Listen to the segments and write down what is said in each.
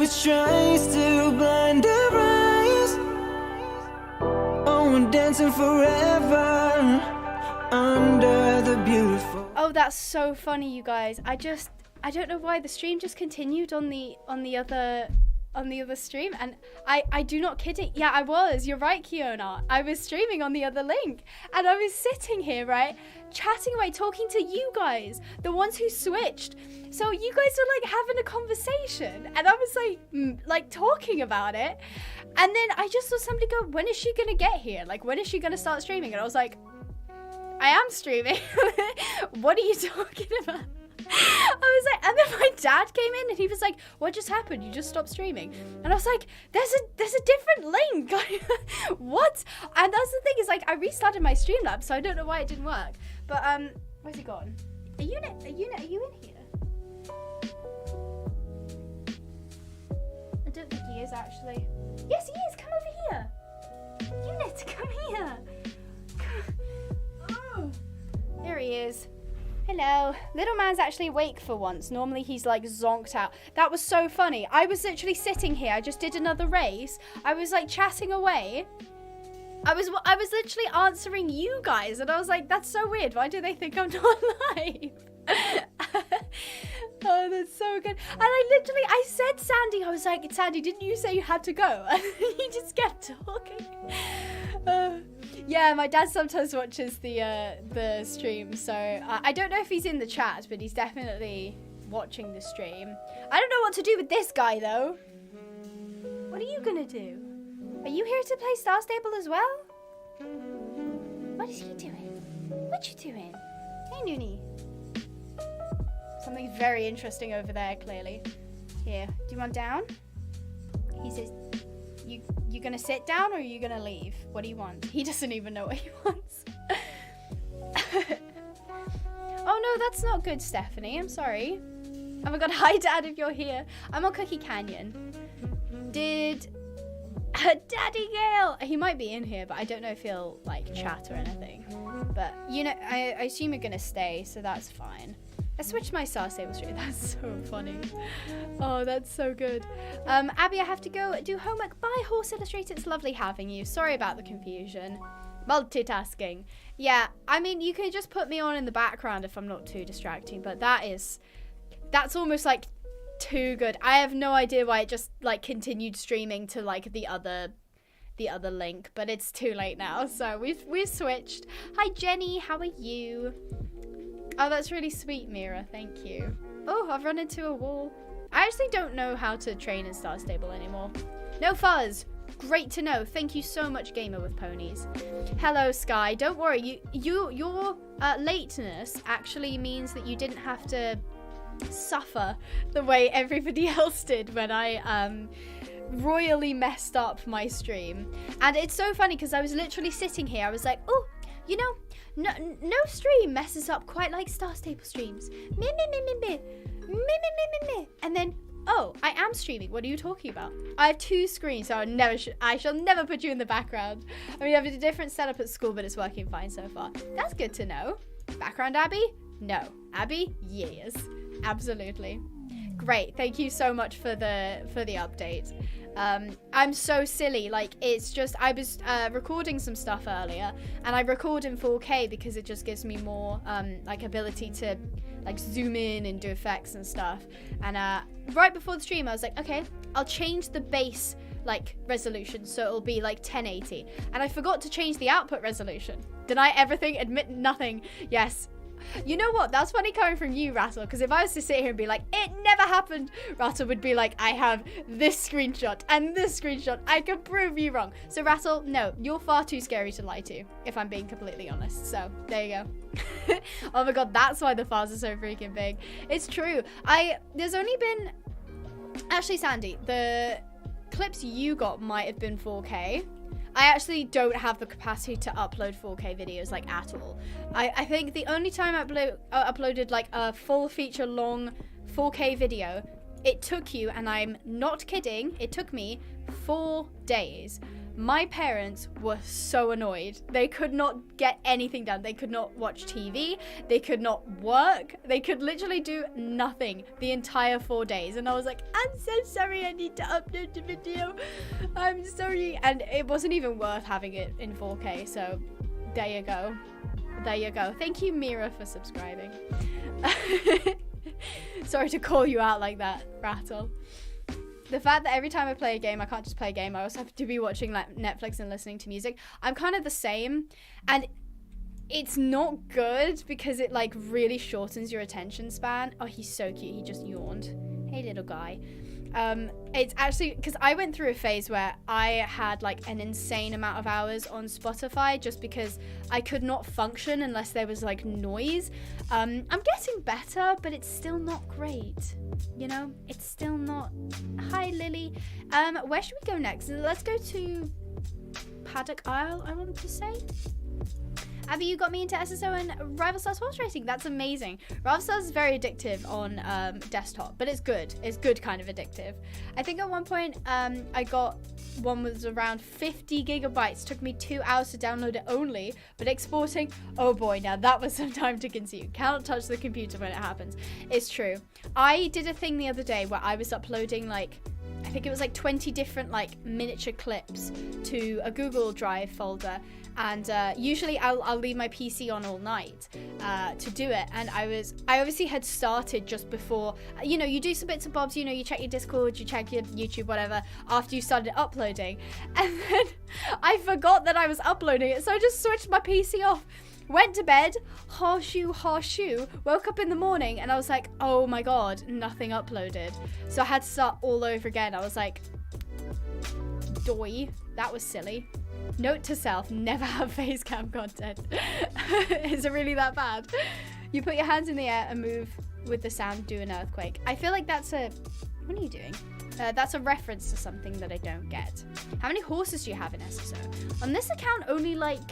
which tries to blind our eyes. Oh, we're dancing forever under the beautiful. Oh, that's so funny, you guys. I don't know why the stream just continued on the other stream, and I do not kidding. Yeah, I was. You're right, Kiona. I was streaming on the other link, and I was sitting here, right, chatting away, talking to you guys, the ones who switched. So you guys were like having a conversation, and I was like talking about it, and then I just saw somebody go, "When is she gonna get here? Like, when is she gonna start streaming?" And I was like, "I am streaming." What are you talking about? I was like, and then my dad came in and he was like, "What just happened? You just stopped streaming?" And I was like, there's a different link. What? And that's the thing, is like I restarted my Streamlabs, so I don't know why it didn't work. But where's he gone? Are you in here? I don't think he is actually. Yes, he is. Come over here. Unit, come here. Oh, there he is. Hello. Little man's actually awake for once. Normally he's like zonked out. That was so funny. I was literally sitting here. I just did another race. I was like chatting away. I was literally answering you guys, and I was like, that's so weird. Why do they think I'm not live? Oh, that's so good. And I said Sandy, I was like, "Sandy, didn't you say you had to go?" And he just kept talking. Yeah, my dad sometimes watches the stream, so I don't know if he's in the chat, but he's definitely watching the stream. I don't know what to do with this guy, though. What are you gonna do? Are you here to play Star Stable as well? What is he doing? What you doing? Hey, Noonie. Something very interesting over there, clearly. Here, do you want down? He says, you gonna sit down or are you gonna leave? What do you want? He doesn't even know what he wants. Oh no, that's not good, Stephanie. I'm sorry. Oh my god, hi Dad if you're here. I'm on Cookie Canyon. Did Daddy Gale? He might be in here, but I don't know if he'll like chat or anything. But you know, I assume you're gonna stay, so that's fine. I switched my Star Stable stream. That's so funny. Oh, that's so good. Abby, I have to go do homework. Bye, Horse Illustrator. It's lovely having you. Sorry about the confusion. Multitasking. Yeah, I mean, you can just put me on in the background if I'm not too distracting, but that's almost like too good. I have no idea why it just like continued streaming to like the other link, but it's too late now, so we've switched. Hi Jenny, how are you? Oh, that's really sweet, Mira. Thank you. Oh, I've run into a wall. I actually don't know how to train in Star Stable anymore. No fuzz. Great to know. Thank you so much, Gamer with Ponies. Hello, Sky. Don't worry. Your lateness actually means that you didn't have to suffer the way everybody else did when I royally messed up my stream. And it's so funny because I was literally sitting here. I was like, oh, you know, no stream messes up quite like Star Stable streams. And then, oh, I am streaming. What are you talking about? I have two screens, so I shall never put you in the background. I mean, I have a different setup at school, but it's working fine so far. That's good to know. Background Abby? No. Abby? Yes. Absolutely. Great. Thank you so much for the update. I'm so silly. Like, it's just, I was recording some stuff earlier, and I record in 4K because it just gives me more like ability to like zoom in and do effects and stuff. And right before the stream I was like, okay, I'll change the base like resolution so it'll be like 1080, and I forgot to change the output resolution. Deny everything, admit nothing. Yes. You know what? That's funny coming from you, Rattle, because if I was to sit here and be like, it never happened, Rattle would be like, I have this screenshot and this screenshot. I can prove you wrong. So, Rattle, no, you're far too scary to lie to, if I'm being completely honest. So, there you go. Oh my god, that's why the files are so freaking big. It's true. There's only been... Actually, Sandy, the clips you got might have been 4K. I actually don't have the capacity to upload 4K videos like at all. I think the only time I uploaded like a full feature long 4K video, it took you, and I'm not kidding, it took me 4 days My parents were so annoyed. They could not get anything done. They could not watch TV. They could not work. They could literally do nothing the entire 4 days. And I was like, I'm so sorry, I need to upload the video. I'm sorry. And it wasn't even worth having it in 4K. So there you go. There you go. Thank you, Mira, for subscribing. Sorry to call you out like that, Rattle. The fact that every time I play a game, I can't just play a game, I also have to be watching like Netflix and listening to music. I'm kind of the same, and it's not good because it like really shortens your attention span. Oh, he's so cute. He just yawned. Hey, little guy. It's actually because I went through a phase where I had like an insane amount of hours on Spotify just because I could not function unless there was like noise. I'm getting better, but it's still not great. You know, it's still not. Hi, Lily. Where should we go next? Let's go to Paddock Isle, I want to say. Abby, you got me into SSO and Rival Stars Horse Racing. That's amazing. Rival Stars is very addictive on desktop, but it's good. It's good kind of addictive. I think at one point I got one was around 50 gigabytes. Took me 2 hours to download it only, but exporting, oh boy, now that was some time to consume. Cannot touch the computer when it happens. It's true. I did a thing the other day where I was uploading like, I think it was like 20 different like miniature clips to a Google Drive folder. And usually I'll leave my PC on all night to do it. And I obviously had started just before, you know, you do some bits and bobs, you know, you check your Discord, you check your YouTube, whatever, after you started uploading. And then I forgot that I was uploading it. So I just switched my PC off, went to bed, horseshoe, woke up in the morning and I was like, oh my God, nothing uploaded. So I had to start all over again. I was like, doy, that was silly. Note to self, never have face cam content. Is it really that bad? You put your hands in the air and move with the sound, do an earthquake. I feel like that's a... What are you doing? That's a reference to something that I don't get. How many horses do you have in SSO? On this account, only like...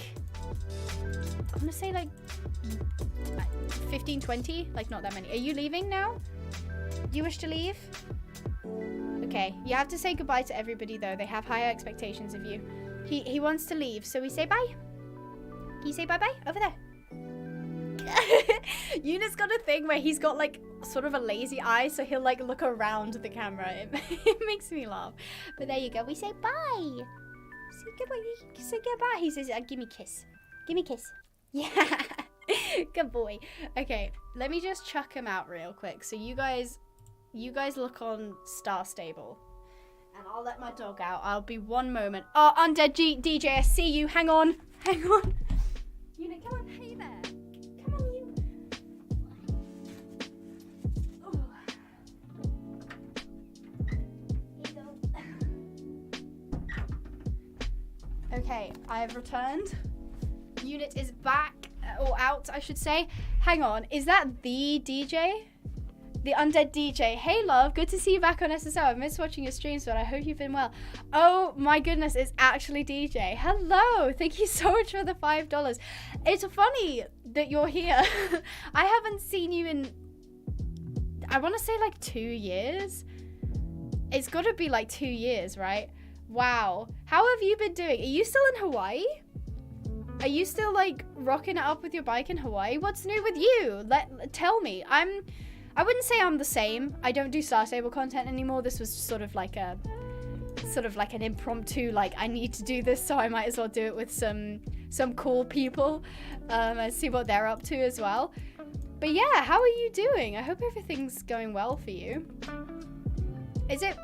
I'm gonna say like 15, 20. Like not that many. Are you leaving now? Do you wish to leave? Okay, you have to say goodbye to everybody though. They have higher expectations of you. He wants to leave, so we say bye. Can you say bye-bye? Over there. Eunice got a thing where he's got like sort of a lazy eye, so he'll like look around the camera. It makes me laugh. But there you go. We say bye. Say goodbye. Say goodbye. He says, give me a kiss. Give me a kiss. Yeah. Good boy. Okay, let me just chuck him out real quick. So you guys look on Star Stable. And I'll let my dog out. I'll be one moment. Oh, Undead DJ, I see you. Hang on. Hang on. Unit, come on. Hey there. Come on, you. Oh. Here you go. Okay, I have returned. Unit is back. Or out, I should say. Hang on. Is that the DJ? The Undead DJ. Hey, love. Good to see you back on SSO. I've missed watching your streams, but I hope you've been well. Oh, my goodness. It's actually DJ. Hello. Thank you so much for the $5. It's funny that you're here. I haven't seen you in, I want to say like 2 years. It's got to be like 2 years, right? Wow. How have you been doing? Are you still in Hawaii? Are you still like rocking it up with your bike in Hawaii? What's new with you? Tell me. I wouldn't say I'm the same. I don't do Star Stable content anymore. This was sort of like an impromptu, like I need to do this, so I might as well do it with some cool people and see what they're up to as well. But yeah, how are you doing? I hope everything's going well for you. Is it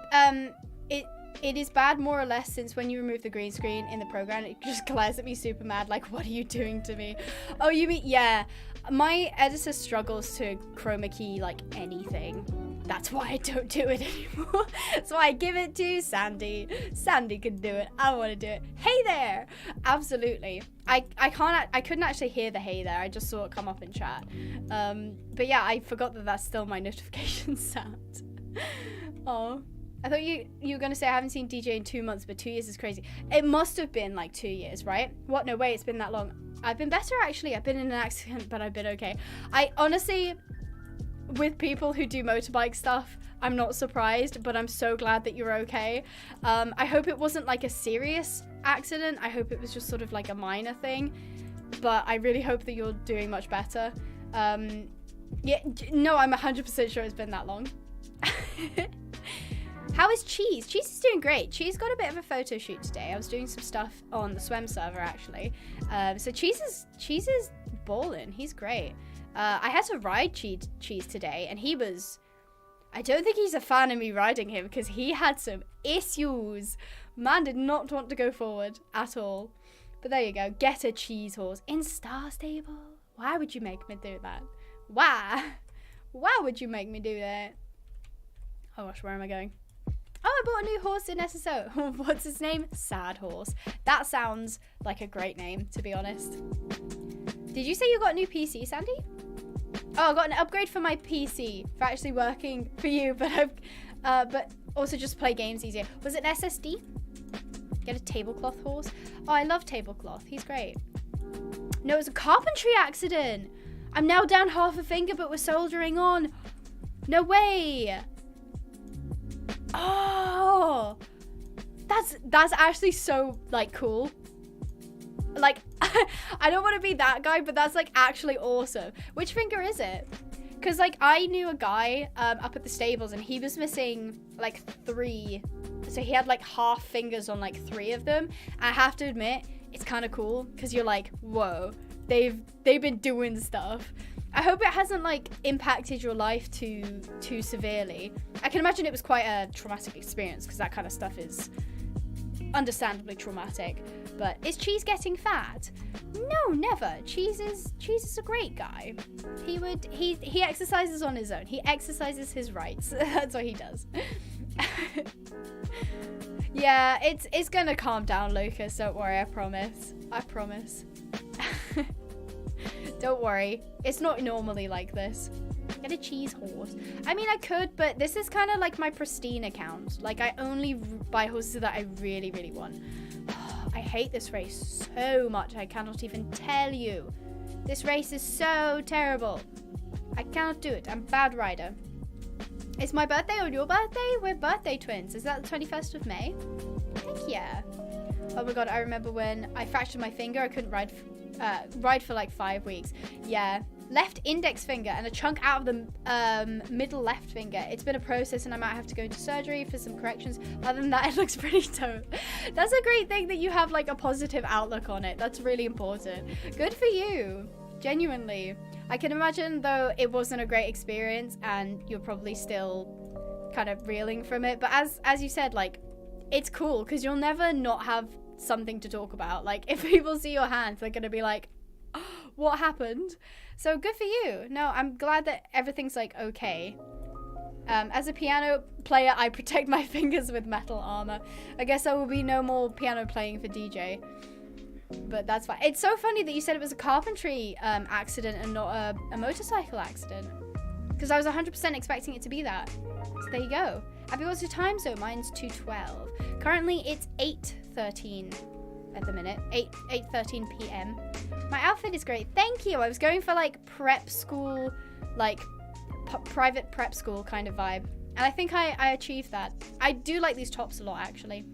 it is bad more or less since when you remove the green screen in the program, it just glares at me super mad, like, what are you doing to me? Oh, you mean, yeah. My editor struggles to chroma key, like, anything. That's why I don't do it anymore. That's why I give it to Sandy. Sandy can do it. I want to do it. Hey there! Absolutely. I couldn't actually hear the hey there. I just saw it come up in chat. But yeah, I forgot that that's still my notification sound. Oh. I thought you were going to say I haven't seen DJ in 2 months, but 2 years is crazy. It must have been like 2 years, right? What? No way, it's been that long. I've been better, actually. I've been in an accident, but I've been okay. I honestly, with people who do motorbike stuff, I'm not surprised, but I'm so glad that you're okay. I hope it wasn't like a serious accident. I hope it was just sort of like a minor thing, but I really hope that you're doing much better. Yeah, no, I'm 100% sure it's been that long. How is Cheese? Cheese is doing great. Cheese got a bit of a photo shoot today. I was doing some stuff on the Swem server, actually. So Cheese is ballin'. He's great. I had to ride Cheese today, and he was... I don't think he's a fan of me riding him, because he had some issues. Man did not want to go forward at all. But there you go. Get a Cheese horse in Star Stable. Why would you make me do that? Why? Why would you make me do that? Oh gosh, where am I going? Oh, I bought a new horse in SSO. What's his name? Sad Horse. That sounds like a great name, to be honest. Did you say you got a new PC, Sandy? Oh, I got an upgrade for my PC for actually working for you, but also just play games easier. Was it an SSD? Get a tablecloth horse. Oh, I love tablecloth. He's great. No, it was a carpentry accident. I'm now down half a finger, but we're soldering on. No way. Oh, that's actually so like cool. Like, I don't want to be that guy, but that's like actually awesome. Which finger is it? Because like I knew a guy up at the stables, and he was missing like 3. So he had like half fingers on like 3 of them. I have to admit, it's kind of cool because you're like, whoa, they've been doing stuff. I hope it hasn't like impacted your life too severely. I can imagine it was quite a traumatic experience, because that kind of stuff is understandably traumatic. But is Cheese getting fat? No, never. Cheese is a great guy. He exercises on his own. He exercises his rights. That's what he does. Yeah, it's gonna calm down, Lucas. Don't worry, I promise. I promise. Don't worry. It's not normally like this. Get a Cheese horse. I mean, I could, but this is kind of like my pristine account. Like, I only buy horses that I really, really want. I hate this race so much. I cannot even tell you. This race is so terrible. I cannot do it. I'm a bad rider. It's my birthday or your birthday? We're birthday twins. Is that the 21st of May? Heck yeah. Oh my god, I remember when I fractured my finger. I couldn't ride for like 5 weeks. Yeah. Left index finger and a chunk out of the middle left finger. It's been a process, and I might have to go into surgery for some corrections. Other than that, it looks pretty dope. That's a great thing that you have like a positive outlook on it. That's really important. Good for you. Genuinely. I can imagine though it wasn't a great experience, and you're probably still kind of reeling from it. But as you said, like, it's cool because you'll never not have something to talk about. Like, if people see your hands, they're gonna be like, oh, what happened? So good for you. No, I'm glad that everything's like okay. As a piano player, I protect my fingers with metal armor. I guess there will be no more piano playing for DJ, but that's fine. It's so funny that you said it was a carpentry accident and not a motorcycle accident, because I was 100% expecting it to be that. So there you go. Abby, what's your time zone? Mine's 2:12. Currently, it's 8:13 at the minute. 8:13 p.m. My outfit is great. Thank you. I was going for like prep school, like private prep school kind of vibe. And I think I achieved that. I do like these tops a lot, actually.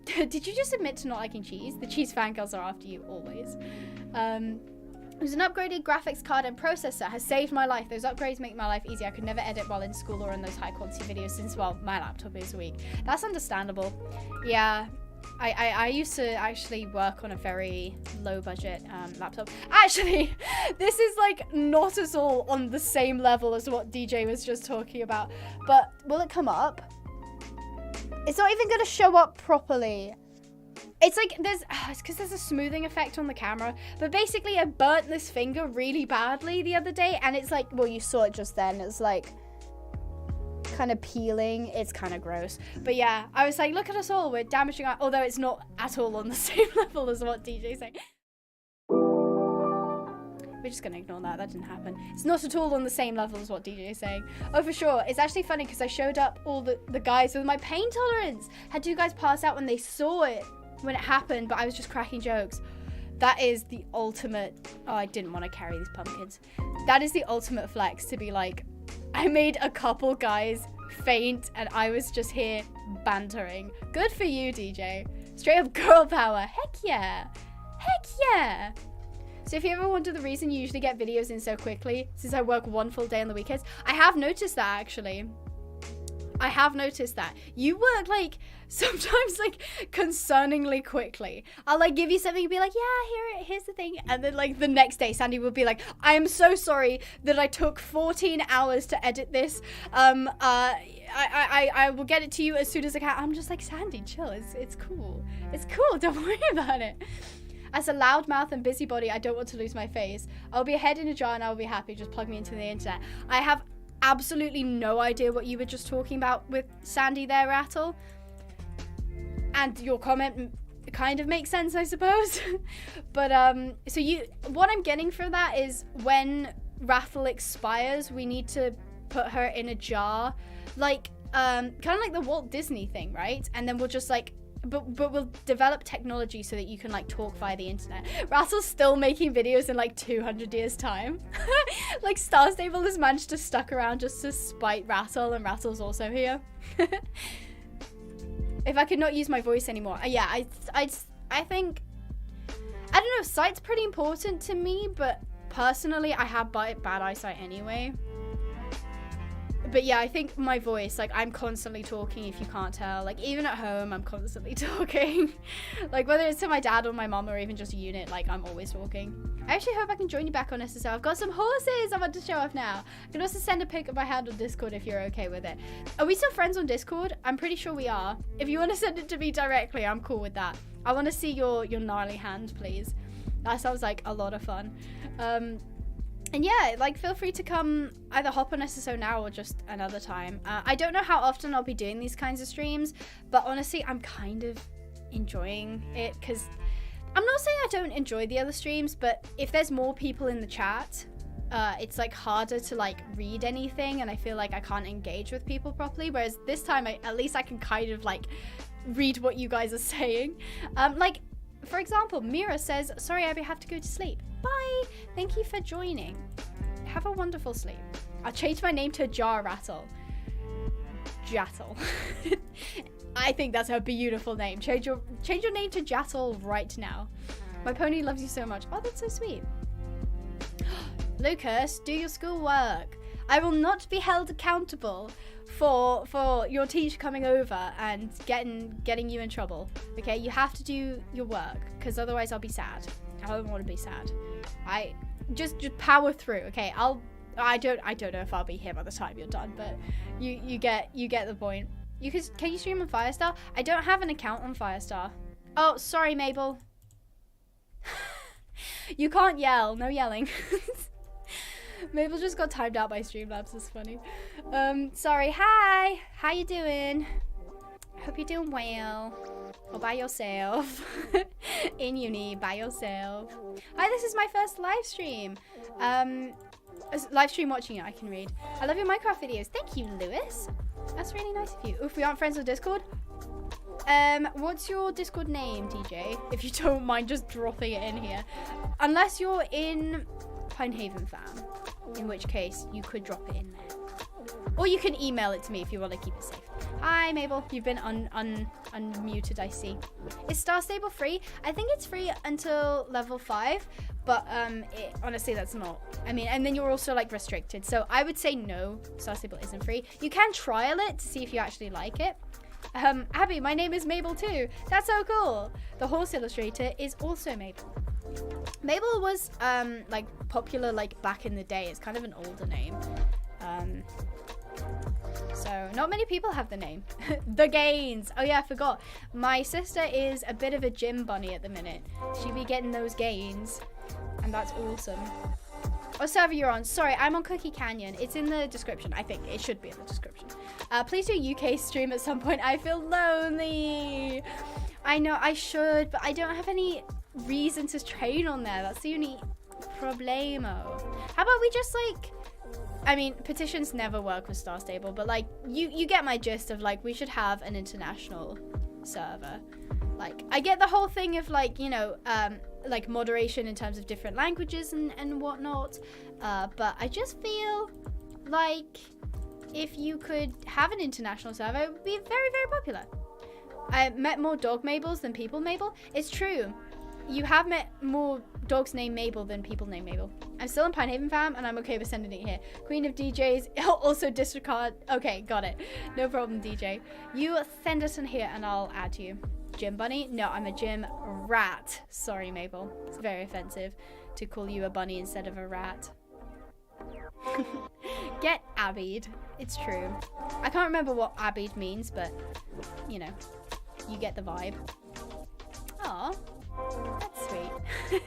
Did you just admit to not liking Cheese? The Cheese fangirls are after you always. It was an upgraded graphics card and processor has saved my life. Those upgrades make my life easy. I could never edit while in school or in those high quality videos since, well, my laptop is weak. That's understandable. Yeah. I used to actually work on a very low budget laptop. Actually, this is like not at all on the same level as what DJ was just talking about. But will it come up? It's not even gonna show up properly. It's like it's because there's a smoothing effect on the camera. But basically, I burnt this finger really badly the other day, and it's like, well, you saw it just then. It's like kind of peeling. It's kind of gross. But yeah, I was like, look at us all. We're damaging our, although it's not at all on the same level as what DJ's saying. We're just gonna ignore that. That didn't happen. It's not at all on the same level as what DJ is saying. Oh, for sure. It's actually funny because I showed up all the guys with my pain tolerance. Had 2 guys pass out when they saw it when it happened, but I was just cracking jokes. That is the ultimate. Oh, I didn't want to carry these pumpkins. That is the ultimate flex, to be like, I made a couple guys faint and I was just here bantering. Good for you, DJ. Straight up girl power. Heck yeah. Heck yeah. So if you ever wonder the reason you usually get videos in so quickly, since I work one full day on the weekends, I have noticed that actually. I have noticed that. You work like sometimes like concerningly quickly. I'll like give you something and be like, yeah, here's the thing. And then like the next day, Sandy will be like, I am so sorry that I took 14 hours to edit this. I will get it to you as soon as I can. I'm just like, Sandy, chill. It's cool. It's cool. Don't worry about it. As a loudmouth and busybody, I don't want to lose my face. I'll be a head in a jar and I'll be happy. Just plug me into the internet. I have absolutely no idea what you were just talking about with Sandy there, Rattle. And your comment kind of makes sense, I suppose. But so what I'm getting from that is when Rattle expires, we need to put her in a jar, like kind of like the Walt Disney thing, right? And then we'll just like but we'll develop technology so that you can like talk via the internet. Rattle's still making videos in like 200 years time. Like Star Stable has managed to stuck around just to spite Rattle, and Rattle's also here. If I could not use my voice anymore, yeah, I think, I don't know, sight's pretty important to me, but personally I have bad eyesight anyway. But yeah, I think my voice, like I'm constantly talking, if you can't tell. Like even at home, I'm constantly talking. Like whether it's to my dad or my mom or even just a unit, like I'm always talking. I actually hope I can join you back on SSL. I've got some horses I want to show off now. I can also send a pic of my hand on Discord if you're okay with it. Are we still friends on Discord? I'm pretty sure we are. If you want to send it to me directly, I'm cool with that. I want to see your gnarly hand, please. That sounds like a lot of fun. And yeah, like feel free to come either hop on SSO now or just another time. I don't know how often I'll be doing these kinds of streams, but honestly, I'm kind of enjoying it because I'm not saying I don't enjoy the other streams, but if there's more people in the chat, it's like harder to like read anything, and I feel like I can't engage with people properly. Whereas this time, at least I can kind of like read what you guys are saying. Like, for example, Mira says, sorry, Abby, I have to go to sleep. Bye. Thank you for joining. Have a wonderful sleep. I'll change my name to Jar Rattle. Jattle. I think that's a beautiful name. Change your name to Jattle right now. My pony loves you so much. Oh, that's so sweet. Lucas, do your schoolwork. I will not be held accountable for your teacher coming over and getting you in trouble. Okay, you have to do your work because otherwise I'll be sad. I don't want to be sad. I just power through. Okay, I don't know if I'll be here by the time you're done, but you get the point. Can you stream on Firestar? I don't have an account on Firestar. Oh, sorry, Mabel. You can't yell. No yelling. Mabel just got timed out by Streamlabs. It's funny. Sorry. Hi. How you doing? Hope you're doing well. Or by yourself. In uni, by yourself. Hi, this is my first live stream. Live stream watching it, I can read. I love your Minecraft videos. Thank you, Lewis. That's really nice of you. If we aren't friends on Discord. What's your Discord name, DJ? If you don't mind just dropping it in here. Unless you're in Pinehaven fam. In which case, you could drop it in there. Or you can email it to me if you want to keep it safe. Hi, Mabel. You've been unmuted, I see. Is Star Stable free? I think it's free until level 5. But honestly, that's not. I mean, and then you're also like restricted. So I would say no, Star Stable isn't free. You can trial it to see if you actually like it. Abby, my name is Mabel too. That's so cool. The horse illustrator is also Mabel. Mabel was like popular like back in the day. It's kind of an older name. So not many people have the name. The Gains. Oh yeah, I forgot. My sister is a bit of a gym bunny at the minute. She be getting those gains, and that's awesome. What server you're on? Sorry, I'm on Cookie Canyon. It's in the description. I think it should be in the description. Please do UK stream at some point. I feel lonely. I know I should, but I don't have any reason to train on there. That's the only problemo. How about we just like, I mean, petitions never work with Star Stable, but like you get my gist of like we should have an international server. Like I get the whole thing of like, you know, like moderation in terms of different languages and whatnot, but I just feel like if you could have an international server, it would be very, very popular. I met more dog Mabels than people Mabel. It's true. You have met more dogs named Mabel than people named Mabel. I'm still in Pinehaven fam, and I'm okay with sending it here. Queen of DJs, also disregard. Okay, got it. No problem, DJ. You send us in here, and I'll add you. Gym bunny? No, I'm a gym rat. Sorry, Mabel. It's very offensive to call you a bunny instead of a rat. Get Abbied. It's true. I can't remember what Abbied means, but, you know, you get the vibe. Aw. That's sweet.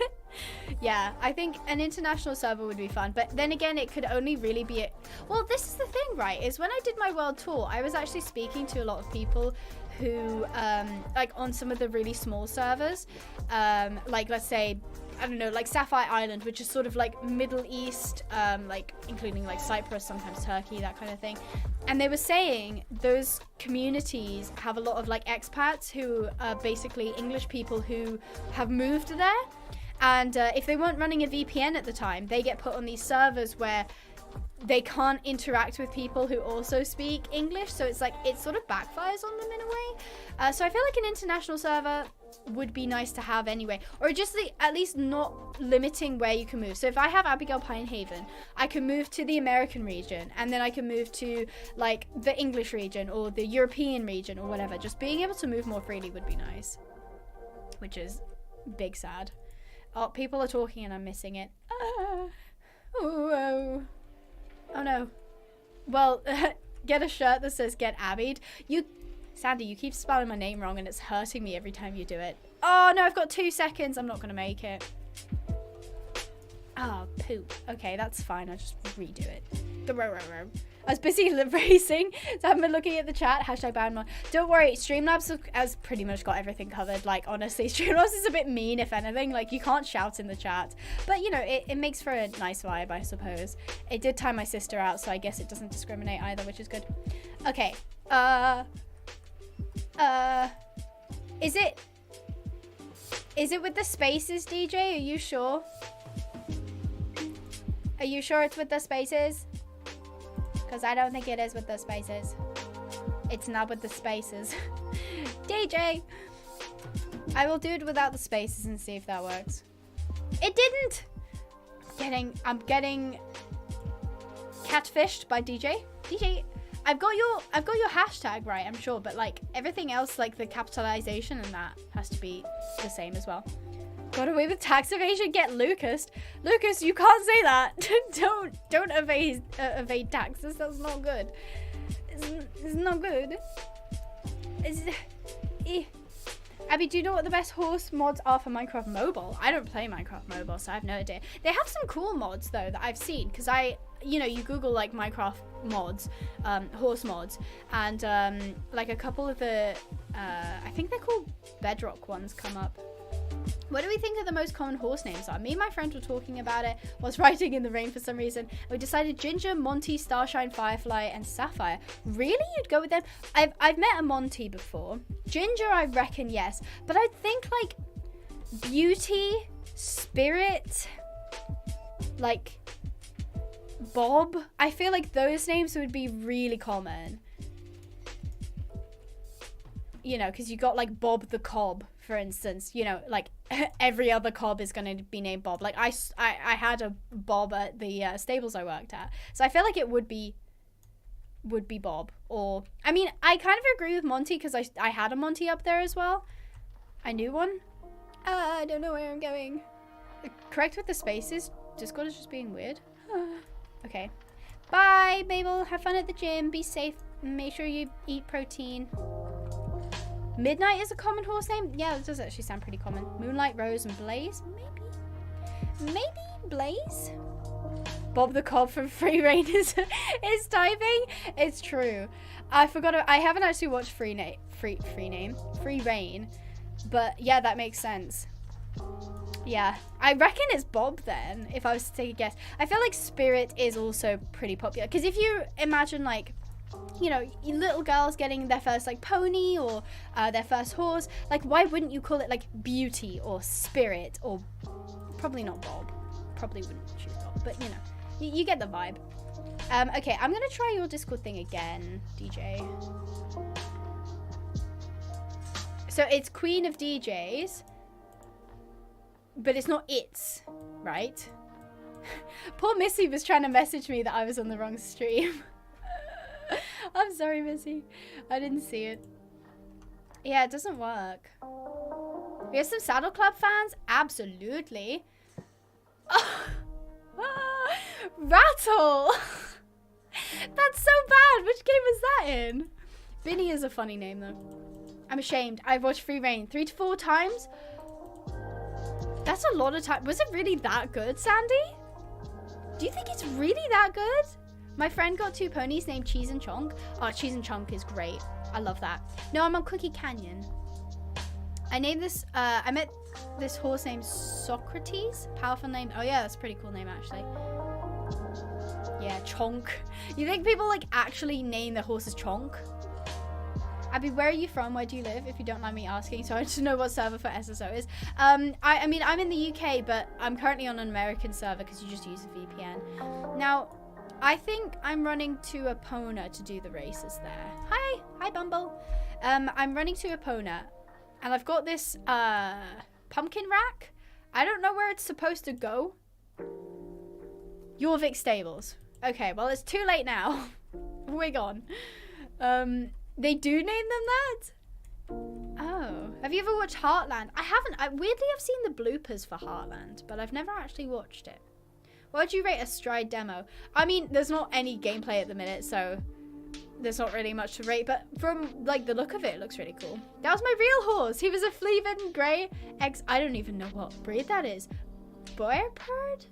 Yeah, I think an international server would be fun, but then again, it could only really be a... Well, this is the thing, right, is when I did my world tour, I was actually speaking to a lot of people who, like, on some of the really small servers, like, let's say, I don't know, like Sapphire Island, which is sort of like Middle East, like, including, like, Cyprus, sometimes Turkey, that kind of thing. And they were saying those communities have a lot of, like, expats who are basically English people who have moved there. And if they weren't running a VPN at the time, they get put on these servers where they can't interact with people who also speak English. So it's like, it sort of backfires on them in a way. So I feel like an international server would be nice to have anyway. Or just at least not limiting where you can move. So if I have Abigail Pinehaven, I can move to the American region. And then I can move to like the English region or the European region or whatever. Just being able to move more freely would be nice. Which is big sad. Oh, people are talking and I'm missing it. Oh no. Well, get a shirt that says get Abbied. Sandy, you keep spelling my name wrong and it's hurting me every time you do it. Oh no, I've got 2 seconds. I'm not gonna make it. Oh, poop. Okay, that's fine. I'll just redo it. I was busy racing, so I haven't been looking at the chat. Hashtag ban mod. Don't worry, Streamlabs has pretty much got everything covered. Like, honestly, Streamlabs is a bit mean, if anything. Like, you can't shout in the chat. But, you know, it makes for a nice vibe, I suppose. It did time my sister out, so I guess it doesn't discriminate either, which is good. Okay. Is it with the spaces, DJ? Are you sure? Are you sure it's with the spaces? Because I don't think it is with the spaces. It's not with the spaces. DJ! I will do it without the spaces and see if that works. It didn't! I'm getting catfished by DJ. DJ, I've got your hashtag right, I'm sure, but like everything else, like the capitalization and that has to be the same as well. Got away with tax evasion, get Lucas. Lucas, you can't say that. don't evade taxes. That's not good. It's not good. Abby, do you know what the best horse mods are for Minecraft Mobile? I don't play Minecraft Mobile, so I have no idea. They have some cool mods though that I've seen, because you know, you Google like Minecraft mods, horse mods, and like a couple of the, I think they're called Bedrock ones come up. What do we think of the most common horse names are? Me and my friend were talking about it whilst riding in the rain for some reason. We decided Ginger, Monty, Starshine, Firefly, and Sapphire. Really? You'd go with them? I've met a Monty before. Ginger, I reckon, yes. But I think, like, Beauty, Spirit, like, Bob. I feel like those names would be really common. You know, because you got, like, Bob the Cob, for instance. You know, like, every other cob is going to be named Bob. Like, I had a Bob at the stables I worked at. So I feel like it would be Bob. Or, I mean, I kind of agree with Monty, because I had a Monty up there as well. I knew one. I don't know where I'm going. Correct with the spaces. Discord is just being weird. Okay. Bye, Mabel. Have fun at the gym. Be safe. Make sure you eat protein. Midnight is a common horse name? Yeah, it does actually sound pretty common. Moonlight, Rose, and Blaze? Maybe Blaze? Bob the Cob from Free Reign is typing? It's true. I haven't actually watched Free Reign. But yeah, that makes sense. Yeah, I reckon it's Bob then, if I was to take a guess. I feel like Spirit is also pretty popular. Because if you imagine, like, you know, little girls getting their first, like, pony or their first horse, like, why wouldn't you call it, like, Beauty or Spirit or probably not Bob. Probably wouldn't choose Bob, but, you know, you get the vibe. Okay, I'm going to try your Discord thing again, DJ. So it's Queen of DJs, but it's not It's, right? Poor Missy was trying to message me that I was on the wrong stream. I'm sorry, Missy. I didn't see it. Yeah, it doesn't work. We have some Saddle Club fans? Absolutely. Rattle! That's so bad. Which game was that in? Vinny is a funny name, though. I'm ashamed. I've watched Free Reign 3 to 4 times. That's a lot of time. Was it really that good, Sandy? Do you think it's really that good? My friend got 2 ponies named Cheese and Chonk. Oh, Cheese and Chonk is great. I love that. No, I'm on Cookie Canyon. I named this, I met this horse named Socrates. Powerful name. Oh yeah, that's a pretty cool name actually. Yeah, Chonk. You think people like actually name their horses Chonk? Abby, where are you from? Where do you live? If you don't mind me asking. So I want to know what server for SSO is. I mean, I'm in the UK, but I'm currently on an American server because you just use a VPN. Now, I think I'm running to Epona to do the races there. Hi Bumble. I'm running to Epona, and I've got this pumpkin rack. I don't know where it's supposed to go. Jorvik Stables. Okay, well it's too late now. We're gone. They do name them that? Oh. Have you ever watched Heartland? I haven't. Weirdly, I've seen the bloopers for Heartland, but I've never actually watched it. What would you rate a Stride demo? I mean, there's not any gameplay at the minute, so there's not really much to rate, but from like the look of it, it looks really cool. That was my real horse. He was a Fleven Grey I don't even know what breed that is. Boerperd?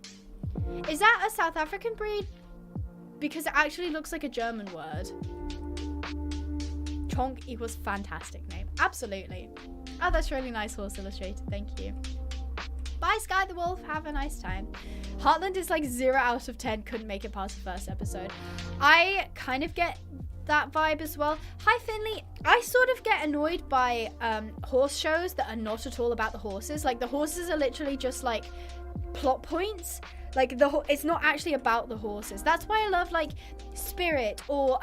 Is that a South African breed? Because it actually looks like a German word. Chonk equals fantastic name. Absolutely. Oh, that's really nice, Horse Illustrated. Thank you. Bye, Sky the Wolf. Have a nice time. Heartland is like 0 out of 10. Couldn't make it past the first episode. I kind of get that vibe as well. Hi, Finley. I sort of get annoyed by horse shows that are not at all about the horses. Like, the horses are literally just like plot points. Like, it's not actually about the horses. That's why I love, like, Spirit or,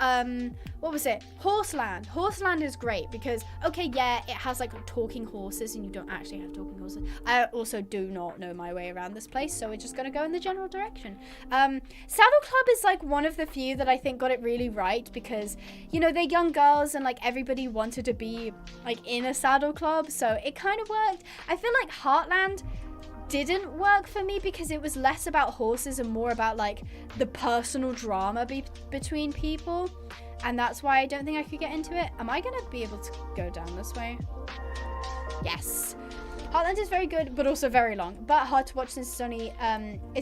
what was it? Horseland. Horseland is great because, okay, yeah, it has, like, talking horses and you don't actually have talking horses. I also do not know my way around this place, so we're just going to go in the general direction. Saddle Club is, like, one of the few that I think got it really right because, you know, they're young girls and, like, everybody wanted to be, like, in a saddle club, so it kind of worked. I feel like Heartland didn't work for me because it was less about horses and more about like the personal drama between people, and that's why I don't think I could get into it. Am I gonna be able to go down this way? Yes. Heartland is very good but also very long, but hard to watch since it's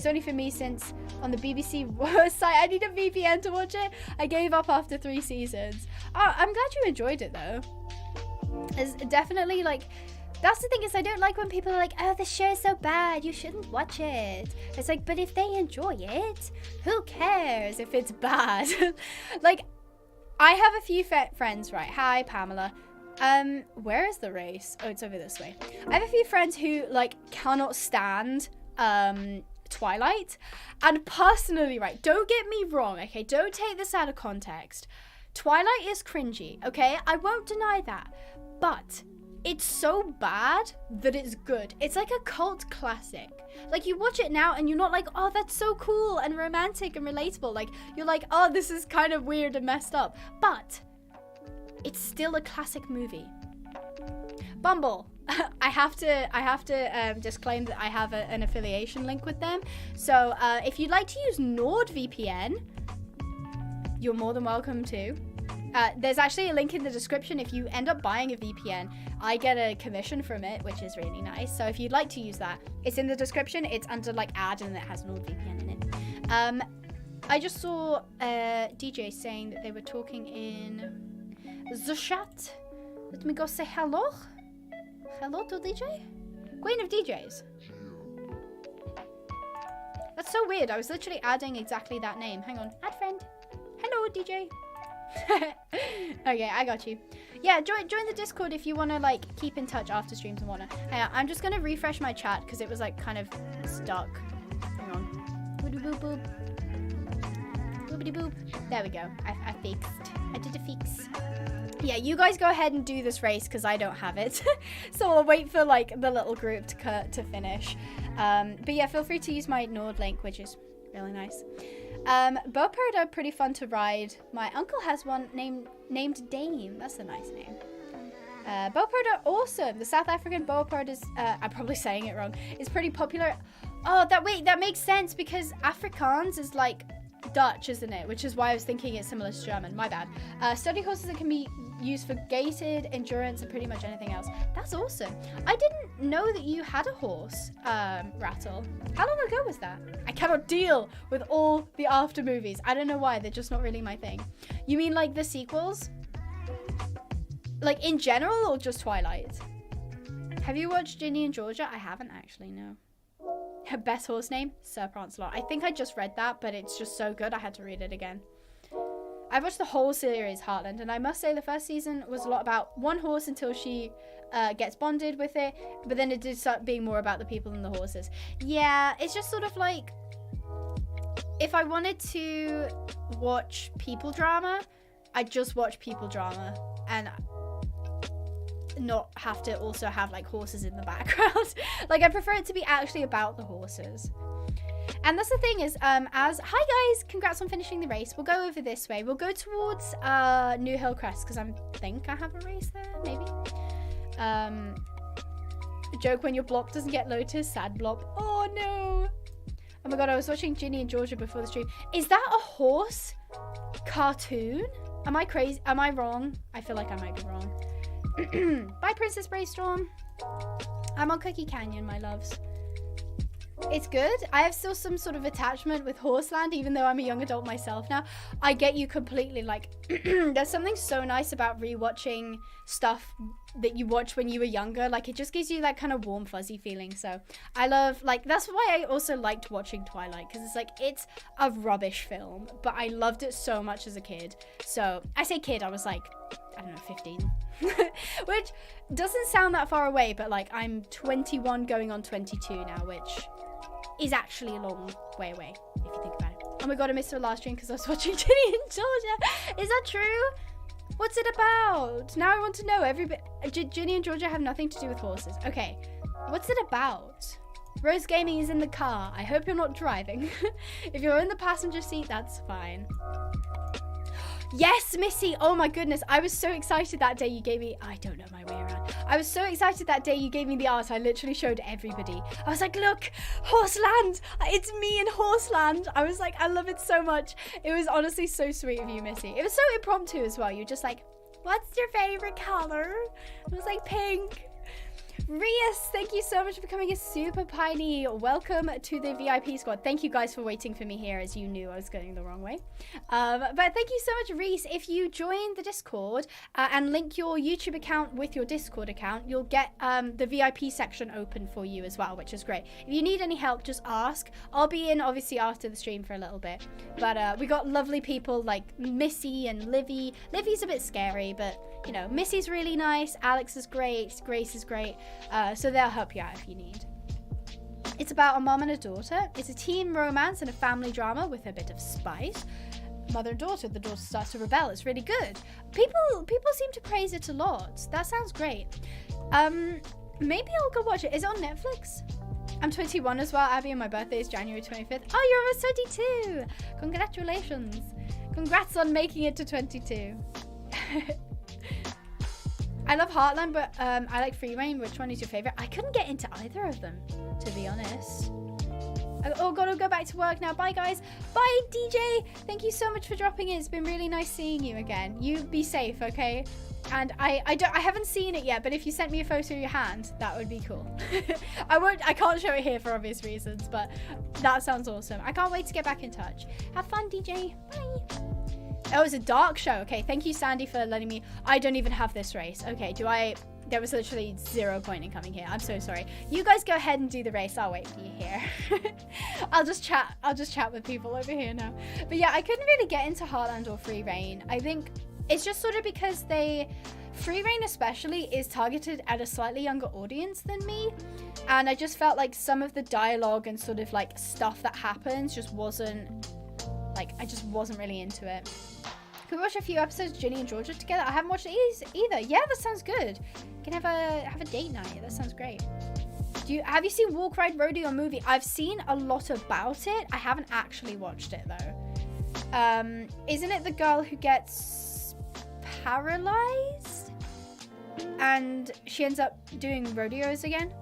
only for me since on the BBC site I need a VPN to watch it. I gave up after 3 seasons. Oh, I'm glad you enjoyed it though. It's definitely like, that's the thing is I don't like when people are like, oh, the show is so bad, you shouldn't watch it. It's like, but if they enjoy it, who cares if it's bad? Like, I have a few friends, right? Hi, Pamela. Where is the race? Oh, it's over this way. I have a few friends who, like, cannot stand, Twilight. And personally, right, don't get me wrong, okay? Don't take this out of context. Twilight is cringy, okay? I won't deny that. But it's so bad that it's good. It's like a cult classic. Like, you watch it now and you're not like, oh, that's so cool and romantic and relatable. Like, you're like, oh, this is kind of weird and messed up. But it's still a classic movie. Bumble. I have to disclaim that I have an affiliation link with them. So if you'd like to use NordVPN, you're more than welcome to. There's actually a link in the description. If you end up buying a VPN, I get a commission from it, which is really nice. So if you'd like to use that, it's in the description. It's under like ad and it has NordVPN in it. I just saw DJ saying that they were talking in the chat. Let me go say hello. Hello to DJ? Queen of DJs. That's so weird. I was literally adding exactly that name. Hang on. Add friend. Hello, DJ. Okay, I got you. Yeah, join the Discord if you want to like keep in touch after streams and whatnot. I'm just gonna refresh my chat because it was like kind of stuck. Hang on. Boop boop boop. Boopity boop. There we go. I fixed. I did a fix. Yeah, you guys go ahead and do this race because I don't have it. So I'll wait for like the little group to finish. But yeah, feel free to use my Nord link, which is really nice. Bowpird are pretty fun to ride. My uncle has one named Dame. That's a nice name. Bowpird are awesome. The South African Bowpird is, I'm probably saying it wrong, is pretty popular. Oh, that makes sense because Afrikaans is like Dutch, isn't it? Which is why I was thinking it's similar to German. My bad. Study horses that can be used for gated, endurance, and pretty much anything else. That's awesome. I didn't know that you had a horse, Rattle. How long ago was that? I cannot deal with all the after movies. I don't know why. They're just not really my thing. You mean like the sequels? Like in general or just Twilight? Have you watched Ginny and Georgia? I haven't actually, no. Her best horse name? Sir Prancelot. I think I just read that, but it's just so good I had to read it again. I watched the whole series, Heartland, and I must say the first season was a lot about one horse until she gets bonded with it, but then it did start being more about the people than the horses. Yeah, it's just sort of like, if I wanted to watch people drama, I'd just watch people drama and not have to also have like horses in the background. Like I prefer it to be actually about the horses. And that's the thing is, hi guys, congrats on finishing the race. We'll go over this way. We'll go towards New Hill Crest because I think I have a race there, maybe. Joke when your blop doesn't get Lotus, sad blop. Oh no. Oh my god, I was watching Ginny and Georgia before the stream. Is that a horse cartoon? Am I crazy? Am I wrong? I feel like I might be wrong. Bye, Princess Braystorm. I'm on Cookie Canyon, my loves. It's good. I have still some sort of attachment with Horseland, even though I'm a young adult myself now. I get you completely. Like, there's something so nice about rewatching stuff that you watched when you were younger. Like, it just gives you that kind of warm, fuzzy feeling. So I love, like, that's why I also liked watching Twilight, because it's like, it's a rubbish film, but I loved it so much as a kid. So I say kid, I was like, I don't know, 15. Which doesn't sound that far away, but like I'm 21 going on 22 now, which is actually a long way away if you think about it. Oh my god, I missed the last stream because I was watching Ginny and Georgia. Is that true? What's it about? Now I want to know. Ginny and Georgia have nothing to do with horses. Okay, what's it about? Rose Gaming is in the car. I hope you're not driving. If you're in the passenger seat, that's fine. Yes, Missy. Oh my goodness. I was so excited that day you gave me, I don't know my way around. I was so excited that day you gave me the art. I literally showed everybody. I was like, look, Horseland. It's me in Horseland. I was like, I love it so much. It was honestly so sweet of you, Missy. It was so impromptu as well. You're just like, what's your favorite color? I was like, pink. Rias, thank you so much for becoming a super piney. Welcome to the VIP squad. Thank you guys for waiting for me here, as you knew I was going the wrong way. But thank you so much, Reese. If you join the Discord and link your YouTube account with your Discord account, you'll get the VIP section open for you as well, which is great. If you need any help, just ask. I'll be in, obviously, after the stream for a little bit. But we got lovely people like Missy and Livy. Livy's a bit scary, but, you know, Missy's really nice. Alex is great. Grace is great. So they'll help you out if you need. It's about a mom and a daughter. It's a teen romance and a family drama with a bit of spice. Mother and daughter. The daughter starts to rebel. It's really good. People seem to praise it a lot. That sounds great. Maybe I'll go watch it. Is it on Netflix? I'm 21 as well, Abby, and my birthday is January 25th. Oh, you're almost 22. Congratulations. Congrats on making it to 22. I love Heartland, but I like Free Reign. Which one is your favorite? I couldn't get into either of them, to be honest. Oh god, I'll go back to work now. Bye, guys. Bye, DJ. Thank you so much for dropping in. It's been really nice seeing you again. You be safe, okay? And I haven't seen it yet, but if you sent me a photo of your hand, that would be cool. I can't show it here for obvious reasons, but that sounds awesome. I can't wait to get back in touch. Have fun, DJ. Bye. Oh, it's a dark show. Okay, thank you, Sandy, for letting me. I don't even have this race. Okay, there was literally 0 point in coming here. I'm so sorry. You guys go ahead and do the race. I'll wait for you here. I'll just chat with people over here now. But yeah, I couldn't really get into Heartland or Free Reign. I think it's just sort of because Free Reign especially is targeted at a slightly younger audience than me. And I just felt like some of the dialogue and sort of like stuff that happens just wasn't, like, I just wasn't really into it. Can we watch a few episodes of Ginny and Georgia together? I haven't watched it either. Yeah, that sounds good. Can have a date night. That sounds great. Have you seen Walk Ride Rodeo movie? I've seen a lot about it. I haven't actually watched it though. Isn't it the girl who gets paralyzed and she ends up doing rodeos again?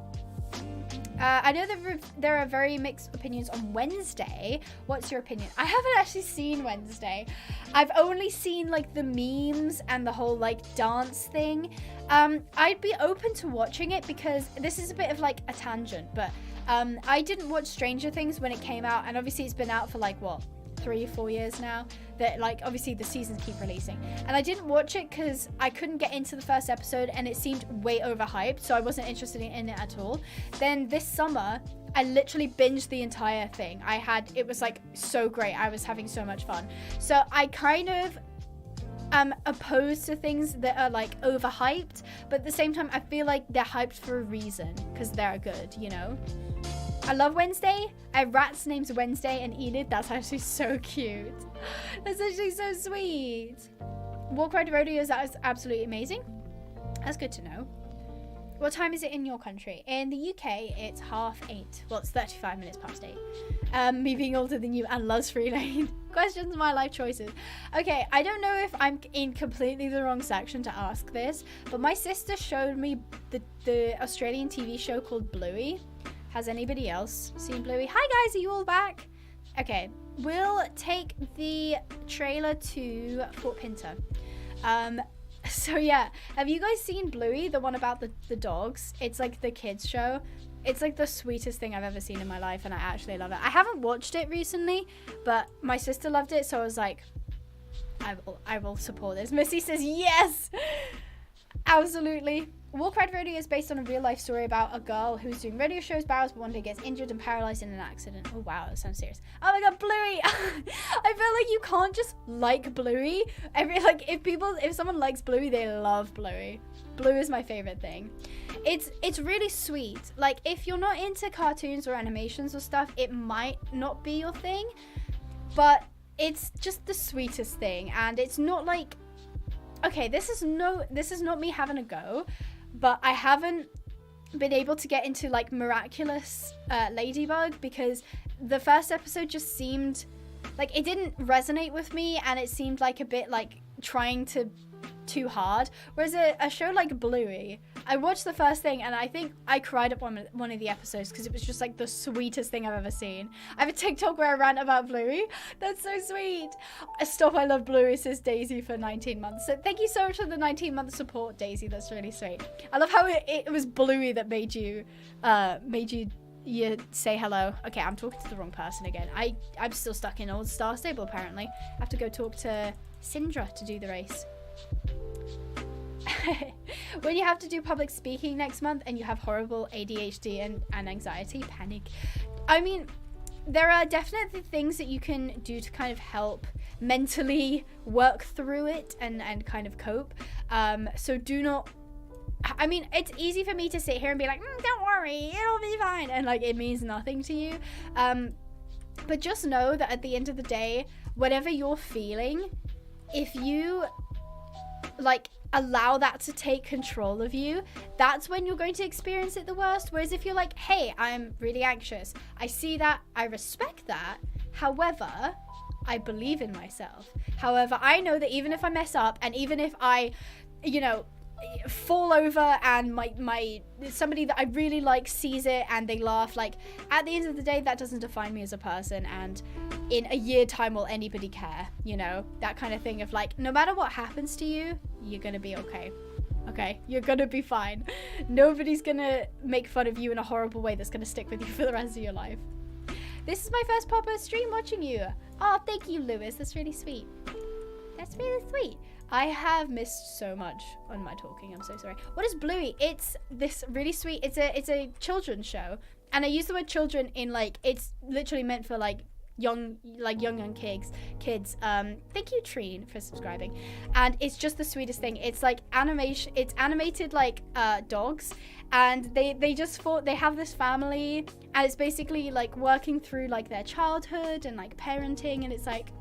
I know that there are very mixed opinions on Wednesday. What's your opinion? I haven't actually seen Wednesday. I've only seen like the memes and the whole like dance thing. I'd be open to watching it because this is a bit of like a tangent, but I didn't watch Stranger Things when it came out, and obviously it's been out for like what, 3-4 years now, that like obviously the seasons keep releasing, and I didn't watch it because I couldn't get into the first episode and it seemed way overhyped, so I wasn't interested in it at all. Then this summer I literally binged the entire thing. It was like so great. I was having so much fun. So I kind of am opposed to things that are like overhyped, but at the same time I feel like they're hyped for a reason because they're good, you know. I love Wednesday. I have rats named Wednesday and Enid. That's actually so cute. That's actually so sweet. Walk Ride Rodeo is absolutely amazing. That's good to know. What time is it in your country? In the UK, it's 8:30. Well, it's 35 minutes past 8. Me being older than you and loves free lane. Questions of my life choices. Okay, I don't know if I'm in completely the wrong section to ask this, but my sister showed me the Australian TV show called Bluey. Has anybody else seen Bluey? Hi guys, are you all back? Okay, we'll take the trailer to Fort Pinter. So yeah, have you guys seen Bluey, the one about the dogs? It's like the kids show. It's like the sweetest thing I've ever seen in my life, and I actually love it. I haven't watched it recently, but my sister loved it, so I was like, I will support this. Missy says yes! Absolutely. Walk Ride Rodeo is based on a real life story about a girl who's doing rodeo shows, barrels, but one day gets injured and paralyzed in an accident. Oh wow, that sounds serious. Oh my god, Bluey! I feel like you can't just like Bluey. If someone likes Bluey, they love Bluey. Blue is my favorite thing. It's really sweet. Like, if you're not into cartoons or animations or stuff, it might not be your thing, but it's just the sweetest thing. And it's not like, okay, this is not me having a go, but I haven't been able to get into like Miraculous Ladybug because the first episode just seemed like it didn't resonate with me, and it seemed like a bit like trying too hard. Whereas a show like Bluey, I watched the first thing and I think I cried at one of the episodes because it was just like the sweetest thing I've ever seen. I have a TikTok where I rant about Bluey. That's so sweet. Stop, I love Bluey, says Daisy for 19 months. So thank you so much for the 19-month support, Daisy. That's really sweet. I love how it was Bluey that made you say hello. Okay, I'm talking to the wrong person again. I'm still stuck in old Star Stable apparently. I have to go talk to Syndra to do the race. When you have to do public speaking next month and you have horrible ADHD and anxiety, panic. I mean, there are definitely things that you can do to kind of help mentally work through it and kind of cope. So do not, I mean, it's easy for me to sit here and be like, don't worry, it'll be fine. And like, it means nothing to you. But just know that at the end of the day, whatever you're feeling, if you like allow that to take control of you, that's when you're going to experience it the worst. Whereas if you're like, hey, I'm really anxious, I see that, I respect that, however, I believe in myself. However, I know that even if I mess up and even if I, you know, fall over and my somebody that I really like sees it and they laugh, like at the end of the day, that doesn't define me as a person. And in a year time, will anybody care? You know, that kind of thing of like, no matter what happens to you, you're gonna be okay. Okay, you're gonna be fine. Nobody's gonna make fun of you in a horrible way that's gonna stick with you for the rest of your life. This is my first pop-up stream watching you. Oh, thank you, Lewis. That's really sweet. That's really sweet. I have missed so much on my talking. I'm so sorry. What is Bluey? It's this really sweet. It's a children's show, and I use the word children in like it's literally meant for like young kids. Thank you, Treen, for subscribing. And it's just the sweetest thing. It's like animation. It's animated like dogs, and they have this family, and it's basically like working through like their childhood and like parenting, and it's like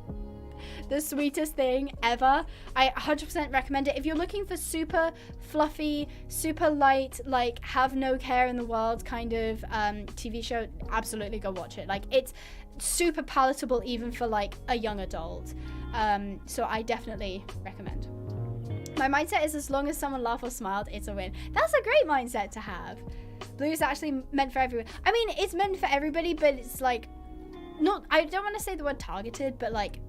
the sweetest thing ever. I 100% recommend it. If you're looking for super fluffy, super light, like have no care in the world kind of TV show, absolutely go watch it. Like it's super palatable even for like a young adult. So I definitely recommend. My mindset is as long as someone laughed or smiled, it's a win. That's a great mindset to have. Blue is actually meant for everyone. I mean, it's meant for everybody, but it's like, not, I don't want to say the word targeted, but like,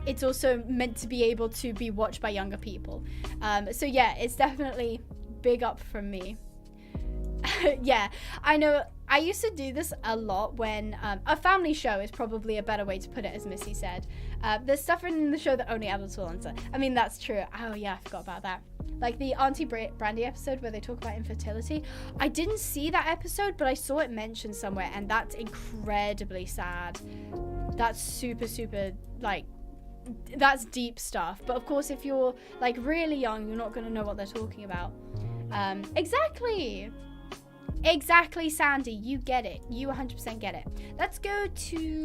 it's also meant to be able to be watched by younger people. So yeah, it's definitely big up from me. Yeah, I know. I used to do this a lot when a family show is probably a better way to put it, as Missy said. There's stuff in the show that only adults will answer. I mean, that's true. Oh yeah, I forgot about that. Like the Auntie Brandy episode where they talk about infertility. I didn't see that episode, but I saw it mentioned somewhere, and that's incredibly sad. That's super, super, like, that's deep stuff. But of course, if you're like really young, you're not going to know what they're talking about. Exactly, Sandy, you get it. You 100% get it.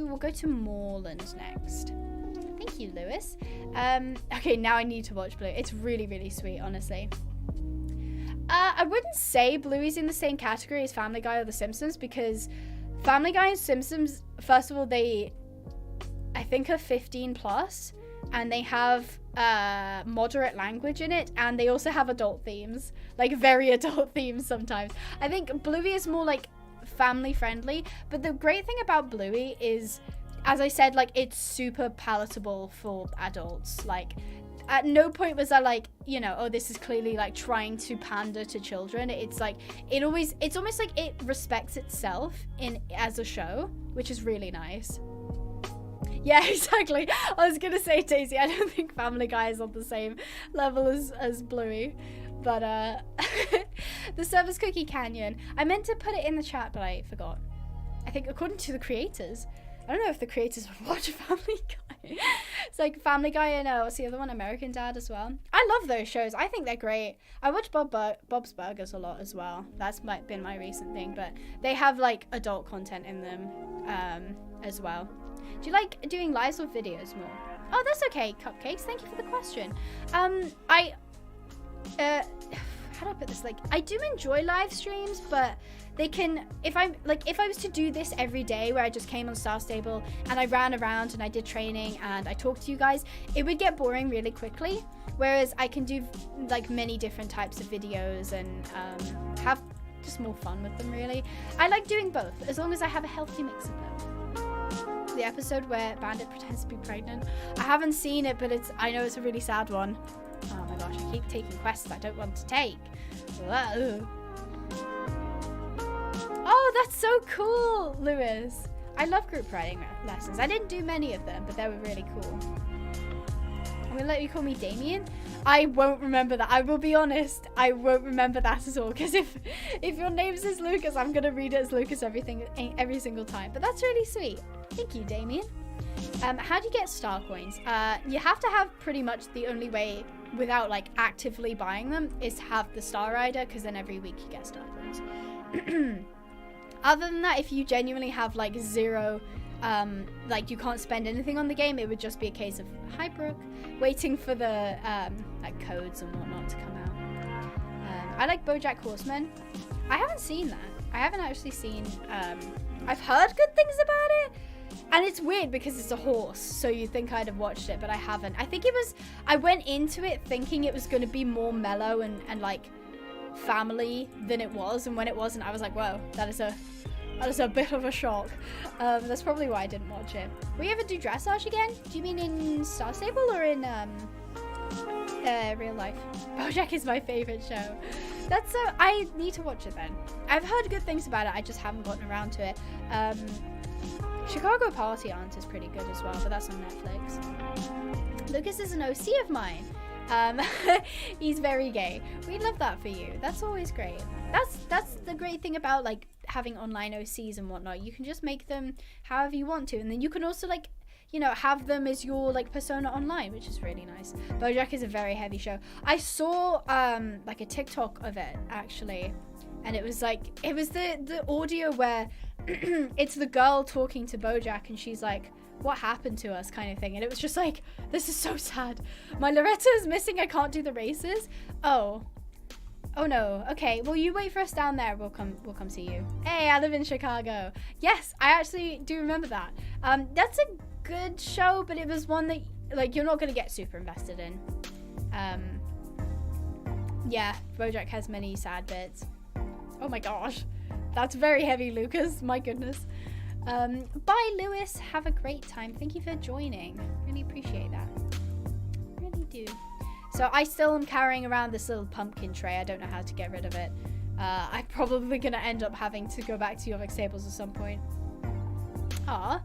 We'll go to Moreland next. Thank you, Lewis. Okay, now I need to watch Blue. It's really, really sweet, honestly. I wouldn't say Bluey's in the same category as Family Guy or The Simpsons, because Family Guy and Simpsons, first of all, I think are 15 plus, and they have moderate language in it, and they also have adult themes, like very adult themes sometimes. I think Bluey is more like family friendly, but the great thing about Bluey is, as I said, like it's super palatable for adults. Like at no point was I like, you know, oh, this is clearly like trying to pander to children. It's like it's almost like it respects itself as a show, which is really nice. Yeah, exactly. I was gonna say, Daisy, I don't think Family Guy is on the same level as Bluey, but the Service Cookie Canyon. I meant to put it in the chat, but I forgot. I think according to the creators, I don't know if the creators would watch Family Guy. It's like Family Guy and what's the other one? American Dad as well. I love those shows. I think they're great. I watch Bob's Burgers a lot as well. That's been my recent thing, but they have like adult content in them as well. Do you like doing lives or videos more? Oh, that's okay, Cupcakes. Thank you for the question. How do I put this? Like, I do enjoy live streams, but they can, if I was to do this every day where I just came on Star Stable and I ran around and I did training and I talked to you guys, it would get boring really quickly. Whereas I can do like many different types of videos and have just more fun with them, really. I like doing both, as long as I have a healthy mix of them. The episode where Bandit pretends to be pregnant. I haven't seen it, but I know it's a really sad one. Oh my gosh, I keep taking quests I don't want to take. Whoa. Oh, that's so cool, Lewis. I love group writing lessons. I didn't do many of them, but they were really cool. I'm gonna let you call me Damien. I won't remember that. I will be honest, I won't remember that at all, because if your name says Lucas, I'm gonna read it as Lucas every single time. But that's really sweet. Thank you, Damien. How do you get star coins? You have to have pretty much the only way without like actively buying them is to have the Star Rider, because then every week you get star coins. Other than that, if you genuinely have like zero, like you can't spend anything on the game, it would just be a case of, hi Brooke, waiting for the like codes and whatnot to come out. I like BoJack Horseman. I haven't seen that. I haven't actually seen, I've heard good things about it. And it's weird because it's a horse, so you'd think I'd have watched it, but I haven't. I went into it thinking it was going to be more mellow and like family than it was, and when it wasn't, I was like, whoa, that is a bit of a shock. That's probably why I didn't watch it. Will you ever do dressage again? Do you mean in Star Stable or in real life? BoJack is my favorite show. I need to watch it then. I've heard good things about it, I just haven't gotten around to it. Chicago Party Aunt is pretty good as well, but that's on Netflix. Lucas is an OC of mine. He's very gay. We love that for you. That's always great. That's the great thing about like having online OCs and whatnot. You can just make them however you want to, and then you can also like, you know, have them as your like persona online, which is really nice. BoJack is a very heavy show. I saw like a TikTok of it actually, and it was the audio where it's the girl talking to BoJack, and she's like, what happened to us kind of thing. And it was just like, this is so sad. My Loretta is missing. I can't do the races. Oh no. Okay, well, you wait for us down there. We'll come see you. Hey, I live in Chicago. Yes, I actually do remember that. That's a good show, but it was one that like you're not gonna get super invested in. Yeah, BoJack has many sad bits. Oh my gosh, that's very heavy, Lucas. My goodness. Bye, Lewis. Have a great time. Thank you for joining. Really appreciate that. Really do. So I still am carrying around this little pumpkin tray. I don't know how to get rid of it. I'm probably gonna end up having to go back to your Tables at some point. Aw.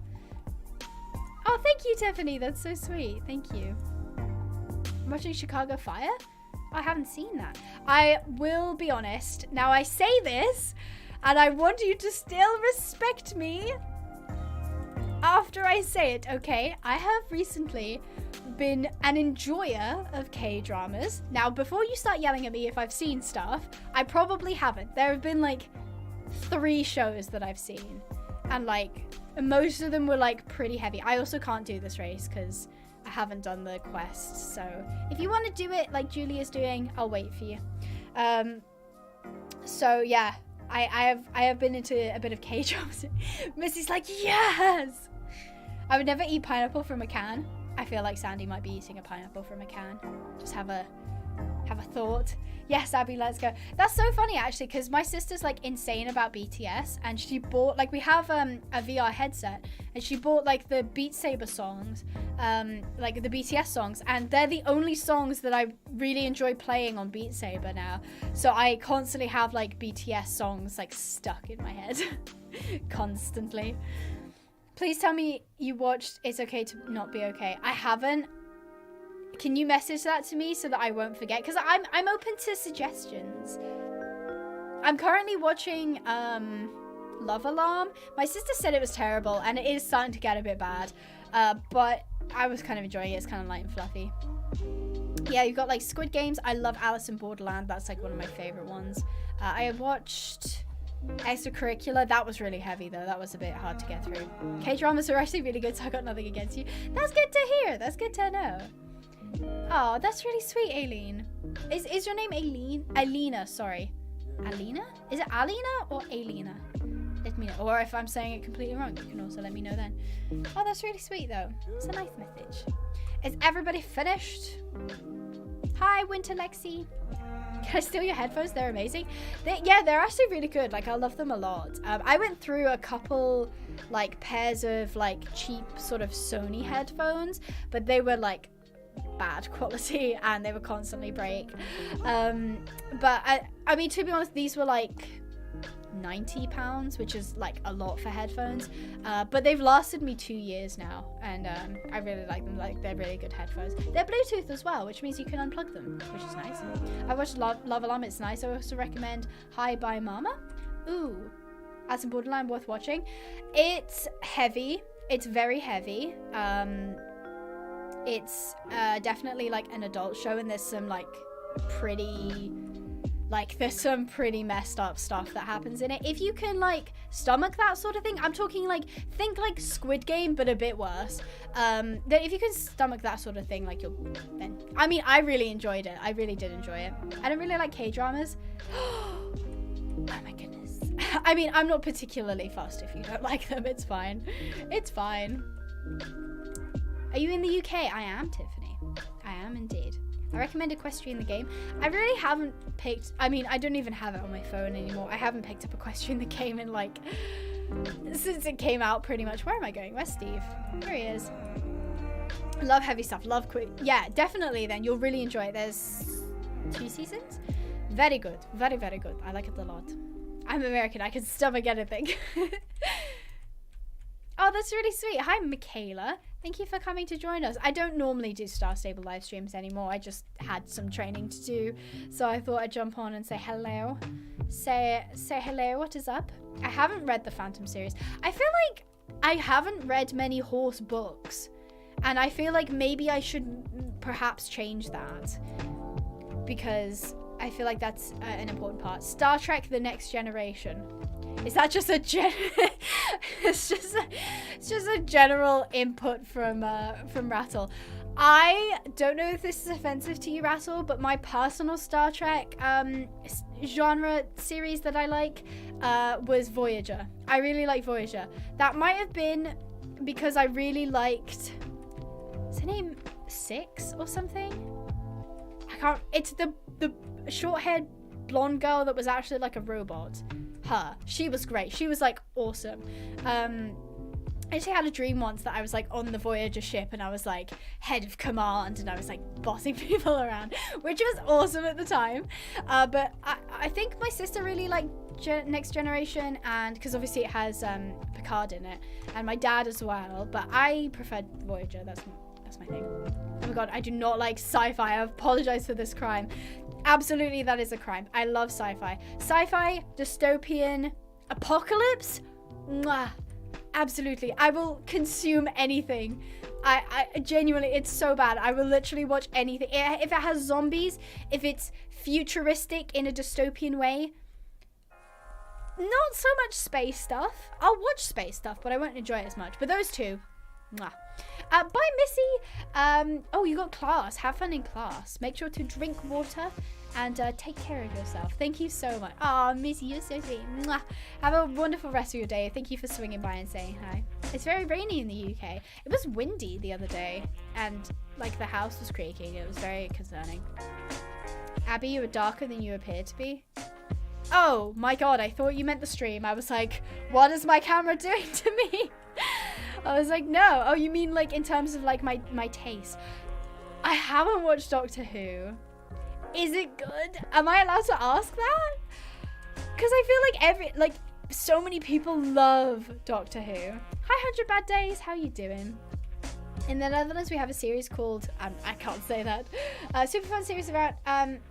Oh, thank you, Tiffany. That's so sweet. Thank you. I'm watching Chicago Fire? I haven't seen that. I will be honest. Now I say this, and I want you to still respect me after I say it, okay? I have recently been an enjoyer of K-dramas. Now, before you start yelling at me if I've seen stuff, I probably haven't. There have been like 3 shows that I've seen, and like most of them were like pretty heavy. I also can't do this race because I haven't done the quest, so if you want to do it like Julia's doing, I'll wait for you. So yeah, I have been into a bit of K-dramas. Missy's like, yes! I would never eat pineapple from a can. I feel like Sandy might be eating a pineapple from a can. Just have a thought. Yes, Abby, let's go. That's so funny actually, because my sister's like insane about BTS, and she bought like, we have a VR headset, and she bought like the Beat Saber songs, like the BTS songs, and they're the only songs that I really enjoy playing on Beat Saber now. So I constantly have like BTS songs like stuck in my head constantly. Please tell me you watched It's Okay to Not Be Okay. I haven't. Can you message that to me so that I won't forget? Because I'm open to suggestions. I'm currently watching Love Alarm. My sister said it was terrible, and it is starting to get a bit bad. But I was kind of enjoying it. It's kind of light and fluffy. Yeah, you've got like Squid Games. I love Alice in Borderland. That's like one of my favorite ones. I watched Extracurricular. That was really heavy though. That was a bit hard to get through. K-dramas are actually really good, so I got nothing against you. That's good to hear. That's good to know. Oh, that's really sweet, Aileen. Is your name Aileen? Alina, sorry. Alina? Is it Alina or Ailina? Let me know. Or if I'm saying it completely wrong, you can also let me know then. Oh, that's really sweet though. It's a nice message. Is everybody finished? Hi, Winter Lexi. Can I steal your headphones? They're amazing. They're actually really good. Like, I love them a lot. I went through a couple like pairs of like cheap sort of Sony headphones, but they were like bad quality and they would constantly break. But I mean, to be honest, these were like £90, which is like a lot for headphones, but they've lasted me 2 years now, and I really like them. Like, they're really good headphones. They're Bluetooth as well, which means you can unplug them, which is nice. I watched Love Alarm. It's nice. I also recommend Hi Bye Mama. Ooh, Alice in Borderland, worth watching. It's heavy. It's very heavy. It's definitely like an adult show, and there's some pretty messed up stuff that happens in it. If you can like stomach that sort of thing, I'm talking like, think like Squid Game but a bit worse. Then if you can stomach that sort of thing, like I mean, I really enjoyed it. I really did enjoy it. I don't really like K-dramas. Oh my goodness. I mean, I'm not particularly fussed if you don't like them. It's fine. It's fine. Are you in the UK? I am, Tiffany. I am indeed. I recommend Equestrian the game. I really haven't picked, I mean, I don't even have it on my phone anymore. I haven't picked up Equestrian the game in like, since it came out pretty much. Where am I going? Where's Steve? Here he is. Love heavy stuff. Love quick. Yeah, definitely then. You'll really enjoy it. There's 2 seasons. Very good. Very, very good. I like it a lot. I'm American. I can stomach anything. Oh, that's really sweet. Hi, Michaela. Thank you for coming to join us. I don't normally do Star Stable live streams anymore. I just had some training to do, so I thought I'd jump on and say hello. Say hello. What is up? I haven't read the Phantom series. I feel like I haven't read many horse books, and I feel like maybe I should perhaps change that, because I feel like that's an important part. Star Trek: The Next Generation. Is that just a it's just a general input from Rattle. I don't know if this is offensive to you, Rattle, but my personal Star Trek genre series that I like was Voyager. I really like Voyager. That might have been because I really liked, is her name 6 or something? I can't, it's the short-haired blonde girl that was actually like a robot. Her. She was great. She was like awesome. I actually had a dream once that I was like on the Voyager ship and I was like head of command and I was like bossing people around, which was awesome at the time. But I think my sister really liked Next Generation, and because obviously it has Picard in it, and my dad as well. But I preferred Voyager. That's my thing. Oh my god, I do not like sci-fi. I apologize for this crime. Absolutely, that is a crime. I love sci-fi. Sci-fi, dystopian, apocalypse. Mwah. Absolutely. I will consume anything. I genuinely, it's so bad. I will literally watch anything. If it has zombies, if it's futuristic in a dystopian way, not so much space stuff. I'll watch space stuff, but I won't enjoy it as much. But those two, mwah. Bye, Missy. Oh, you got class. Have fun in class. Make sure to drink water and take care of yourself. Thank you so much. Oh, Missy, you're so sweet. Mwah. Have a wonderful rest of your day. Thank you for swinging by and saying hi. It's very rainy in the UK. It was windy the other day, and like the house was creaking. It was very concerning. Abby, you were darker than you appear to be. Oh my god, I thought you meant the stream. I was like, what is my camera doing to me? I was like, no. Oh, you mean like in terms of like my taste? I haven't watched Doctor Who. Is it good? Am I allowed to ask that? Because I feel like so many people love Doctor Who. Hi, 100 Bad Days. How you doing? In the Netherlands, we have a series called, I can't say that, super fun series about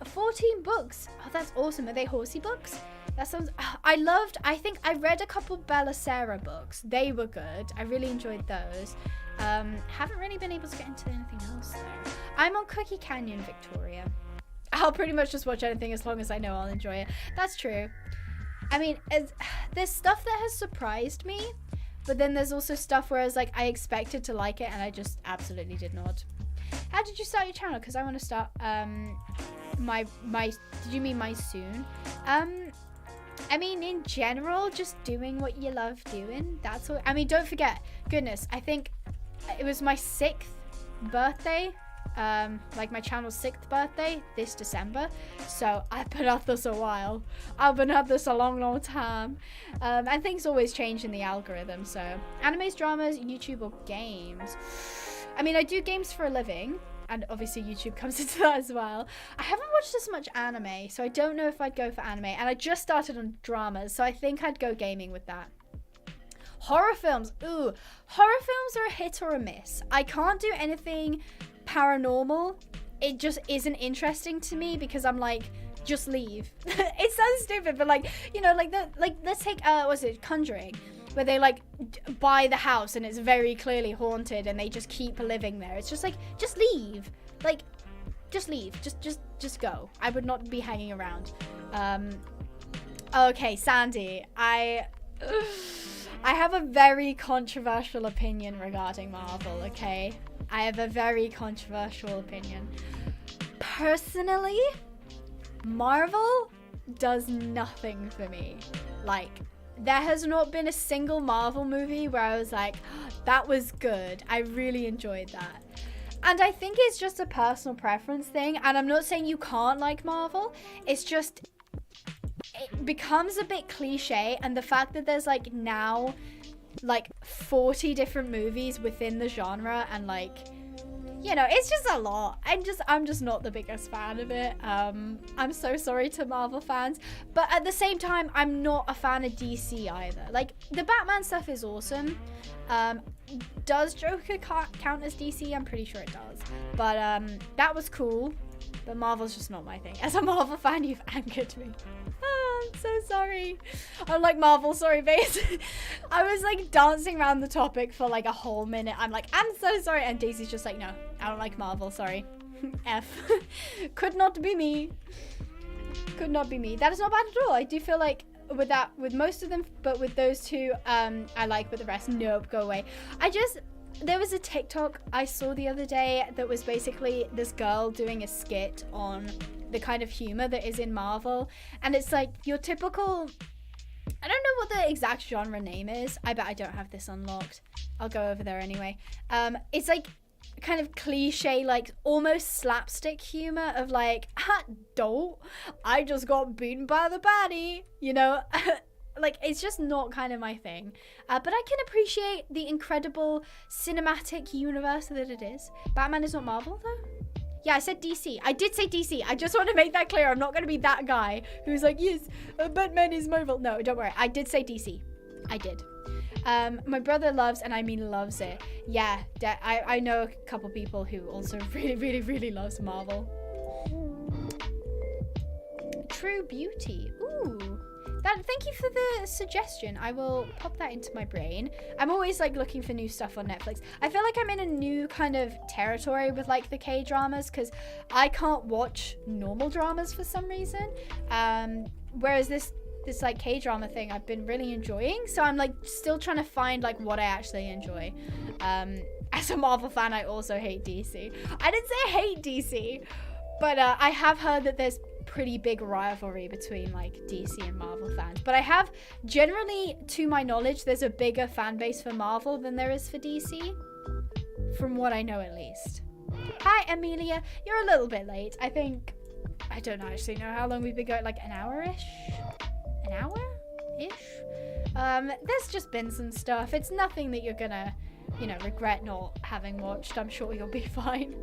14 books. Oh, that's awesome. Are they horsey books? That sounds, I think I read a couple Bella Sarah books. They were good. I really enjoyed those. Haven't really been able to get into anything else though. I'm on Cookie Canyon, Victoria. I'll pretty much just watch anything as long as I know I'll enjoy it. That's true. I mean, there's stuff that has surprised me, but then there's also stuff where I was like, I expected to like it and I just absolutely did not. How did you start your channel? Because I want to start did you mean my soon? I mean, in general, just doing what you love doing. That's all. I mean, don't forget, goodness, I think it was my 6th birthday. Like my channel's 6th birthday this December, so I've been at this a while. I've been at this a long time, and things always change in the algorithm. So animes, dramas, YouTube, or games. I mean, I do games for a living, and obviously YouTube comes into that as well. I haven't watched as much anime, so I don't know if I'd go for anime, and I just started on dramas, so I think I'd go gaming with that. Horror films. Ooh, horror films are a hit or a miss. I can't do anything paranormal. It just isn't interesting to me because I'm like, just leave. It sounds stupid, but like, you know, like let's take what's it, Conjuring, where they like buy the house and it's very clearly haunted and they just keep living there. It's just like, just leave. Like, just leave. Just go. I would not be hanging around. Okay, Sandy, I have a very controversial opinion regarding Marvel, okay? I have a very controversial opinion. Personally, Marvel does nothing for me. Like, there has not been a single Marvel movie where I was like, that was good. I really enjoyed that. And I think it's just a personal preference thing. And I'm not saying you can't like Marvel. It's just, it becomes a bit cliche. And the fact that there's like now like 40 different movies within the genre, and like, you know, it's just a lot. I'm just not the biggest fan of it. I'm so sorry to Marvel fans, but at the same time, I'm not a fan of DC either. Like, the Batman stuff is awesome. Does Joker count as DC? I'm pretty sure it does. But that was cool. But Marvel's just not my thing. As a Marvel fan, you've angered me. I'm so sorry. I'm like, Marvel, sorry, base. I was like dancing around the topic for like a whole minute. I'm like, I'm so sorry. And Daisy's just like, no, I don't like Marvel, sorry. F. Could not be me. Could not be me. That is not bad at all. I do feel like with most of them, but with those two, I like, but the rest, nope, go away. There was a TikTok I saw the other day that was basically this girl doing a skit on the kind of humor that is in Marvel, and it's like your typical, I don't know what the exact genre name is. I bet I don't have this unlocked. I'll go over there anyway. It's like kind of cliche, like almost slapstick humor of like, don't, I just got beaten by the baddie, you know? Like, it's just not kind of my thing. But I can appreciate the incredible cinematic universe that it is. Batman is not Marvel, though? Yeah, I said DC. I did say DC. I just want to make that clear. I'm not going to be that guy who's like, yes, Batman is Marvel. No, don't worry. I did say DC. I did. My brother loves, and I mean loves it. Yeah, I know a couple people who also really, really, really loves Marvel. True Beauty. Ooh. Thank you for the suggestion. I will pop that into my brain. I'm always like looking for new stuff on Netflix. I feel like I'm in a new kind of territory with like the K-dramas, because I can't watch normal dramas for some reason. Whereas this like K-drama thing I've been really enjoying. So I'm like still trying to find like what I actually enjoy. As a Marvel fan, I also hate DC. I didn't say I hate DC, but I have heard that there's pretty big rivalry between like DC and Marvel fans, but I have generally, to my knowledge, there's a bigger fan base for Marvel than there is for DC, from what I know at least. Hi Amelia, you're a little bit late. I don't actually know how long we've been going, like an hour-ish? There's just been some stuff. It's nothing that you're gonna, you know, regret not having watched. I'm sure you'll be fine.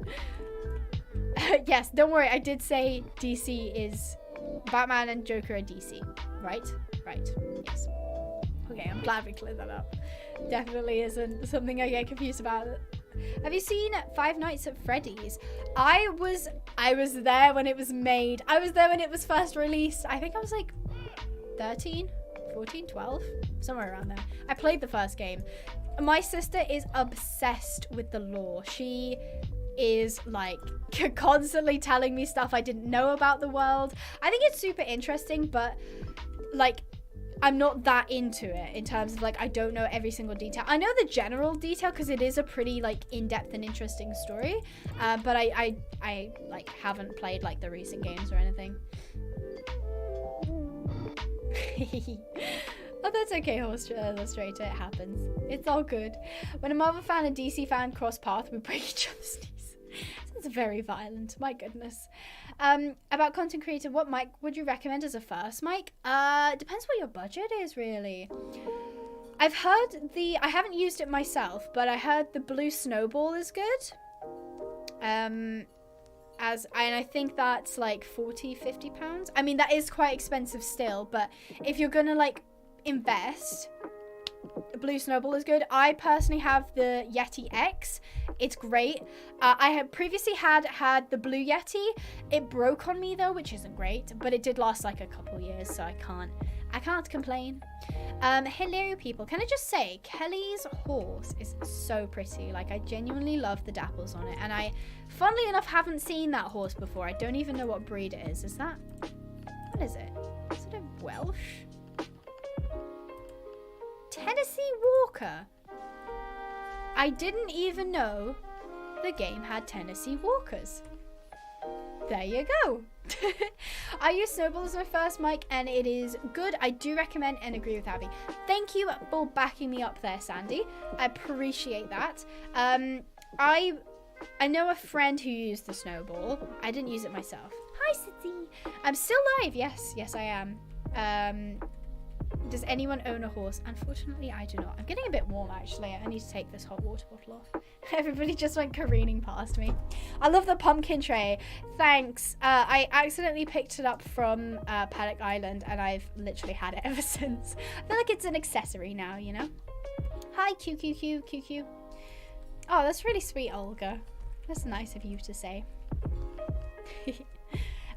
Yes, don't worry, I did say DC is Batman and Joker are DC, right? Right, yes. Okay, I'm glad we cleared that up. Definitely isn't something I get confused about. Have you seen Five Nights at Freddy's? I was there when it was made. I was there when it was first released. I think I was like 13, 14, 12, somewhere around there. I played the first game. My sister is obsessed with the lore. She is like constantly telling me stuff I didn't know about the world. I think it's super interesting, but like I'm not that into it in terms of like I don't know every single detail. I know the general detail because it is a pretty like in-depth and interesting story, but I like haven't played like the recent games or anything. Oh, that's okay, Horse Illustrator. It happens. It's all good. When a Marvel fan and DC fan cross path, we break each other's knees. Sounds very violent. My goodness. About content creator, what mic would you recommend as a first mic? Depends what your budget is, really. I've heard I haven't used it myself, but I heard the Blue Snowball is good. And I think that's like 40-50 pounds. I mean, that is quite expensive still, but if you're gonna like invest, Blue Snowball is good. I personally have the Yeti X. It's great. I had previously had the Blue Yeti. It broke on me though, which isn't great, but it did last like a couple years, so I can't complain. Hello people, can I just say Kelly's horse is so pretty. Like, I genuinely love the dapples on it, and I funnily enough haven't seen that horse before. I don't even know what breed it is. What is it? Is it a Welsh? Tennessee Walker. I didn't even know the game had Tennessee Walkers. There you go. I use Snowball as my first mic and it is good. I do recommend and agree with Abby. Thank you for backing me up there, Sandy. I appreciate that. I know a friend who used the Snowball. I didn't use it myself. Hi, City. I'm still live. Yes, I am. Does anyone own a horse? Unfortunately, I do not. I'm getting a bit warm, actually. I need to take this hot water bottle off. Everybody just went careening past me. I love the pumpkin tray. Thanks. I accidentally picked it up from Paddock Island, and I've literally had it ever since. I feel like it's an accessory now, you know? Hi, QQ. Oh, that's really sweet, Olga. That's nice of you to say.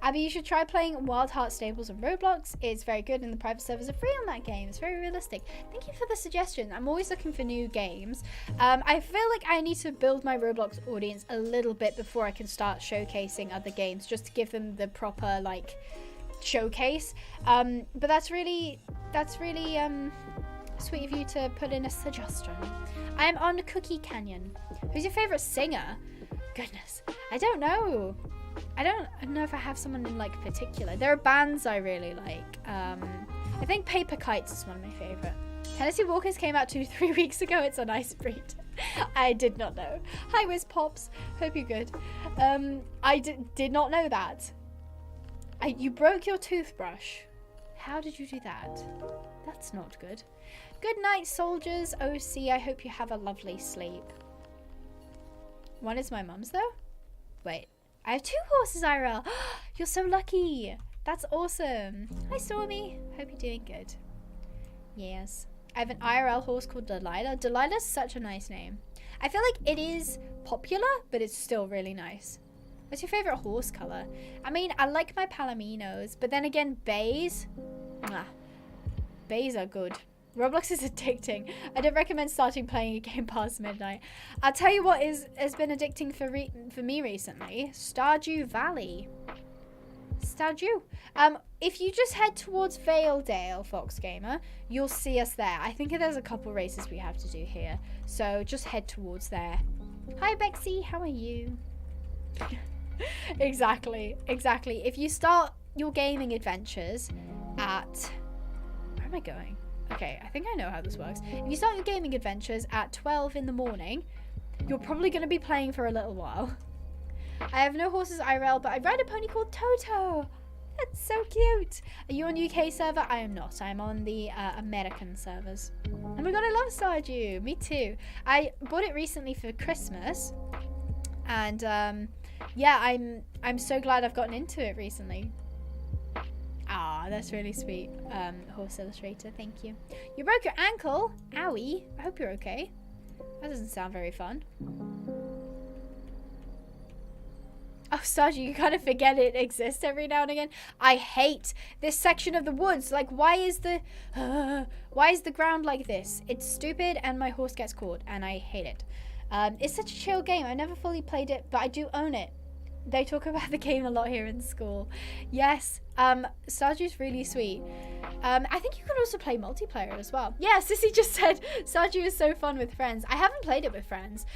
Abby, you should try playing Wild Heart Stables on Roblox. It's very good and the private servers are free on that game. It's very realistic. Thank you for the suggestion. I'm always looking for new games. I feel like I need to build my Roblox audience a little bit before I can start showcasing other games, just to give them the proper, like, showcase. But that's really That's really sweet of you to put in a suggestion. I'm on Cookie Canyon. Who's your favorite singer? Goodness, I don't know. I don't know if I have someone in like particular. There are bands I really like. I think Paper Kites is one of my favorite. Tennessee Walkers came out 2-3 weeks ago. It's a nice breed. I did not know. Hi, Wiz Pops. Hope you're good. I did not know that. You broke your toothbrush. How did you do that? That's not good. Good night, soldiers. OC, I hope you have a lovely sleep. One is my mum's, though? Wait. I have 2 horses, IRL. You're so lucky. That's awesome. Hi, Stormy. Hope you're doing good. Yes. I have an IRL horse called Delilah. Delilah's such a nice name. I feel like it is popular, but it's still really nice. What's your favorite horse color? I mean, I like my Palominos, but then again, bays. Bays are good. Roblox is addicting. I don't recommend starting playing a game past midnight. I'll tell you what has been addicting for me recently. Stardew Valley. Stardew. If you just head towards Valedale, Fox Gamer, you'll see us there. I think there's a couple races we have to do here, so just head towards there. Hi, Bexy. How are you? Exactly. If you start your gaming adventures at... Where am I going? Okay, I think I know how this works. If you start your gaming adventures at 12 in the morning, you're probably going to be playing for a little while. I have no horses IRL, but I ride a pony called Toto. That's so cute. Are you on UK server? I am not. I'm on the American servers. Oh my god, I love Stardew. Me too. I bought it recently for Christmas. And yeah, I'm so glad I've gotten into it recently. Ah, that's really sweet. Horse Illustrator, thank you. You broke your ankle? Owie. I hope you're okay. That doesn't sound very fun. Oh, Stardew, you kind of forget it exists every now and again. I hate this section of the woods. Like, why is the ground like this? It's stupid and my horse gets caught and I hate it. It's such a chill game. I never fully played it, but I do own it. They talk about the game a lot here in school. Yes, Stardew's really sweet. I think you can also play multiplayer as well. Yeah, Sissy just said Stardew is so fun with friends. I haven't played it with friends.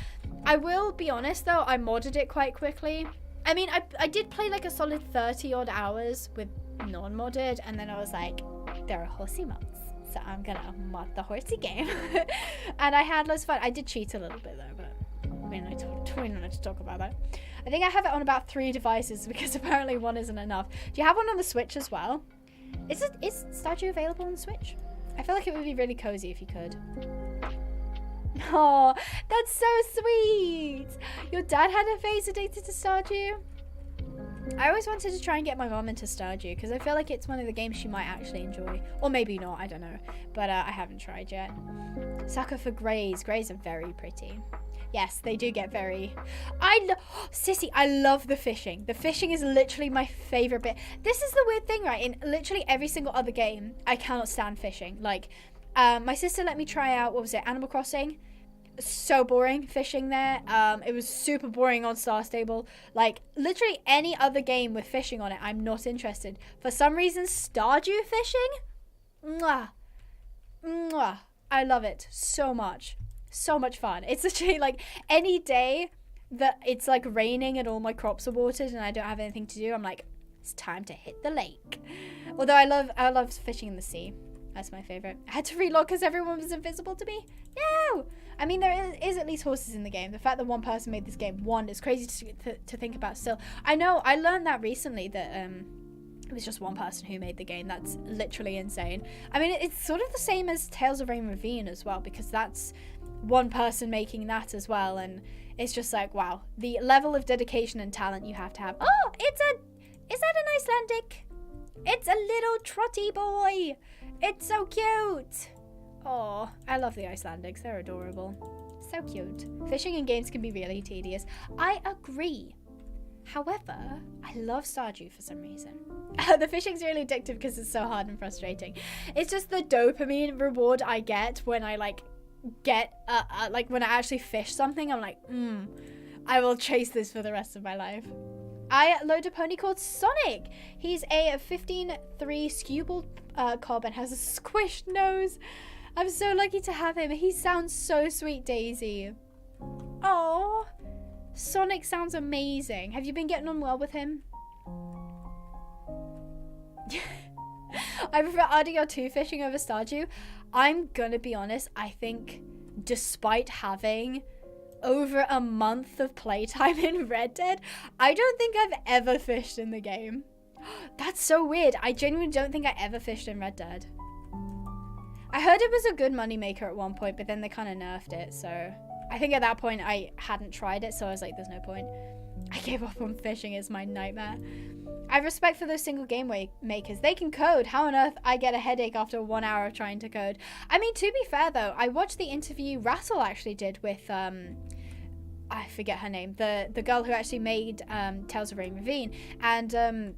I will be honest though, I modded it quite quickly. I mean, I did play like a solid 30 odd hours with non-modded, and then I was like, there are horsey mods, so I'm gonna mod the horsey game. And I had loads of fun. I did cheat a little bit though, but we don't need to talk about that. I think I have it on about 3 devices because apparently 1 isn't enough. Do you have one on the Switch as well? Is Stardew available on the Switch? I feel like it would be really cozy if you could. Oh, that's so sweet. Your dad had a phase addicted to Stardew? I always wanted to try and get my mom into Stardew because I feel like it's one of the games she might actually enjoy. Or maybe not, I don't know. But I haven't tried yet. Sucker for greys. Greys are very pretty. Yes, they do get very... Sissy, I love the fishing. The fishing is literally my favorite bit. This is the weird thing, right? In literally every single other game, I cannot stand fishing. Like, my sister let me try out, what was it, Animal Crossing? So boring fishing there. It was super boring on Star Stable. Like, literally any other game with fishing on it, I'm not interested. For some reason, Stardew fishing? Mwah. Mwah. I love it so much. So much fun. It's literally like any day that it's like raining and all my crops are watered and I don't have anything to do, I'm like, it's time to hit the lake. Although I love fishing in the sea. That's my favorite. I had to relog because everyone was invisible to me. No! I mean, there is at least horses in the game. The fact that one person made this game, is crazy to think about still. I know, I learned that recently that it was just one person who made the game. That's literally insane. I mean, it's sort of the same as Tales of Rain Ravine as well, because that's one person making that as well, and it's just like, wow, the level of dedication and talent you have to have. Oh, is that an Icelandic? It's a little trotty boy. It's so cute. Oh, I love the Icelandics. They're adorable. So cute. Fishing in games can be really tedious. I agree. However, I love Stardew for some reason. The fishing's really addictive because it's so hard and frustrating. It's just the dopamine reward I get when I like when I actually fish something. I'm like, I will chase this for the rest of my life. I load a pony called Sonic. He's a 15-3 skewbald cob and has a squished nose. I'm so lucky to have him. He sounds so sweet, Daisy. Oh, Sonic sounds amazing. Have you been getting on well with him? I prefer RDR 2 fishing over Stardew. I'm gonna be honest, I think despite having over a month of playtime in Red Dead, I don't think I've ever fished in the game. That's so weird. I genuinely don't think I ever fished in Red Dead. I heard it was a good moneymaker at one point, but then they kind of nerfed it, so I think at that point I hadn't tried it, so I was like, there's no point. I gave up on fishing. It's my nightmare. I have respect for those single game makers. They can code. How on earth I get a headache after 1 hour of trying to code? I mean, to be fair though, I watched the interview Rattle actually did with I forget her name, the girl who actually made Tales of Rain Ravine, and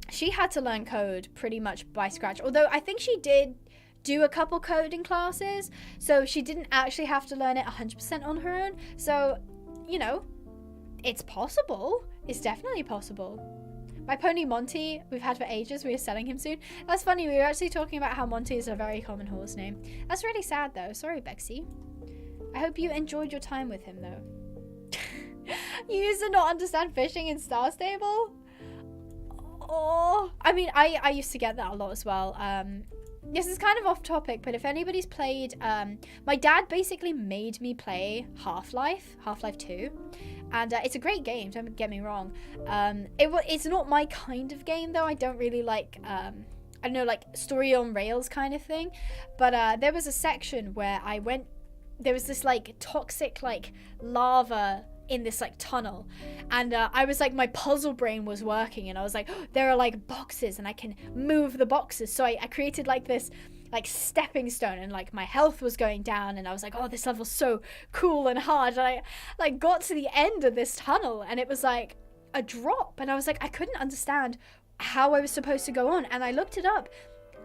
she had to learn code pretty much by scratch. Although I think she did do a couple coding classes, so she didn't actually have to learn it 100% on her own. So, you know, it's possible. It's definitely possible. My pony Monty, we've had for ages. We are selling him soon. That's funny. We were actually talking about how Monty is a very common horse name. That's really sad though. Sorry, Bexy. I hope you enjoyed your time with him though. You used to not understand fishing in Star Stable? Oh, I mean, I used to get that a lot as well. This is kind of off topic, but if anybody's played, my dad basically made me play Half-Life 2. And it's a great game, don't get me wrong. It's not my kind of game though. I don't really like, I don't know, like story on rails kind of thing. But there was a section where there was this like toxic like lava in this like tunnel, and I was like, my puzzle brain was working, and I was like, oh, there are like boxes and I can move the boxes. So I created like this like stepping stone, and like my health was going down, and I was like, oh, this level's so cool and hard. And I like got to the end of this tunnel and it was like a drop, and I was like, I couldn't understand how I was supposed to go on, and I looked it up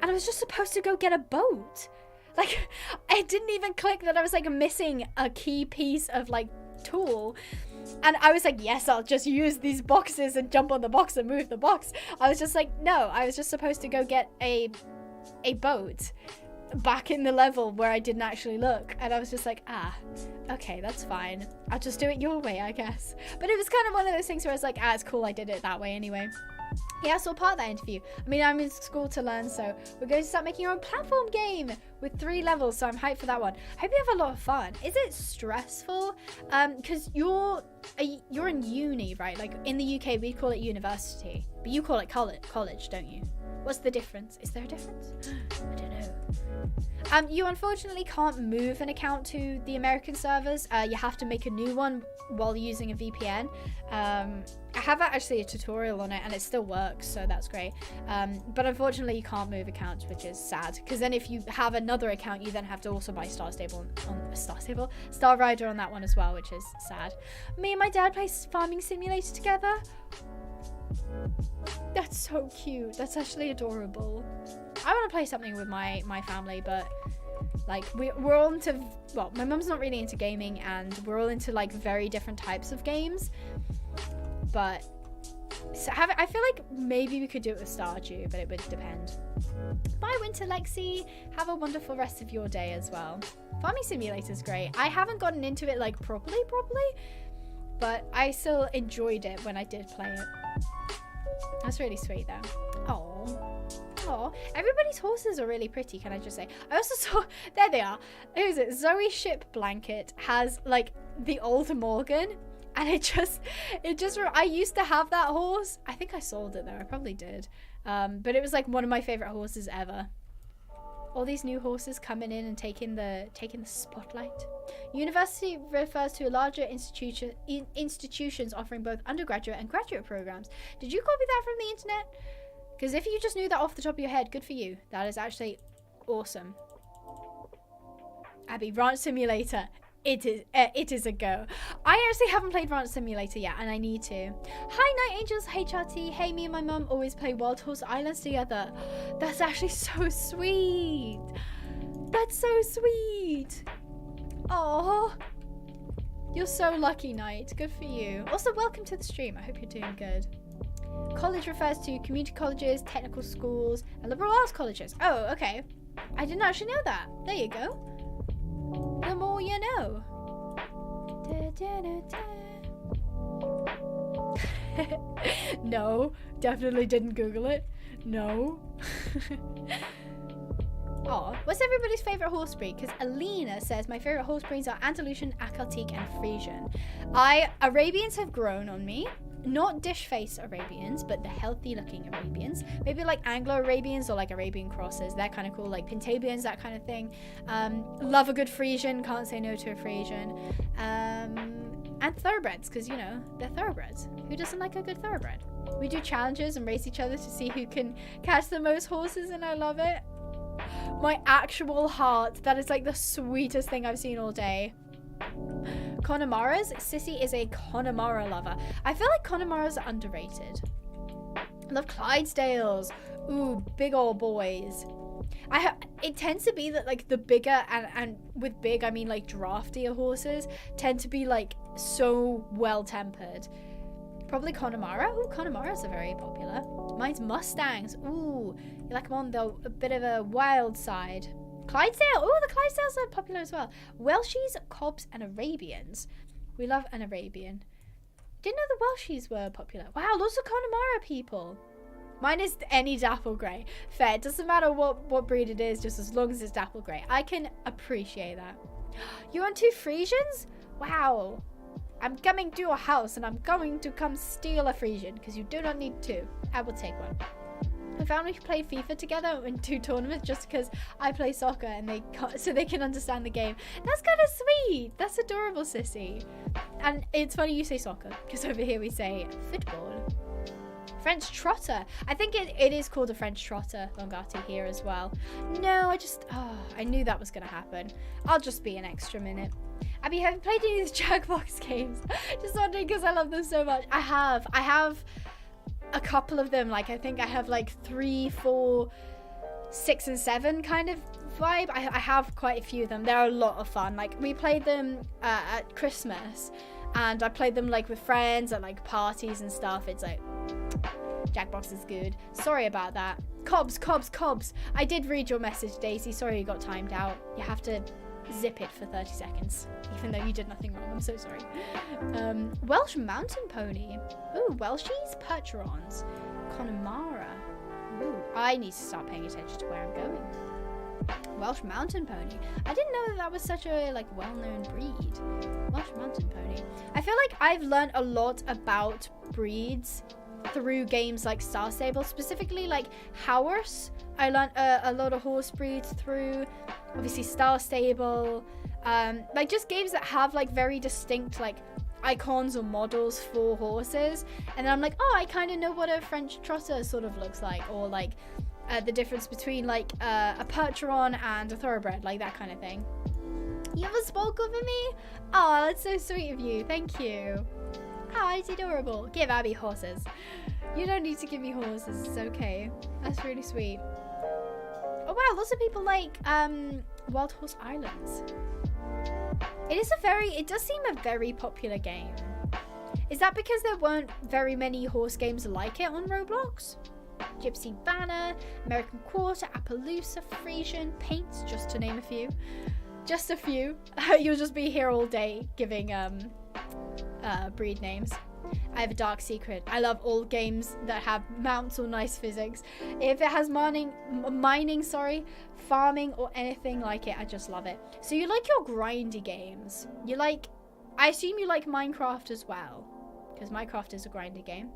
and I was just supposed to go get a boat. Like, it didn't even click that I was like missing a key piece of like tool. And I was like, yes, I'll just use these boxes and jump on the box and move the box. I was just like, no, I was just supposed to go get a boat back in the level where I didn't actually look. And I was just like, okay, that's fine. I'll just do it your way, I guess. But it was kind of one of those things where I was like, it's cool, I did it that way anyway. Yeah, I saw part of that interview. I mean, I'm in school to learn, so we're going to start making our own platform game with 3 levels, so I'm hyped for that one. I hope you have a lot of fun. Is it stressful? Because you're in uni, right? Like, in the UK, we call it university, but you call it college, don't you? What's the difference? Is there a difference? I don't know. You unfortunately can't move an account to the American servers. You have to make a new one while using a VPN. I have actually a tutorial on it and it still works, so that's great. But unfortunately you can't move accounts, which is sad, because then if you have another account, you then have to also buy Star Rider on that one as well, which is sad. Me and my dad play Farming Simulator together. That's so cute. That's actually adorable. I want to play something with my family, but like we're all into, well, my mum's not really into gaming, and we're all into like very different types of games. But so I feel like maybe we could do it with Stardew, but it would depend. Bye, Winter Lexi. Have a wonderful rest of your day as well. Farming Simulator is great. I haven't gotten into it like properly, but I still enjoyed it when I did play it. That's really sweet though. Oh, everybody's horses are really pretty, can I just say. I also saw, there they are. Who is it? Zoe Ship Blanket has like the old Morgan, and it just, I used to have that horse. I think I sold it though, I probably did. But it was like one of my favorite horses ever. All these new horses coming in and taking the spotlight. University refers to a larger institutions offering both undergraduate and graduate programs. Did you copy that from the internet? Because if you just knew that off the top of your head, good for you. That is actually awesome. Abby, Ranch Simulator. It is a go. I actually haven't played Ranch Simulator yet, and I need to. Hi, Night Angels HRT. Hey, me and my mum always play Wild Horse Islands together. That's actually so sweet. That's so sweet. Oh, You're so lucky, Knight. Good for you. Also, welcome to the stream. I hope you're doing good. College refers to community colleges, technical schools, and liberal arts colleges. Oh, okay. I didn't actually know that. There you go. The more you know. No, definitely didn't Google it. No. Oh, what's everybody's favourite horse breed? Because Alina says my favourite horse breeds are Andalusian, Akaltique, and Frisian. Arabians have grown on me. Not dish face Arabians, but the healthy looking Arabians. Maybe like Anglo-Arabians or like Arabian crosses. They're kind of cool. Like Pintabians, that kind of thing. Love a good Frisian. Can't say no to a Frisian. And thoroughbreds, because, you know, they're thoroughbreds. Who doesn't like a good thoroughbred? We do challenges and race each other to see who can catch the most horses, and I love it. My actual heart. That is like the sweetest thing I've seen all day. Connemara's. Sissy is a Connemara lover. I feel like Connemara's are underrated. I love Clydesdales. Ooh, big old boys. It tends to be that like the bigger, and with big I mean like draftier horses, tend to be like so well tempered. Probably Connemara. Ooh, Connemara's are very popular. Mine's Mustangs. Ooh, you like them on a bit of a wild side. Clydesdale. Ooh, the Clydesdales are popular as well. Welshies, Cobs, and Arabians. We love an Arabian. Didn't know the Welshies were popular. Wow, lots of Connemara people. Mine is any dapple grey. Fair. It doesn't matter what breed it is, just as long as it's dapple grey. I can appreciate that. You want 2 Frisians? Wow. I'm coming to your house and I'm going to come steal a Frisian because you do not need 2. I will take one. I found we played FIFA together in 2 tournaments just because I play soccer and so they can understand the game. That's kind of sweet. That's adorable, Sissy. And it's funny you say soccer because over here we say football. French trotter. I think it is called a French trotter, Longati, here as well. No, I knew that was going to happen. I'll just be an extra minute. Abby, have you played any of these Jackbox games? Just wondering because I love them so much. I have a couple of them. Like, I think I have like 3, 4, 6, and 7 kind of vibe. I have quite a few of them. They're a lot of fun. Like, we played them at Christmas, and I played them like with friends at like parties and stuff. It's like, Jackbox is good. Sorry about that. Cobs. I did read your message, Daisy. Sorry you got timed out. You have to zip it for 30 seconds, even though you did nothing wrong. I'm so sorry. Welsh mountain pony. Ooh, Welshies, Percherons, Connemara. Ooh, I need to start paying attention to where I'm going. Welsh mountain pony. I didn't know that was such a like well-known breed. Welsh mountain pony. I feel like I've learned a lot about breeds through games like Star Stable, specifically like Haworth. I learned a lot of horse breeds through, obviously, Star Stable, like just games that have like very distinct like icons or models for horses, and then I'm like, oh, I kind of know what a French trotter sort of looks like, or like the difference between like a Percheron and a thoroughbred, like that kind of thing. You have a spoke over me? Oh, that's so sweet of you. Thank you. Oh, it's adorable. Give Abby horses. You don't need to give me horses. It's okay. That's really sweet. Oh wow, lots of people like Wild Horse Islands. It does seem a very popular game. Is that because there weren't very many horse games like it on Roblox? Gypsy Banner, American Quarter, Appaloosa, Frisian, Paints, just to name a few. Just a few. You'll just be here all day giving breed names. I have a dark secret. I love all games that have mounts or nice physics. If it has mining, farming, or anything like it, I just love it. So you like your grindy games. I assume you like Minecraft as well, because Minecraft is a grindy game.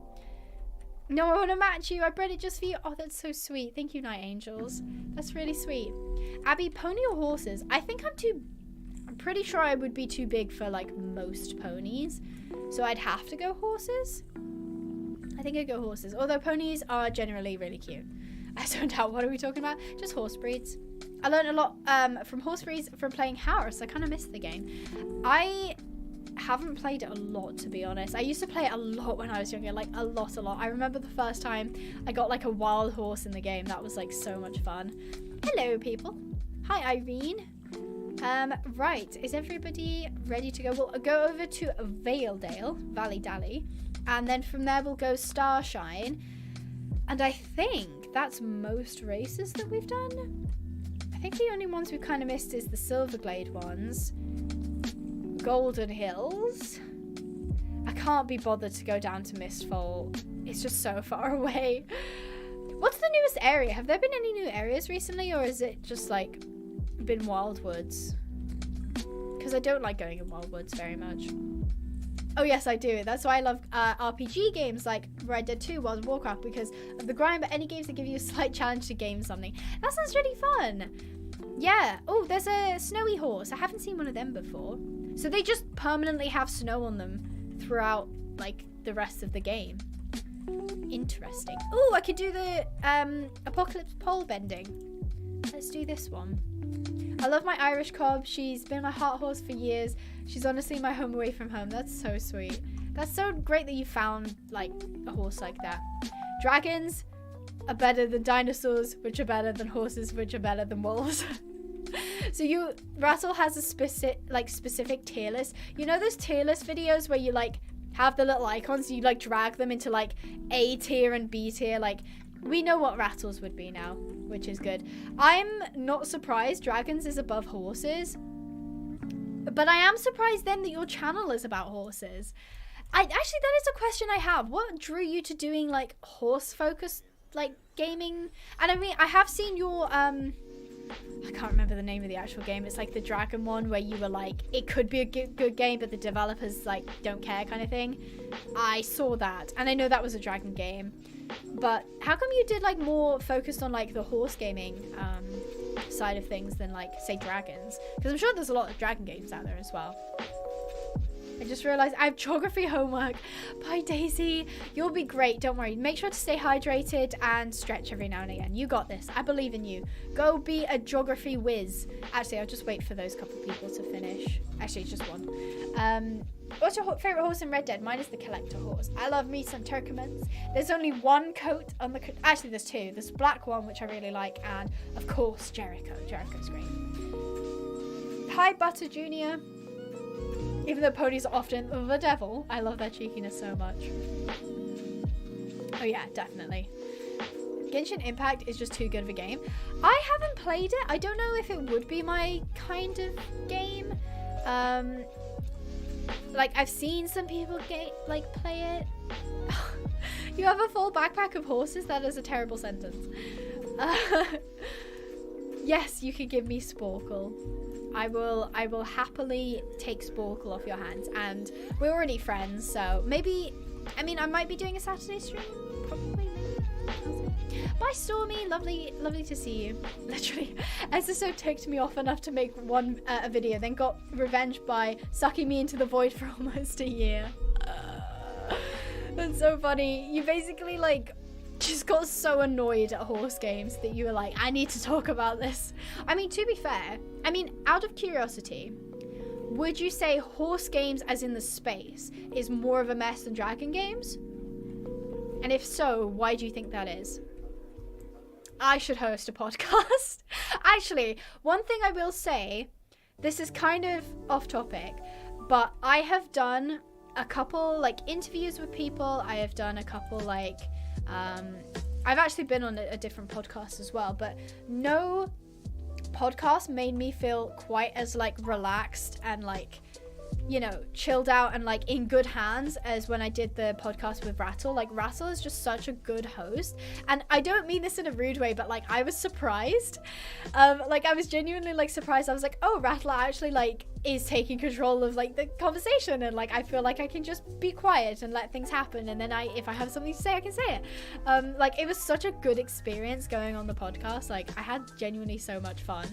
No, I want to match you. I bred it just for you. Oh, that's so sweet. Thank you, Night Angels. That's really sweet. Abby, pony or horses? I think I'm pretty sure I would be too big for like most ponies, so I'd have to go horses. I think I'd go horses, although ponies are generally really cute. I don't know, what are we talking about? Just horse breeds. I learned a lot from horse breeds from playing Haworth. I kind of missed the game. I haven't played it a lot, to be honest. I used to play it a lot when I was younger, like a lot. I remember the first time I got like a wild horse in the game. That was like so much fun. Hello, people. Hi, Irene. Right, is everybody ready to go? We'll go over to Valedale, Valley Dally, and then from there we'll go Starshine. And I think that's most races that we've done. I think the only ones we've kind of missed is the Silverglade ones. Golden Hills. I can't be bothered to go down to Mistfall. It's just so far away. What's the newest area? Have there been any new areas recently, or is it just like been Wildwoods? Because I don't like going in Wildwoods very much. Oh yes, I do. That's why I love RPG games like Red Dead 2, World of Warcraft, because of the grind, but any games that give you a slight challenge to game something. That sounds really fun. Yeah. Oh, there's a snowy horse. I haven't seen one of them before. So they just permanently have snow on them throughout like the rest of the game. Interesting. Oh, I could do the apocalypse pole bending. Let's do this one. I love my Irish cob. She's been my heart horse for years. She's honestly my home away from home. That's so sweet. That's so great that you found like a horse like that. Dragons are better than dinosaurs, which are better than horses, which are better than wolves. So Rattle has a specific tier list. You know those tier list videos where you like have the little icons, you like drag them into like A tier and B tier. Like we know what Rattles would be now, which is good. I'm not surprised dragons is above horses, but I am surprised then that your channel is about horses. Actually, that is a question I have. What drew you to doing like horse focused like gaming? And I mean, I have seen your I can't remember the name of the actual game. It's like the dragon one where you were like, it could be a good game, but the developers like don't care kind of thing. I saw that, and I know that was a dragon game. But how come you did like more focused on like the horse gaming side of things than like say dragons? Because I'm sure there's a lot of dragon games out there as well. I just realized I have geography homework. Bye, Daisy. You'll be great. Don't worry. Make sure to stay hydrated and stretch every now and again. You got this. I believe in you. Go be a geography whiz. Actually, I'll just wait for those couple people to finish. Actually, just one. What's your favorite horse in Red Dead? Mine is the collector horse. I love me some Turkomans. There's only one coat on the... Actually, there's two. There's black one, which I really like. And, of course, Jericho. Jericho's great. Hi, Butter Jr. Even though ponies are often the devil, I love their cheekiness so much. Oh yeah, definitely. Genshin Impact is just too good of a game. I haven't played it. I don't know if it would be my kind of game. Like I've seen some people play it. You have a full backpack of horses? That is a terrible sentence. Yes, you can give me Sporkle. I will happily take Sporkle off your hands, and we're already friends, so maybe, I mean, I might be doing a Saturday stream, probably, maybe. Bye, Stormy, lovely to see you. Literally, SSO ticked me off enough to make a video, then got revenge by sucking me into the void for almost a year. That's so funny. You basically, like, just got so annoyed at horse games that you were like, I need to talk about this. I mean, to be fair, I mean, out of curiosity, would you say horse games as in the space is more of a mess than dragon games? And if so, why do you think that is? I should host a podcast. Actually, one thing I will say, this is kind of off topic, but I have done a couple like interviews with people. I have done a couple like I've actually been on a different podcast as well, but no podcast made me feel quite as like relaxed and like, you know, chilled out and like in good hands as when I did the podcast with Rattle. Like Rattle is just such a good host, and I don't mean this in a rude way, but like I was surprised. Like I was genuinely like surprised. I was like, oh, Rattle actually like is taking control of like the conversation, and like I feel like I can just be quiet and let things happen, and then if I have something to say, I can say it. Like it was such a good experience going on the podcast. Like I had genuinely so much fun.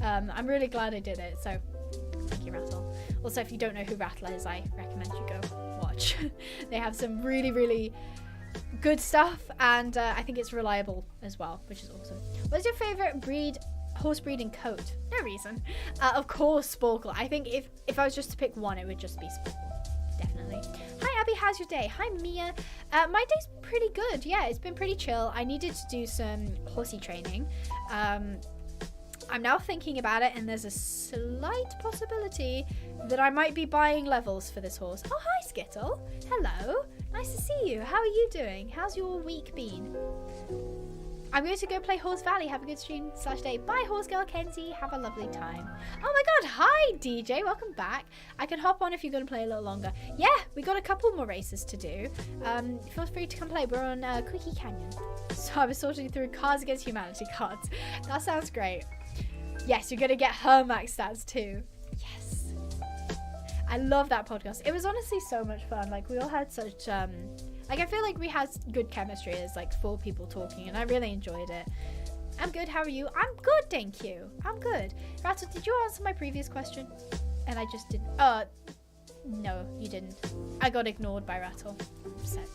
I'm really glad I did it, so thank you, Rattle. Also, if you don't know who Rattle is, I recommend you go watch. They have some really, really good stuff, and I think it's reliable as well, which is awesome. What's your favorite horse breed and coat? No reason. Of course, Sporkle. I think if I was just to pick one, it would just be Sporkle. Definitely. Hi, Abby. How's your day? Hi, Mia. My day's pretty good. Yeah, it's been pretty chill. I needed to do some horsey training. I'm now thinking about it, and there's a slight possibility that I might be buying levels for this horse. Oh, hi, Skittle. Hello. Nice to see you. How are you doing? How's your week been? I'm going to go play Horse Valley. Have a good stream/day. Bye, Horse Girl Kenzie. Have a lovely time. Oh my god. Hi, DJ. Welcome back. I can hop on if you're going to play a little longer. Yeah, we got a couple more races to do. Feel free to come play. We're on Quickie Canyon. So I was sorting through Cards Against Humanity cards. That sounds great. Yes, you're going to get her max stats too. Yes. I love that podcast. It was honestly so much fun. Like, we all had such... Like, I feel like we had good chemistry as, like, 4 people talking, and I really enjoyed it. I'm good, how are you? I'm good, thank you. I'm good. Rattle, did you answer my previous question? And I just didn't. No, you didn't. I got ignored by Rattle. I'm upset.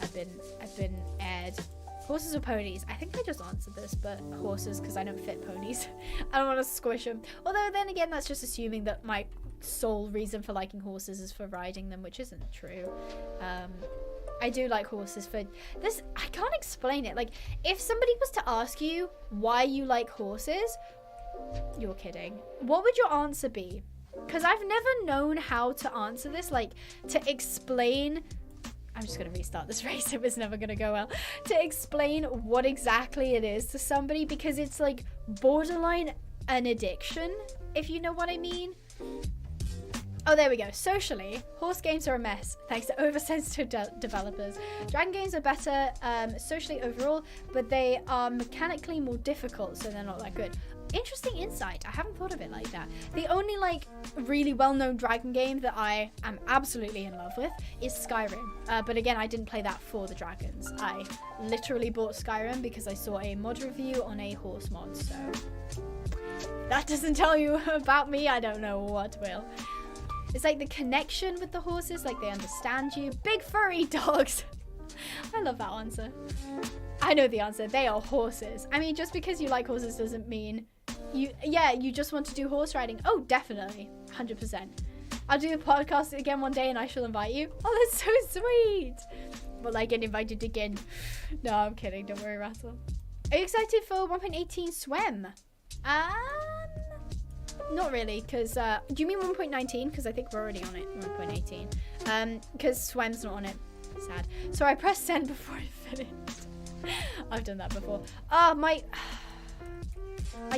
I've been aired. Horses or ponies? I think I just answered this, but horses, because I don't fit ponies. I don't want to squish them. Although, then again, that's just assuming that my sole reason for liking horses is for riding them, which isn't true. I do like horses for this. I can't explain it. Like, if somebody was to ask you why you like horses, you're kidding. What would your answer be? Because I've never known how to answer this, like, to explain. I'm just going to restart this race. It was never going to go well. To explain what exactly it is to somebody, because it's like borderline an addiction, if you know what I mean. Oh, there we go. Socially, horse games are a mess thanks to oversensitive developers. Dragon games are better socially overall, but they are mechanically more difficult, so they're not that good. Interesting insight. I haven't thought of it like that. The only, like, really well-known dragon game that I am absolutely in love with is Skyrim. But again, I didn't play that for the dragons. I literally bought Skyrim because I saw a mod review on a horse mod, so... That doesn't tell you about me. I don't know what will. It's like the connection with the horses, like they understand you. Big furry dogs. I love that answer. I know the answer. They are horses. I mean, just because you like horses doesn't mean you just want to do horse riding. Oh, definitely. 100%. I'll do a podcast again one day and I shall invite you. Oh, that's so sweet. Will I get invited again? No, I'm kidding. Don't worry, Rattle. Are you excited for 1.18 swim? Not really, because, do you mean 1.19? Because I think we're already on it, 1.18. Because Swem's not on it. Sad. So I pressed send before I finished. I've done that before. My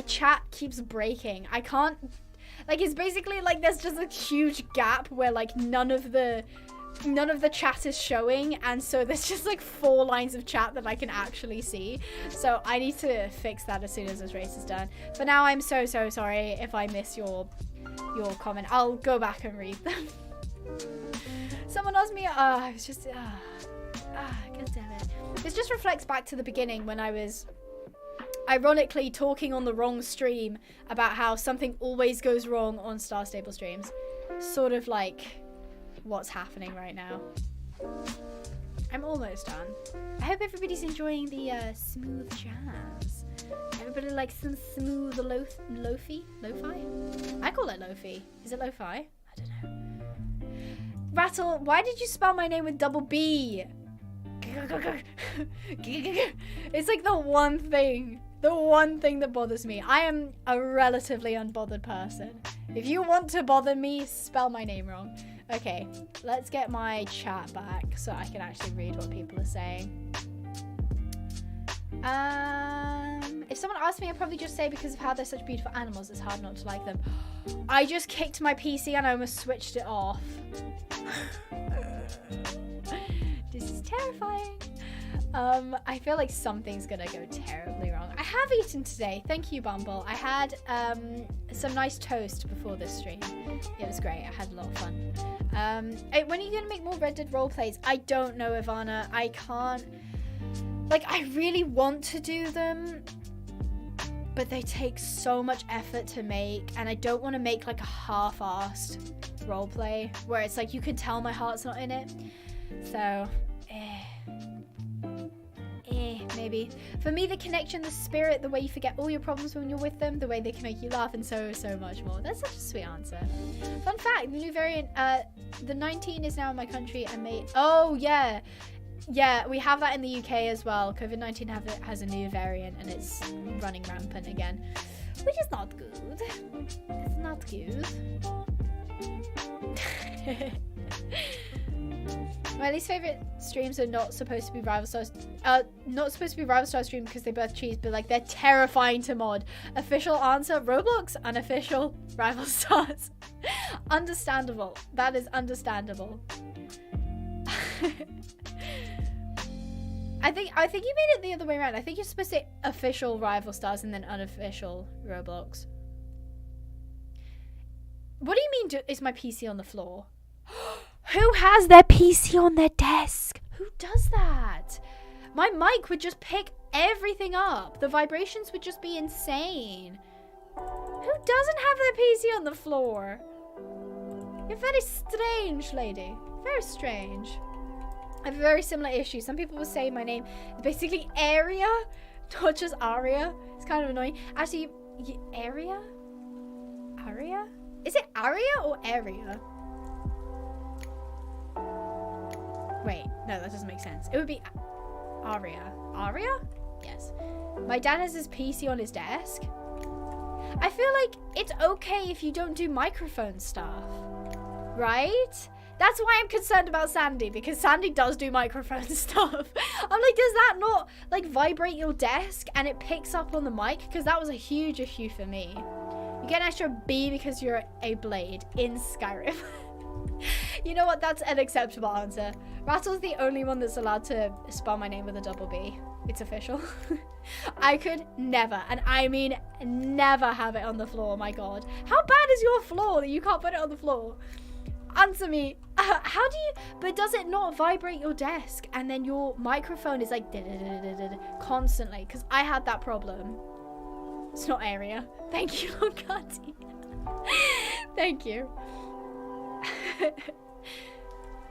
chat keeps breaking. I can't, like, it's basically like there's just a huge gap where, like, none of the chat is showing, and so there's just like 4 lines of chat that I can actually see. So I need to fix that as soon as this race is done. For now, I'm so sorry if I miss your comment. I'll go back and read them. Someone asked me, it's just, god damn it. This just reflects back to the beginning when I was ironically talking on the wrong stream about how something always goes wrong on Star Stable streams. Sort of like what's happening right now. I'm almost done. I hope everybody's enjoying the smooth jazz. Everybody likes some smooth lo-fi? I call it lo-fi. Is it lo-fi? I don't know. Rattle, why did you spell my name with double B? It's like the one thing that bothers me. I am a relatively unbothered person. If you want to bother me, spell my name wrong. Okay, let's get my chat back so I can actually read what people are saying. If someone asked me, I'd probably just say because of how they're such beautiful animals, it's hard not to like them. I just kicked my PC and I almost switched it off. This is terrifying. I feel like something's gonna go terribly wrong. I have eaten today. Thank you, Bumble. I had some nice toast before this stream. It was great. I had a lot of fun. When are you gonna make more Red Dead roleplays? I don't know, Ivana. I can't. Like, I really want to do them, but they take so much effort to make, and I don't want to make like a half-assed roleplay where it's like you can tell my heart's not in it. So, maybe. For me, the connection, the spirit, the way you forget all your problems when you're with them, the way they can make you laugh, and so much more. That's such a sweet answer. Fun fact, the new variant, the 19 is now in my country and made... Oh, yeah. Yeah, we have that in the UK as well. COVID-19 has a new variant and it's running rampant again, which is not good. It's not good. My least favorite streams are not supposed to be rival stars. Not supposed to be rival star stream because they birth cheese, but like they're terrifying to mod. Official answer: Roblox. Unofficial: rival stars. Understandable. That is understandable. I think you made it the other way around. I think you're supposed to say official rival stars and then unofficial Roblox. What do you mean? Is my PC on the floor? Who has their PC on their desk? Who does that? My mic would just pick everything up. The vibrations would just be insane. Who doesn't have their PC on the floor? You're very strange, lady. Very strange. I have a very similar issue. Some people will say my name is basically Aria, not just Aria. It's kind of annoying. Actually, Aria? Aria? Is it Aria or Area? Wait, no, that doesn't make sense. It would be Aria. Aria? Yes. My dad has his PC on his desk. I feel like it's okay if you don't do microphone stuff, right? That's why I'm concerned about Sandy, because Sandy does do microphone stuff. I'm like, does that not like vibrate your desk and it picks up on the mic? Because that was a huge issue for me. You get an extra B because you're a blade in Skyrim. You know what? That's an acceptable answer. Rattle's the only one that's allowed to spell my name with a double B. It's official. I could never, and I mean never, have it on the floor. My God. How bad is your floor that you can't put it on the floor? Answer me. How do you... But does it not vibrate your desk and then your microphone is like constantly? Because I had that problem. It's not Area. Thank you, Lord Carty. Thank you.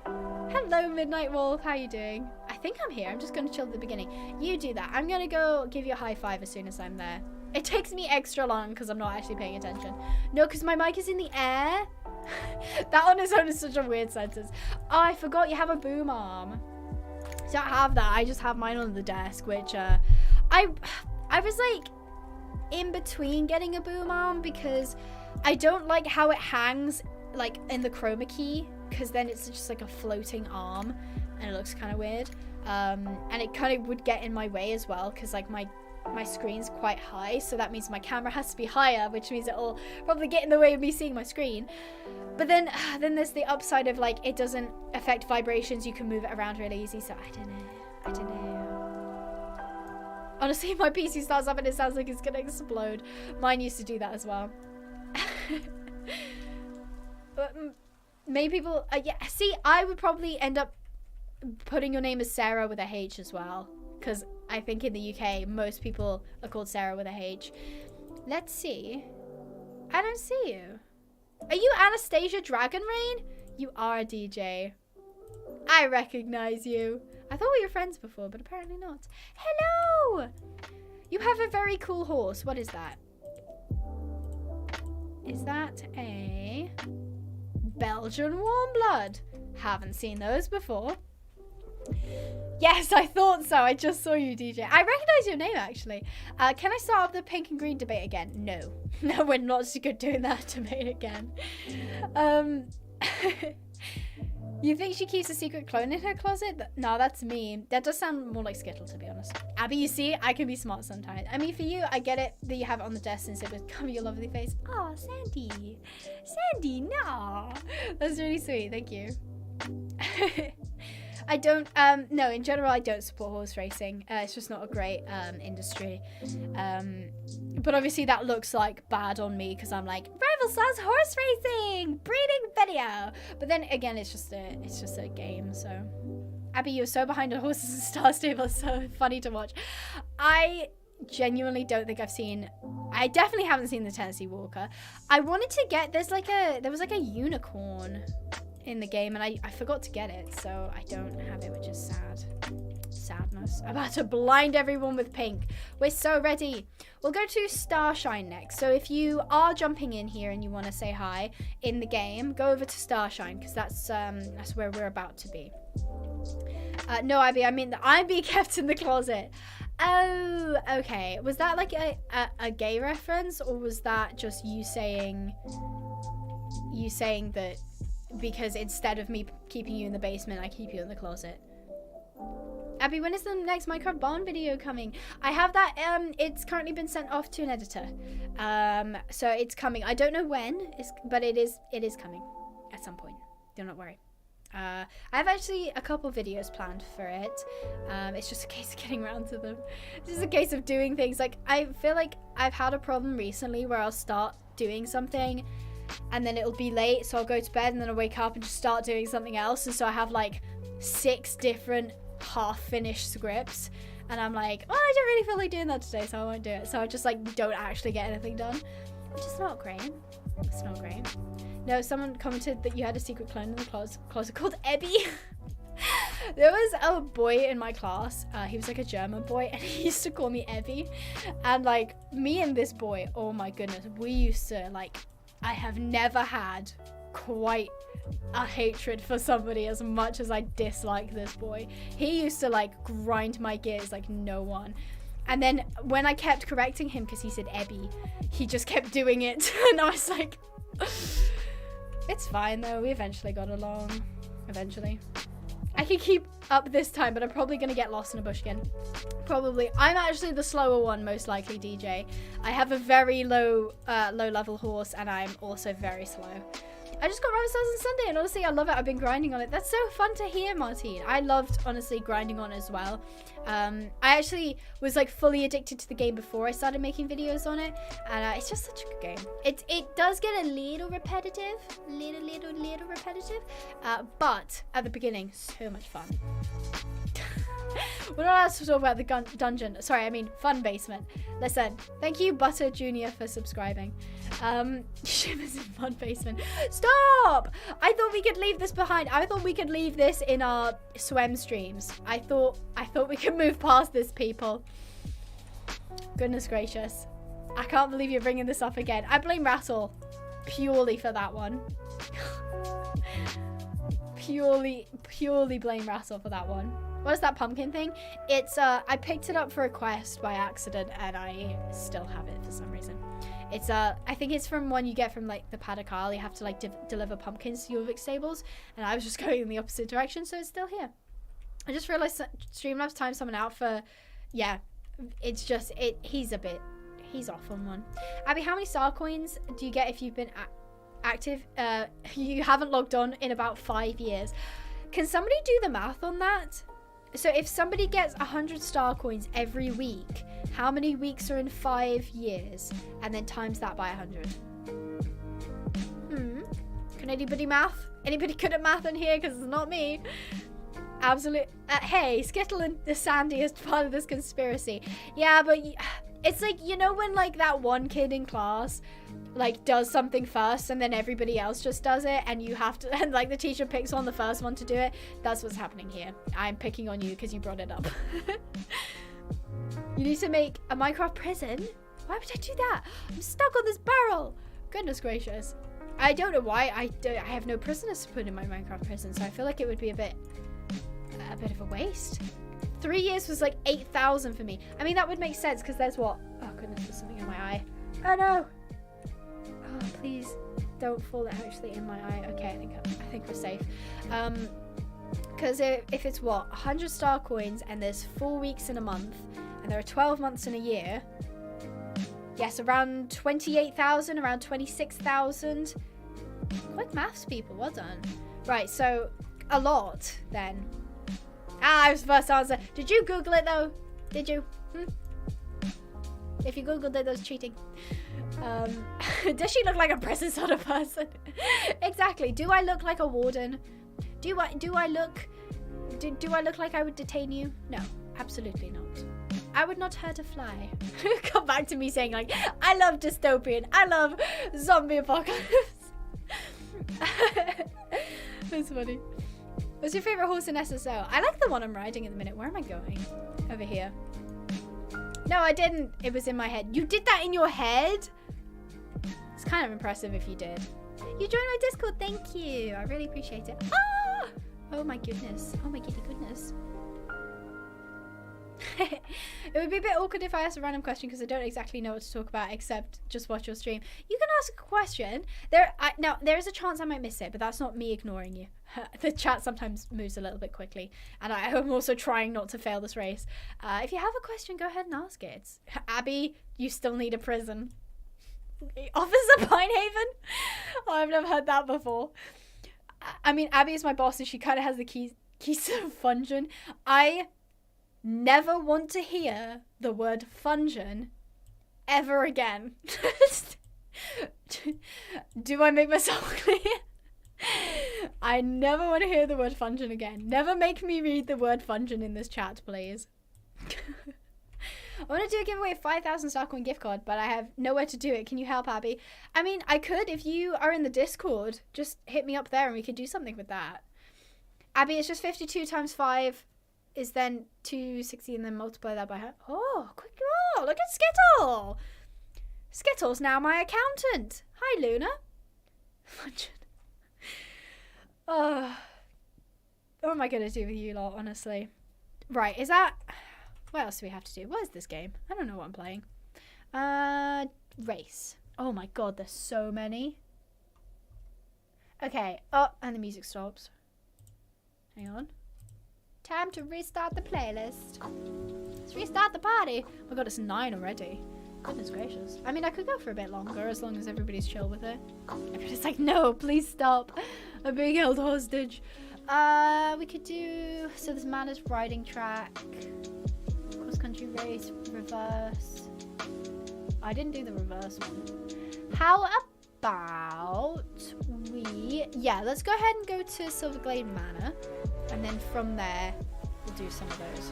Hello, Midnight Wolf. How you doing? I think I'm here. I'm just going to chill at the beginning. You do that. I'm going to go give you a high five as soon as I'm there. It takes me extra long because I'm not actually paying attention. No, because my mic is in the air. That on its own is such a weird sentence. Oh, I forgot you have a boom arm. I don't have that. I just have mine on the desk, which I was like in between getting a boom arm because I don't like how it hangs like in the chroma key, because then it's just like a floating arm and it looks kind of weird, and it kind of would get in my way as well because like my screen's quite high, so that means my camera has to be higher, which means it'll probably get in the way of me seeing my screen. But then there's the upside of like it doesn't affect vibrations, you can move it around really easy, so I don't know. Honestly, my PC starts up and it sounds like it's gonna explode. Mine used to do that as well. But many people, yeah, see, I would probably end up putting your name as Sarah with a H as well, because I think in the UK most people are called Sarah with a H. Let's see. I don't see you. Are you Anastasia Dragonrain? You are a DJ. I recognize you. I thought we were friends before, but apparently not. Hello! You have a very cool horse. What is that? Is that a Belgian Warmblood? Haven't seen those before. Yes, I thought so. I just saw you, DJ. I recognize your name, actually. Can I start up the pink and green debate again? No. No, we're not so good doing that debate again. You think she keeps a secret clone in her closet? No, that's me. That does sound more like Skittle, to be honest. Abby, you see, I can be smart sometimes. I mean, for you, I get it that you have it on the desk since it would cover your lovely face. Oh, Sandy. Sandy, no. That's really sweet. Thank you. I don't, no, in general, I don't support horse racing. It's just not a great industry. But obviously that looks like bad on me because I'm like, Rival Stars horse racing, breeding video. But then again, it's just a game. So, Abby, you're so behind on Horses and Star Stable. It's so funny to watch. I genuinely don't think I definitely haven't seen the Tennessee Walker. I wanted to get, there was like a unicorn in the game and I forgot to get it, so I don't have it, which is sad. Sadness. I'm about to blind everyone with pink. We're so ready. We'll go to Starshine next. So if you are jumping in here and you want to say hi in the game, go over to Starshine because that's where we're about to be. No, Abby, I mean I'm being kept in the closet. Oh, okay. Was that like a gay reference, or was that just you saying that because instead of me keeping you in the basement, I keep you in the closet? Abby, when is the next Minecraft barn video coming? I have that, it's currently been sent off to an editor. So it's coming. I don't know when, but it is coming at some point. Do not worry. I have actually a couple videos planned for it. It's just a case of getting around to them. It's just a case of doing things. Like, I feel like I've had a problem recently where I'll start doing something and then it'll be late, so I'll go to bed and then I'll wake up and just start doing something else. And so I have like 6 different half-finished scripts, and I'm like, oh, I don't really feel like doing that today, so I won't do it. So I just like don't actually get anything done, which is not great. It's not great. No, someone commented that you had a secret clone in the closet called Ebby. There was a boy in my class, he was like a German boy, and he used to call me Ebby. And like, me and this boy, oh my goodness, we used to like, I have never had quite a hatred for somebody as much as I dislike this boy. He used to like grind my gears like no one. And then when I kept correcting him because he said Ebby, he just kept doing it. And I was like, it's fine though, we eventually got along. Eventually. I can keep up this time, but I'm probably gonna get lost in a bush again. Probably. I'm actually the slower one, most likely, DJ. I have a very low level horse, and I'm also very slow. I just got Rabbit Stars on Sunday, and honestly, I love it. I've been grinding on it. That's so fun to hear, Martine. I loved, honestly, grinding on as well. I actually was, like, fully addicted to the game before I started making videos on it, and it's just such a good game. It does get a little repetitive, little repetitive, but at the beginning, so much fun. We're not allowed to talk about the dungeon. Sorry, I mean fun basement. Listen, thank you Butter Jr. for subscribing. Shivers in fun basement. Stop! I thought we could leave this behind. I thought we could leave this in our swim streams. I thought we could move past this, people. Goodness gracious. I can't believe you're bringing this up again. I blame Rattle purely for that one. purely blame Rattle for that one. What is that pumpkin thing? It's, I picked it up for a quest by accident, and I still have it for some reason. It's, I think it's from one you get from, like, the Paddock. You have to, like, deliver pumpkins to your Vic stables, and I was just going in the opposite direction, so it's still here. I just realized Streamlabs timed someone out for, yeah, it's just, he's off on one. Abby, how many star coins do you get if you've been active? You haven't logged on in about 5 years. Can somebody do the math on that? So if somebody gets 100 star coins every week, how many weeks are in 5 years? And then times that by 100. Can anybody math? Anybody good at math in here? Because it's not me. Absolute. Hey, Skittle and the Sandy is part of this conspiracy. Yeah, but it's like, you know when like that one kid in class like does something first and then everybody else just does it, and you have to, and like the teacher picks on the first one to do it? That's what's happening here. I'm picking on you because you brought it up. You need to make a Minecraft prison? Why would I do that? I'm stuck on this barrel. Goodness gracious. I don't know why. I have no prisoners to put in my Minecraft prison, so I feel like it would be a bit of a waste. 3 years was like 8,000 for me. I mean, that would make sense because there's what? Oh goodness, there's something in my eye. Oh no. Oh, please don't fall actually in my eye. Okay, I think we're safe. Because if it's what, 100 star coins and there's 4 weeks in a month and there are 12 months in a year. Yes, around 28,000, around 26,000. Quick maths, people. Well done. Right, so a lot then. I was the first answer. Did you Google it though? Did you? If you Googled it, that's cheating. Does she look like a prison sort of person? Exactly. Do I look like a warden? Do I look like I would detain you? No, absolutely not. I would not hurt a fly. Come back to me saying like, I love dystopian. I love zombie apocalypse. That's funny. What's your favorite horse in SSO? I like the one I'm riding at the minute. Where am I going? Over here. No, I didn't. It was in my head. You did that in your head? It's kind of impressive if you did. You joined my Discord. Thank you. I really appreciate it. Ah! Oh my goodness. Oh my giddy goodness. It would be a bit awkward if I asked a random question because I don't exactly know what to talk about except just watch your stream. You can ask a question. Now, there is a chance I might miss it, but that's not me ignoring you. The chat sometimes moves a little bit quickly, and I am also trying not to fail this race. If you have a question, go ahead and ask it. Abby, you still need a prison. Officer Pinehaven? Oh, I've never heard that before. I mean, Abby is my boss, and she kind of has the keys to Fungin. I never want to hear the word Fungin ever again. Do I make myself clear? I never want to hear the word Fungin again. Never make me read the word Fungin in this chat, please. I want to do a giveaway of 5,000 Starcoin gift card, but I have nowhere to do it. Can you help, Abby? I mean, I could if you are in the Discord. Just hit me up there and we could do something with that. Abby, it's just 52 times 5 is then 260 and then multiply that by her. Oh, quick. Oh, look at Skittle. Skittle's now my accountant. Hi, Luna. Oh, what am I going to do with you lot, honestly? Right, is that... What else do we have to do? What is this game? I don't know what I'm playing. Race. Oh my god, there's so many. Okay. Oh, and the music stops. Hang on. Time to restart the playlist. Let's restart the party. Oh my god, it's 9 already. Goodness gracious. I mean, I could go for a bit longer as long as everybody's chill with it. Everybody's like, no, please stop. I'm being held hostage. We could do... So there's Manners riding track. Cross-country race. Reverse. I didn't do the reverse one. How about we... Yeah, let's go ahead and go to Silverglade Manor. And then from there, we'll do some of those.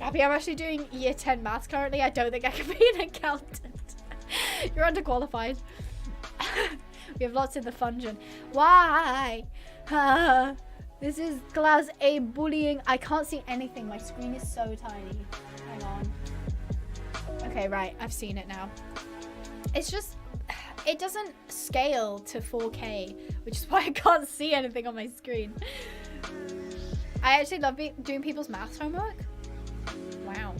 Abby, I'm actually doing year 10 maths currently. I don't think I can be an accountant. You're underqualified. We have lots in the Fungin. Why? This is class A bullying. I can't see anything. My screen is so tiny. Hang on. Okay, right. I've seen it now. It's just... It doesn't scale to 4K, which is why I can't see anything on my screen. I actually love doing people's maths homework. Wow.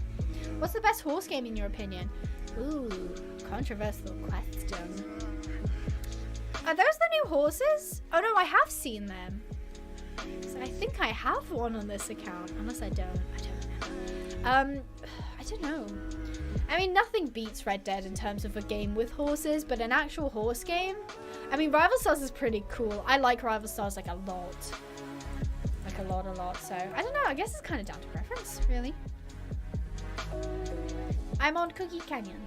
What's the best horse game in your opinion? Ooh, controversial question. Are those the new horses? Oh no, I have seen them. So I think I have one on this account, unless I don't. I don't know. I mean, nothing beats Red Dead in terms of a game with horses, but an actual horse game? I mean, Rival Stars is pretty cool. I like Rival Stars like a lot. Like a lot. So, I don't know. I guess it's kind of down to preference, really. I'm on Cookie Canyon.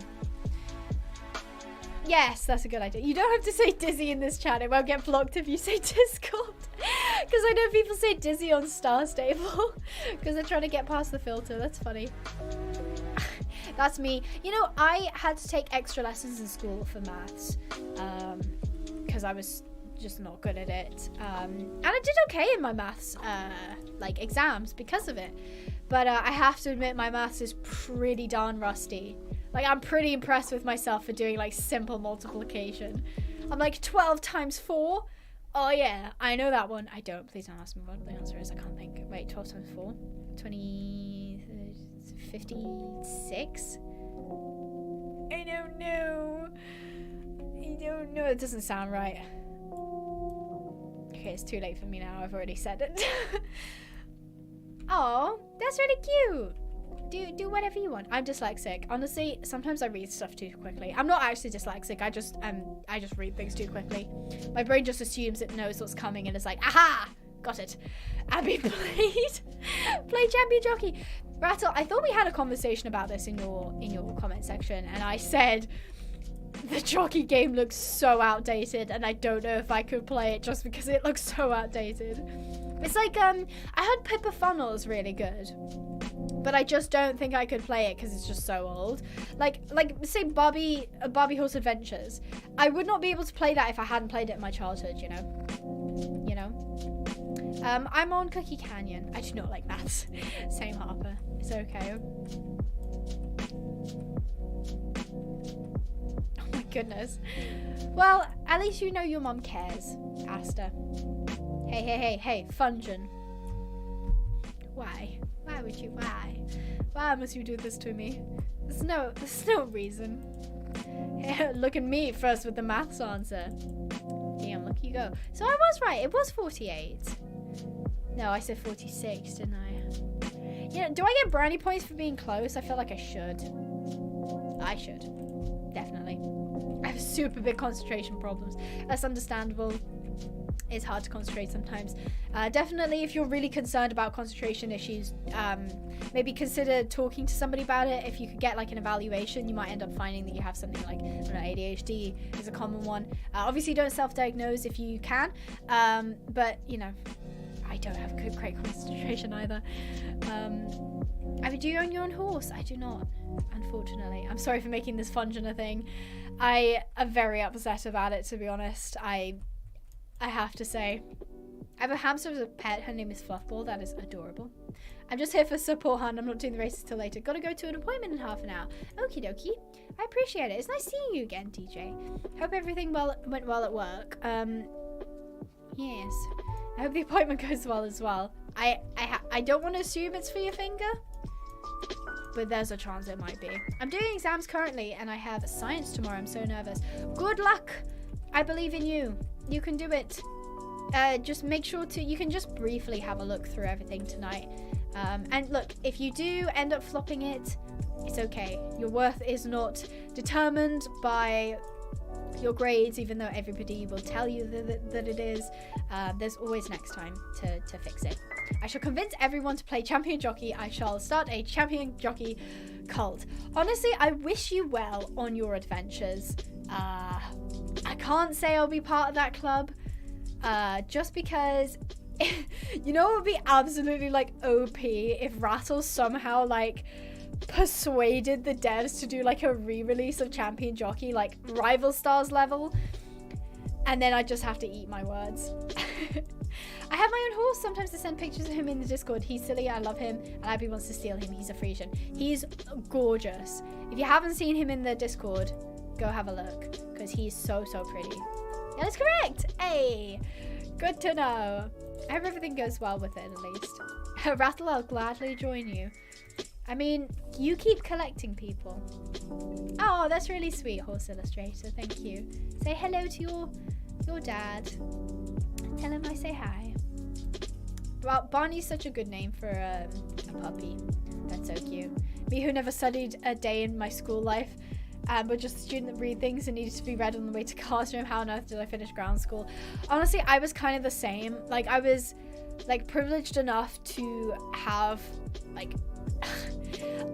Yes, that's a good idea. You don't have to say Dizzy in this chat. It won't get blocked if you say Discord. Because I know people say Dizzy on Star Stable. Because they're trying to get past the filter. That's funny. That's me. You know, I had to take extra lessons in school for maths. Because I was just not good at it. And I did okay in my maths like exams because of it. But I have to admit my maths is pretty darn rusty. Like, I'm pretty impressed with myself for doing, like, simple multiplication. I'm like, 12 times 4? Oh, yeah, I know that one. I don't. Please don't ask me what the answer is. I can't think. Wait, 12 times 4? 56? I don't know. It doesn't sound right. Okay, it's too late for me now. I've already said it. Oh, that's really cute. Do whatever you want. I'm dyslexic. Honestly, sometimes I read stuff too quickly. I'm not actually dyslexic. I just read things too quickly. My brain just assumes it knows what's coming and is like, aha, got it. Abby play Champion Jockey. Rattle, I thought we had a conversation about this in your comment section, and I said the jockey game looks so outdated, and I don't know if I could play it just because it looks so outdated. It's like I heard Pippa Funnel's really good. But I just don't think I could play it because it's just so old. Like say Barbie Horse Adventures. I would not be able to play that if I hadn't played it in my childhood, you know. I'm on Cookie Canyon. I do not like maths. Same, Harper. It's okay. Oh my goodness. Well, at least you know your mum cares, Asta. Hey, Fungin. Why? Why would you? Why? Why must you do this to me? There's no reason. Look at me first with the maths answer. Damn, look you go. So I was right. It was 48. No, I said 46, didn't I? Yeah. Do I get brownie points for being close? I feel like I should. I should. Definitely. I have super big concentration problems. That's understandable. It's hard to concentrate sometimes. Definitely, if you're really concerned about concentration issues, maybe consider talking to somebody about it. If you could get like an evaluation, you might end up finding that you have something like, I don't know, ADHD is a common one. Obviously, don't self-diagnose if you can, but you know, I don't have great concentration either. I mean, do you own your own horse? I do not, unfortunately. I'm sorry for making this Fungina thing. I am very upset about it, to be honest. I have to say. I have a hamster as a pet. Her name is Fluffball. That is adorable. I'm just here for support, hun. I'm not doing the races till later. Gotta go to an appointment in half an hour. Okie dokie. I appreciate it. It's nice seeing you again, DJ. Hope everything went well at work. Yes. I hope the appointment goes well as well. I don't want to assume it's for your finger, but there's a chance it might be. I'm doing exams currently, and I have science tomorrow. I'm so nervous. Good luck. I believe in you. You can do it. Just make sure you can just briefly have a look through everything tonight. And look, if you do end up flopping it, it's okay. Your worth is not determined by your grades, even though everybody will tell you that it is. There's always next time to fix it. I shall convince everyone to play Champion Jockey. I shall start a Champion Jockey cult. Honestly, I wish you well on your adventures. I can't say I'll be part of that club, just because, you know, it would be absolutely like OP if Rattle somehow like persuaded the devs to do like a re-release of Champion Jockey, like Rival Stars level, and then I just have to eat my words. I have my own horse. Sometimes I send pictures of him in the Discord. He's silly. I love him. And Abby wants to steal him. He's a Frisian. He's gorgeous. If you haven't seen him in the Discord, go have a look, because he's so pretty. That is correct. Hey, good to know. I hope everything goes well with it at least. Rattle, I'll gladly join you. I mean, you keep collecting people. Oh, that's really sweet, Horse Illustrator. Thank you. Say hello to your dad. Tell him I say hi. Well, Barney's such a good name for a puppy. That's so cute. Me, who never studied a day in my school life, but just a student that read things and needed to be read on the way to classroom. How on earth did I finish ground school? Honestly, I was kind of the same. Like, I was like privileged enough to have like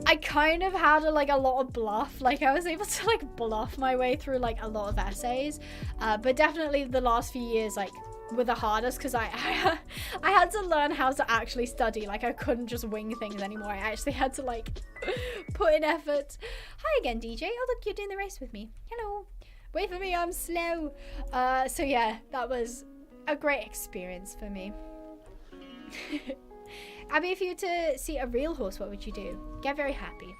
I kind of had a lot of bluff. Like, I was able to like bluff my way through like a lot of essays, but definitely the last few years like were the hardest, because I had to learn how to actually study. Like, I couldn't just wing things anymore. I actually had to like put in effort. Hi again, DJ. Oh look, you're doing the race with me. Hello. Wait for me, I'm slow. So yeah, that was a great experience for me. Abby, if you were to see a real horse, what would you do? Get very happy,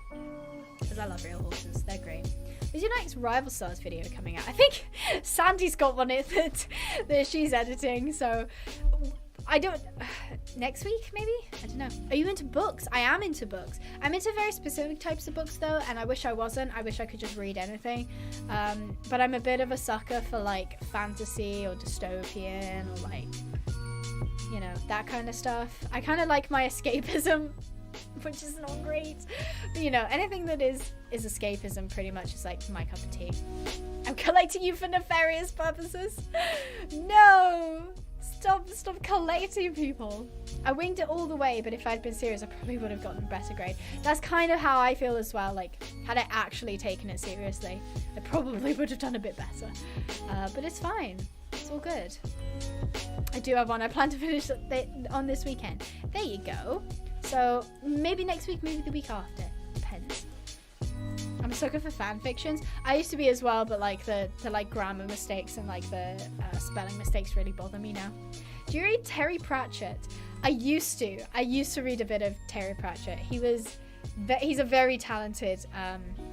because I love real horses. They're great. Is your next Rival Stars video coming out? I think Sandy's got one that she's editing, so I don't... next week, maybe? I don't know. Are you into books? I am into books. I'm into very specific types of books, though, and I wish I wasn't. I wish I could just read anything. But I'm a bit of a sucker for, like, fantasy or dystopian or, like, you know, that kind of stuff. I kind of like my escapism, which is not great. But, you know, anything that is escapism pretty much is, like, my cup of tea. I'm collecting you for nefarious purposes. No! Stop collecting people. I winged it all the way, but if I'd been serious, I probably would have gotten a better grade. That's kind of how I feel as well. Like, had I actually taken it seriously, I probably would have done a bit better. But it's fine. It's all good. I do have one. I plan to finish on this weekend. There you go. So maybe next week, maybe the week after. Depends. I'm a sucker for fan fictions. I used to be as well, but like the like grammar mistakes and like the spelling mistakes really bother me now. Do you read Terry Pratchett? I used to read a bit of Terry Pratchett. He's a very talented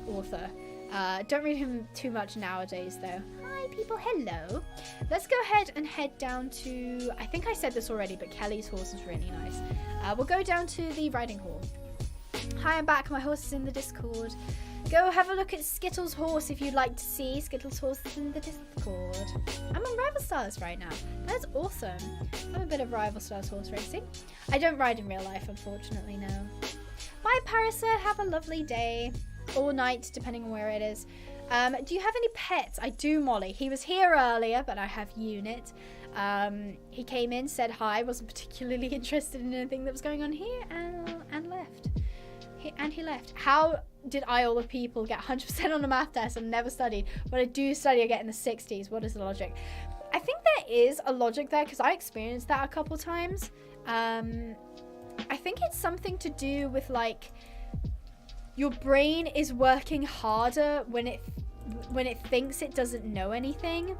author. Don't read him too much nowadays, though. Hi, people. Hello. Let's go ahead and head down to... I think I said this already, but Kelly's horse is really nice. We'll go down to the riding hall. Hi, I'm back. My horse is in the Discord. Go have a look at Skittles' horse if you'd like to see. Skittles' horse is in the Discord. I'm on Rival Stars right now. That's awesome. I'm a bit of Rival Stars horse racing. I don't ride in real life, unfortunately, no. Bye, Parisa. Have a lovely day. Or night, depending on where it is. Do you have any pets? I do, Molly. He was here earlier, but I have Unit. He came in, said hi, wasn't particularly interested in anything that was going on here, and left. He left. How did I, all the people, get 100% on a math test and never studied? When I do study, I get in the 60s. What is the logic? I think there is a logic there, because I experienced that a couple times. I think it's something to do with, like, your brain is working harder when it thinks it doesn't know anything.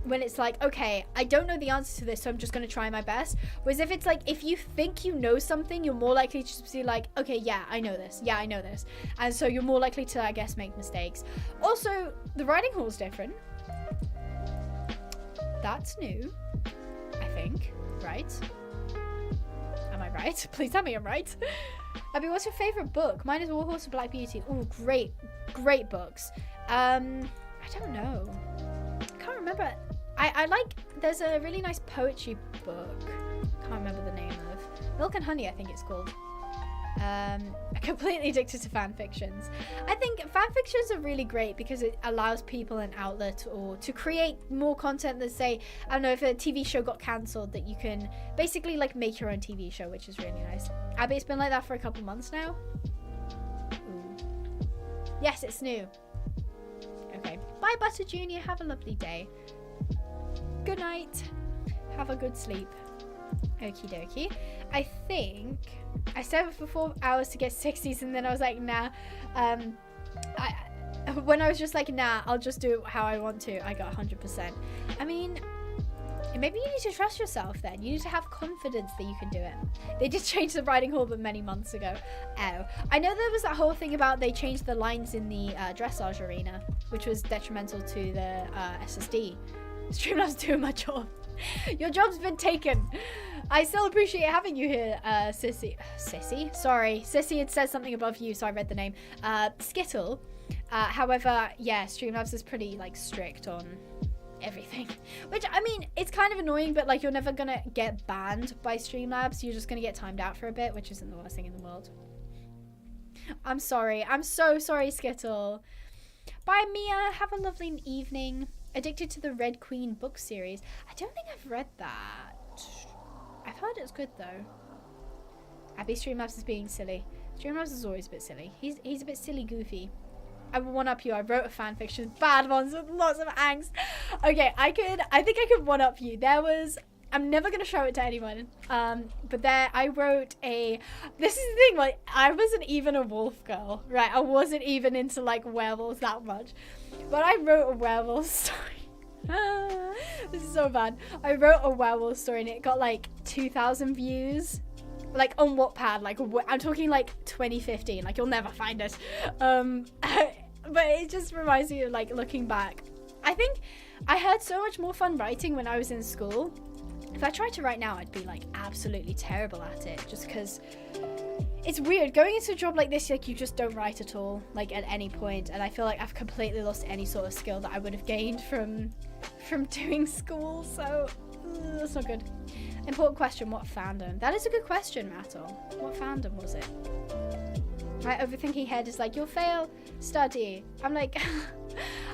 When it's like, okay, I don't know the answer to this, so I'm just going to try my best. Whereas if it's like, if you think you know something, you're more likely to just be like, okay, yeah, I know this. Yeah, I know this. And so you're more likely to, I guess, make mistakes. Also, the riding hall's different. That's new, I think, right? Am I right? Please tell me I'm right. Abby, what's your favorite book? Mine is War Horse and Black Beauty. Oh, great books. I don't know. I can't remember. I like, there's a really nice poetry book. Can't remember the name of. Milk and Honey, I think it's called. I'm completely addicted to fan fictions. I think fan fictions are really great because it allows people an outlet or to create more content that, say, I don't know, if a TV show got cancelled, that you can basically like make your own TV show, which is really nice. Abby, it's been like that for a couple months now. Ooh. Yes, it's new. Okay. Bye, Butter Junior. Have a lovely day. Good night. Have a good sleep. Okie dokie. I think I said it for 4 hours to get 60s, and then I was like, nah. When I was just like, nah, I'll just do it how I want to, I got 100%. I mean, maybe you need to trust yourself then. You need to have confidence that you can do it. They did change the riding hall, but many months ago. Oh. I know there was that whole thing about they changed the lines in the dressage arena, which was detrimental to the SSD. Streamlabs doing my job. Your job's been taken. I still appreciate having you here, Sissy. Sissy? Sorry. Sissy had said something above you, so I read the name. Skittle. However, yeah, Streamlabs is pretty, like, strict on everything. Which, I mean, it's kind of annoying, but, like, you're never gonna get banned by Streamlabs. You're just gonna get timed out for a bit, which isn't the worst thing in the world. I'm sorry. I'm so sorry, Skittle. Bye, Mia. Have a lovely evening. Addicted to the Red Queen book series. I don't think I've read that. I've heard it's good though. Abby, Streamlabs is being silly. Streamlabs is always a bit silly. He's a bit silly goofy. I will one up you. I wrote a fan fiction, bad ones with lots of angst. Okay, I think I could one up you. I'm never gonna show it to anyone. But I wrote this is the thing, like, I wasn't even a wolf girl, right? I wasn't even into like werewolves that much. But I wrote a werewolf story. This is so bad. I wrote a werewolf story and it got like 2,000 views. Like on Wattpad, like I'm talking like 2015, like you'll never find it. But it just reminds me of like looking back. I think I had so much more fun writing when I was in school. If I tried to write now, I'd be like absolutely terrible at it, just because it's weird going into a job like this. Like you just don't write at all, like at any point, and I feel like I've completely lost any sort of skill that I would have gained from doing school. So that's not good. Important question: what fandom? That is a good question, Mattel. What fandom was it? My overthinking head is like, you'll fail, study. I'm like,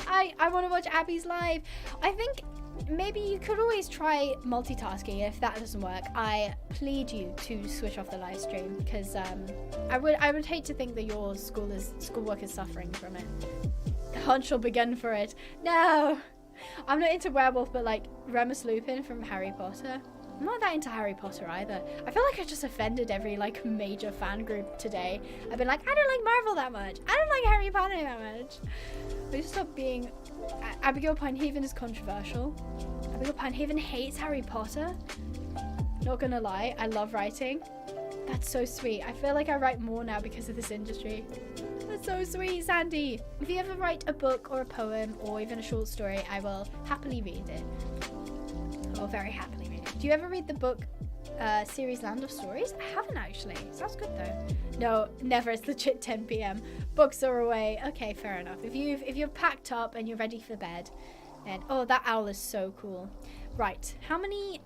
I want to watch Abby's live. I think maybe you could always try multitasking. If that doesn't work, I plead you to switch off the live stream, because I would hate to think that your schoolwork is suffering from it. Hunch will begin for it. No, I'm not into werewolf, but like Remus Lupin from Harry Potter. I'm not that into Harry Potter either. I feel like I just offended every like major fan group today. I've been like, I don't like Marvel that much. I don't like Harry Potter that much. We just stop being. Abigail Pinehaven is controversial. Abigail Pinehaven hates Harry Potter. Not gonna lie, I love writing. That's so sweet. I feel like I write more now because of this industry. That's so sweet, Sandy. If you ever write a book or a poem or even a short story, I will happily read it. I will very happily read it. Do you ever read the book series Land of Stories? I haven't actually. Sounds good though. No, never. It's legit 10 p.m. Books are away. Okay, fair enough. If you're packed up and you're ready for bed, then oh, that owl is so cool. Right, how many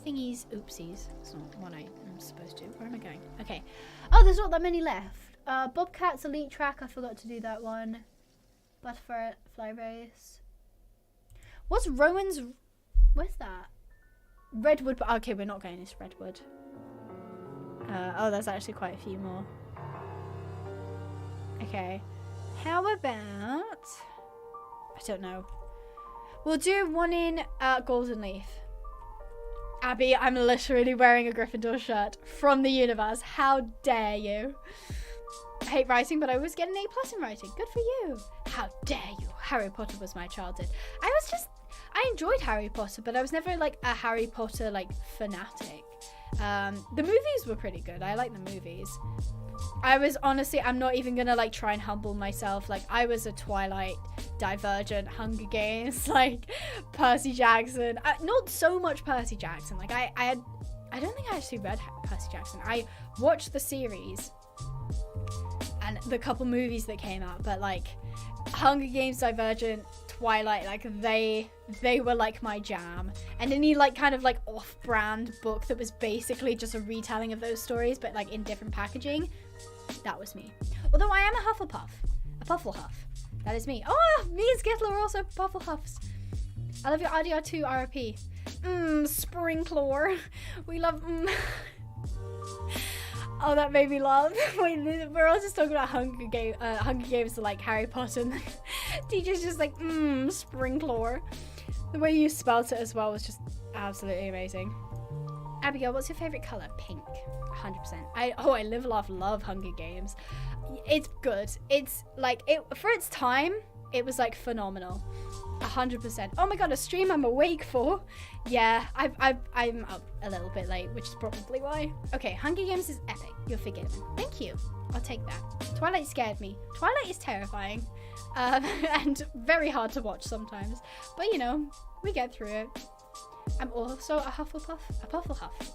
thingies? Oopsies. That's not what I'm supposed to. Where am I going? Okay. Oh, there's not that many left. Bobcat's Elite Track. I forgot to do that one. Butterfly Race. What's Rowan's? Where's that? Redwood. Okay, we're not going this Redwood. Oh, there's actually quite a few more. Okay. How about? I don't know. We'll do one in Golden Leaf. Abby, I'm literally wearing a Gryffindor shirt from the universe. How dare you? I hate writing, but I always get an A+ in writing. Good for you. How dare you? Harry Potter was my childhood. I enjoyed Harry Potter, but I was never like a Harry Potter like fanatic. The movies were pretty good. I like the movies. I was honestly, I'm not even gonna like try and humble myself. Like I was a Twilight, Divergent, Hunger Games, like Percy Jackson. Not so much Percy Jackson. Like I don't think I actually read Percy Jackson. I watched the series and the couple movies that came out, but like Hunger Games, Divergent, Twilight, like they were like my jam. And any like kind of like off-brand book that was basically just a retelling of those stories but like in different packaging, that was me. Although I am a Hufflepuff, a Pufflehuff. That is me. Oh, me and Skittle are also Pufflehuffs. I love your RDR2 RP. Sprinkler. We love Oh, that made me laugh. Wait, we're all just talking about Hunger Games like Harry Potter, and the teacher's just like, Sprinkler. The way you spelt it as well was just absolutely amazing. Abigail, what's your favorite color? Pink. 100%. I live, laugh, love Hunger Games. It's good. It's like, for its time, it was like phenomenal. 100%. Oh my god, a stream I'm awake for. Yeah, I'm up a little bit late, which is probably why. Okay, Hunger Games is epic. You're forgiven. Thank you. I'll take that. Twilight scared me. Twilight is terrifying. And very hard to watch sometimes. But you know, we get through it. I'm also a Hufflepuff. A Pufflehuff.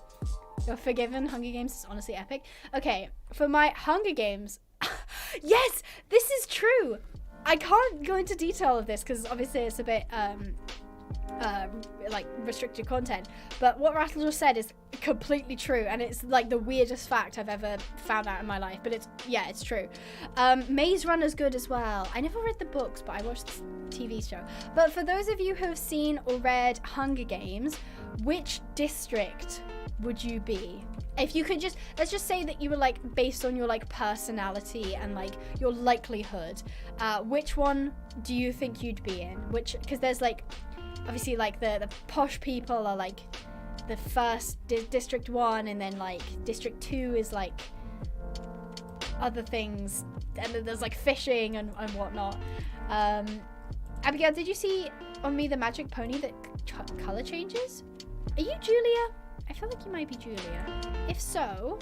You're forgiven. Hunger Games is honestly epic. Okay, for my Hunger Games. Yes, this is true. I can't go into detail of this because obviously it's a bit like restricted content, but what Rattle just said is completely true, and it's like the weirdest fact I've ever found out in my life, but it's true. Maze Runner's good as well. I never read the books, but I watched the TV show. But for those of you who have seen or read Hunger Games, which district would you be? If you could just, let's just say that you were like based on your like personality and like your likelihood, which one do you think you'd be in? Which, because there's like, obviously like the posh people are like the first district 1, and then like district 2 is like other things, and then there's like fishing and whatnot. Abigail, did you see on me the magic pony that color changes? Are you Julia? I feel like you might be Julia. If so,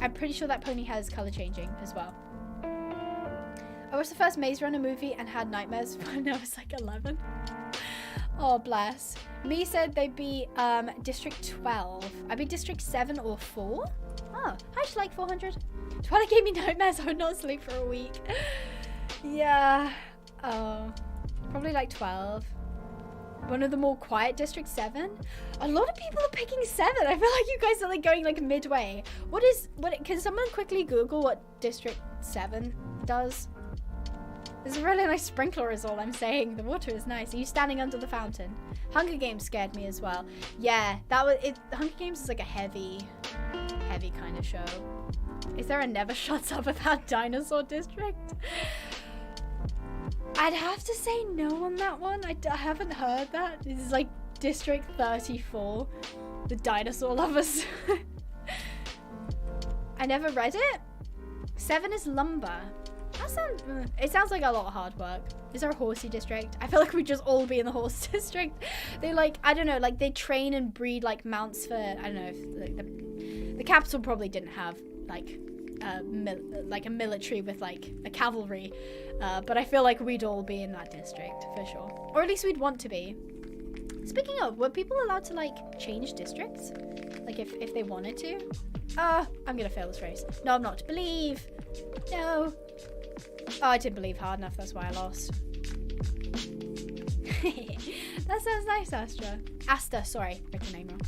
I'm pretty sure that pony has color changing as well. I watched the first Maze Runner movie and had nightmares when I was like 11. Oh, bless. Me said they'd be District 12. I'd be District 7 or 4. Oh, hi, Schleik 400. Twilight gave me nightmares. I would not sleep for a week. Yeah. Oh, probably like 12. One of the more quiet District 7. A lot of people are picking 7. I feel like you guys are like going like midway. Can someone quickly Google what District 7 does? There's a really nice sprinkler is all I'm saying. The water is nice. Are you standing under the fountain? Hunger Games scared me as well. Yeah, that was it. Hunger Games is like a heavy kind of show. Is there a Never Shuts Up About Dinosaur District? I'd have to say no on that one. I haven't heard that. This is like District 34. The Dinosaur Lovers. I never read it. 7 is Lumber. It sounds like a lot of hard work. Is there a horsey district? I feel like we'd just all be in the horse district. They like, I don't know, like they train and breed like mounts for, I don't know, if, like the capital probably didn't have like like a military with like a cavalry, but I feel like we'd all be in that district for sure, or at least we'd want to be. Speaking of, were people allowed to like change districts, like if they wanted to? I'm gonna fail this race. No, I'm not. Believe. No. Oh, I didn't believe hard enough. That's why I lost. That sounds nice, Asta, sorry, read your name wrong.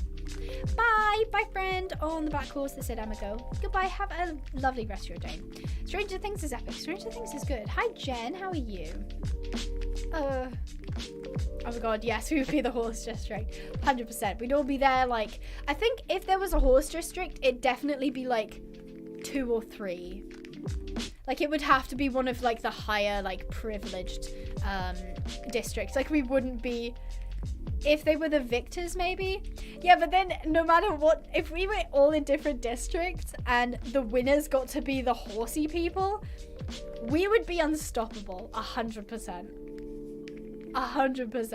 Bye, friend. On the back horse that said Emma go. Goodbye, have a lovely rest of your day. Stranger Things is epic. Stranger Things is good. Hi, Jen, how are you? Oh my god, yes, we would be the horse district. 100%. We'd all be there, like, I think if there was a horse district, it'd definitely be like 2 or 3. Like, it would have to be one of like the higher, like, privileged districts. Like, we wouldn't be, if they were the victors, maybe. Yeah, but then no matter what, if we were all in different districts and the winners got to be the horsey people, we would be unstoppable. 100%. 100%.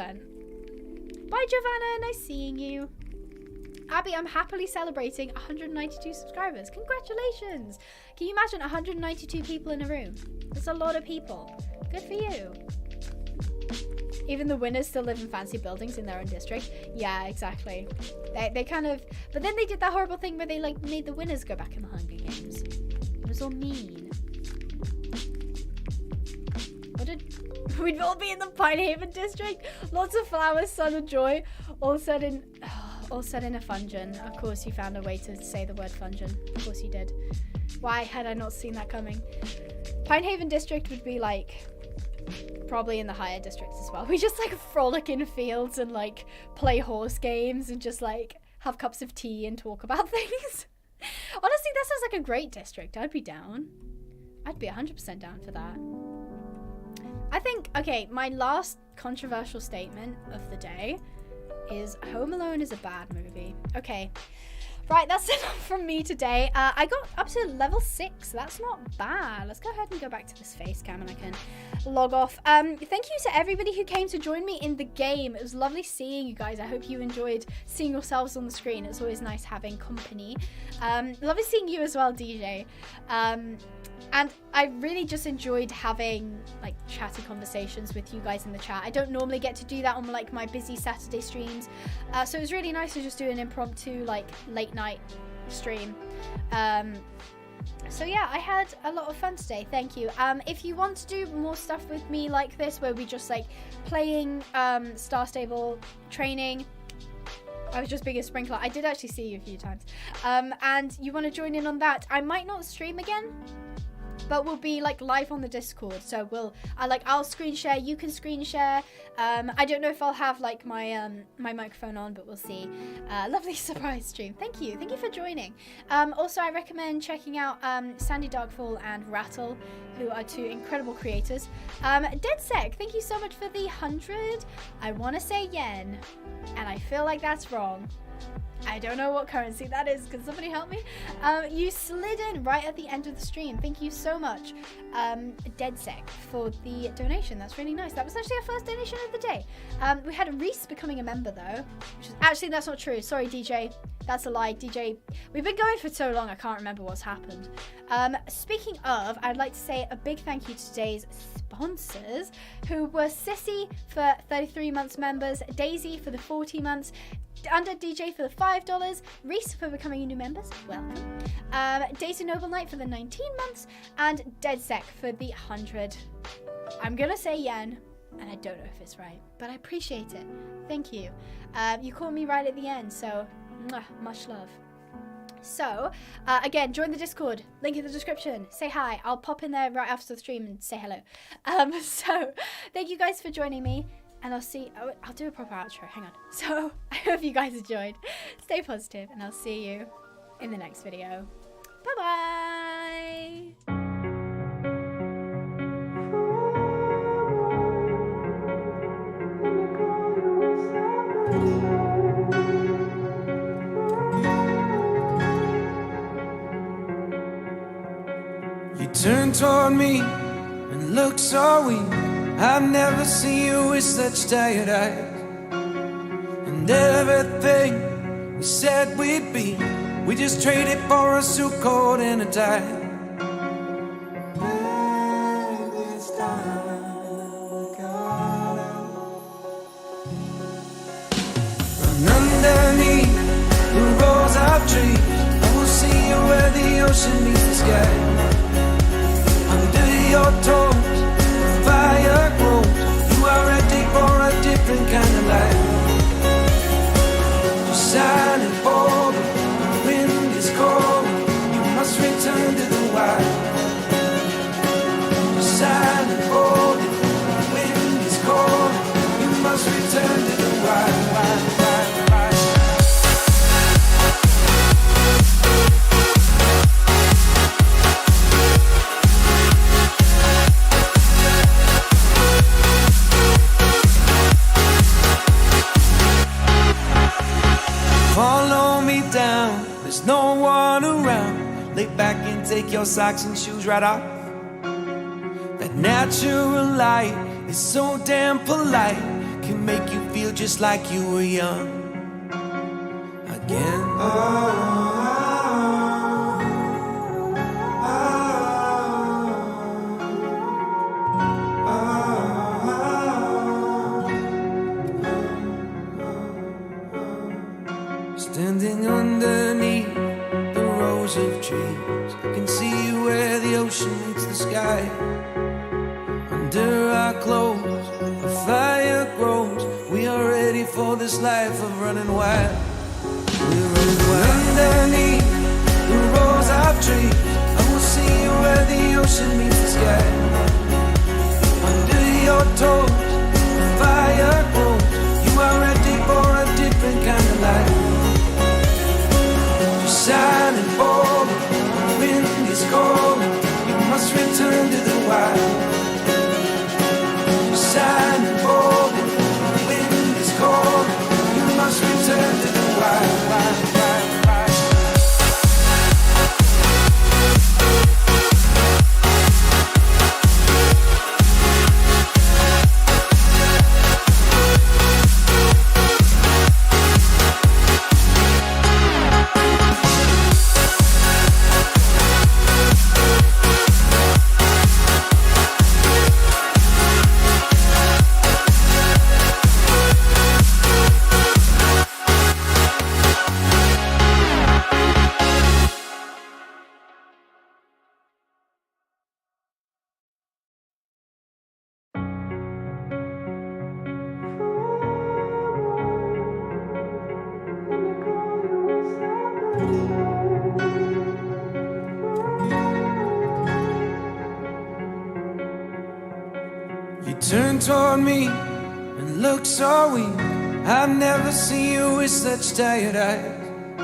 Bye, Giovanna. Nice seeing you. Abby, I'm happily celebrating 192 subscribers. Congratulations. Can you imagine 192 people in a room? That's a lot of people. Good for you. Even the winners still live in fancy buildings in their own district. Yeah, exactly. They kind of, but then they did that horrible thing where they like made the winners go back in the Hunger Games. It was all mean. We'd all be in the Pinehaven district. Lots of flowers, sun and joy. All set in a fungeon. Of course you found a way to say the word fungeon. Of course you did. Why had I not seen that coming? Pinehaven district would be like probably in the higher districts as well. We just like frolic in fields and like play horse games and just like have cups of tea and talk about things. Honestly, that sounds like a great district. I'd be down. I'd be 100% down for that. I think, okay, my last controversial statement of the day is Home Alone is a bad movie. Okay, right, that's enough from me today. I got up to level 6. That's not bad. Let's go ahead and go back to this face cam and I can log off. Thank you to everybody who came to join me in the game. It was lovely seeing you guys. I hope you enjoyed seeing yourselves on the screen. It's always nice having company. Lovely seeing you as well, DJ. And I really just enjoyed having like chatty conversations with you guys in the chat. I don't normally get to do that on like my busy Saturday streams. So it was really nice to just do an impromptu like late night stream. So yeah, I had a lot of fun today. Thank you. If you want to do more stuff with me like this, where we just like playing Star Stable training. I was just being a sprinkler. I did actually see you a few times. And you want to join in on that, I might not stream again, but we'll be like live on the Discord. So I'll screen share, you can screen share. I don't know if I'll have like my my microphone on, but we'll see. Lovely surprise stream. Thank you for joining. Also, I recommend checking out Sandy Darkfall and Rattle, who are 2 incredible creators. DeadSec, thank you so much for the 100. I want to say yen, and I feel like that's wrong. I don't know what currency that is. Can somebody help me? You slid in right at the end of the stream. Thank you so much, DeadSec, for the donation. That's really nice. That was actually our first donation of the day. We had Reese becoming a member though, which is actually, that's not true. Sorry, DJ. That's a lie, DJ. We've been going for so long, I can't remember what's happened. Speaking of, I'd like to say a big thank you to today's sponsors, who were Sissy for 33 months members, Daisy for the 40 months, Under DJ for the $5, Reese for becoming a new members, welcome, Daisy Noble Knight for the 19 months, and DeadSec for the 100. I'm gonna say yen, and I don't know if it's right, but I appreciate it. Thank you. You called me right at the end, so mwah, much love. So, again, join the Discord, link in the description, say hi. I'll pop in there right after the stream and say hello. So, thank you guys for joining me. And I'll do a proper outro, hang on. So, I hope you guys enjoyed. Stay positive, and I'll see you in the next video. Bye-bye! You turned toward me and looked so weak. I've never seen you with such tired eyes. And everything we said we'd be, we just traded for a suit coat and a tie. of trees. I will see you where the ocean meets the sky. Under your toes, fire grows. You are ready for a different kind of life. You're silent, bold. The wind is cold. You must return to the wild. You're silent, bold. The wind is cold. You must return to the wild, wild, wild, wild. Follow me down, there's no one around. Lay back and take your socks and shoes right off. That natural light is so damn polite, can make you feel just like you were young again. Standing underneath the rows of trees, I can see where the ocean meets the sky. Under our clothes, a fire grows. We are ready for this life of running wild. We're running wild. Underneath the rows of trees, I will see you where the ocean meets the sky. Under your toes, the fire grows. You are ready for a different kind of life. Silent, bold, the wind is cold. You must return to the wild. Silent, bold, the wind is cold. You must return to the wild, wild, wild, wild. You turn toward me and look so weak. I've never seen you with such tired eyes.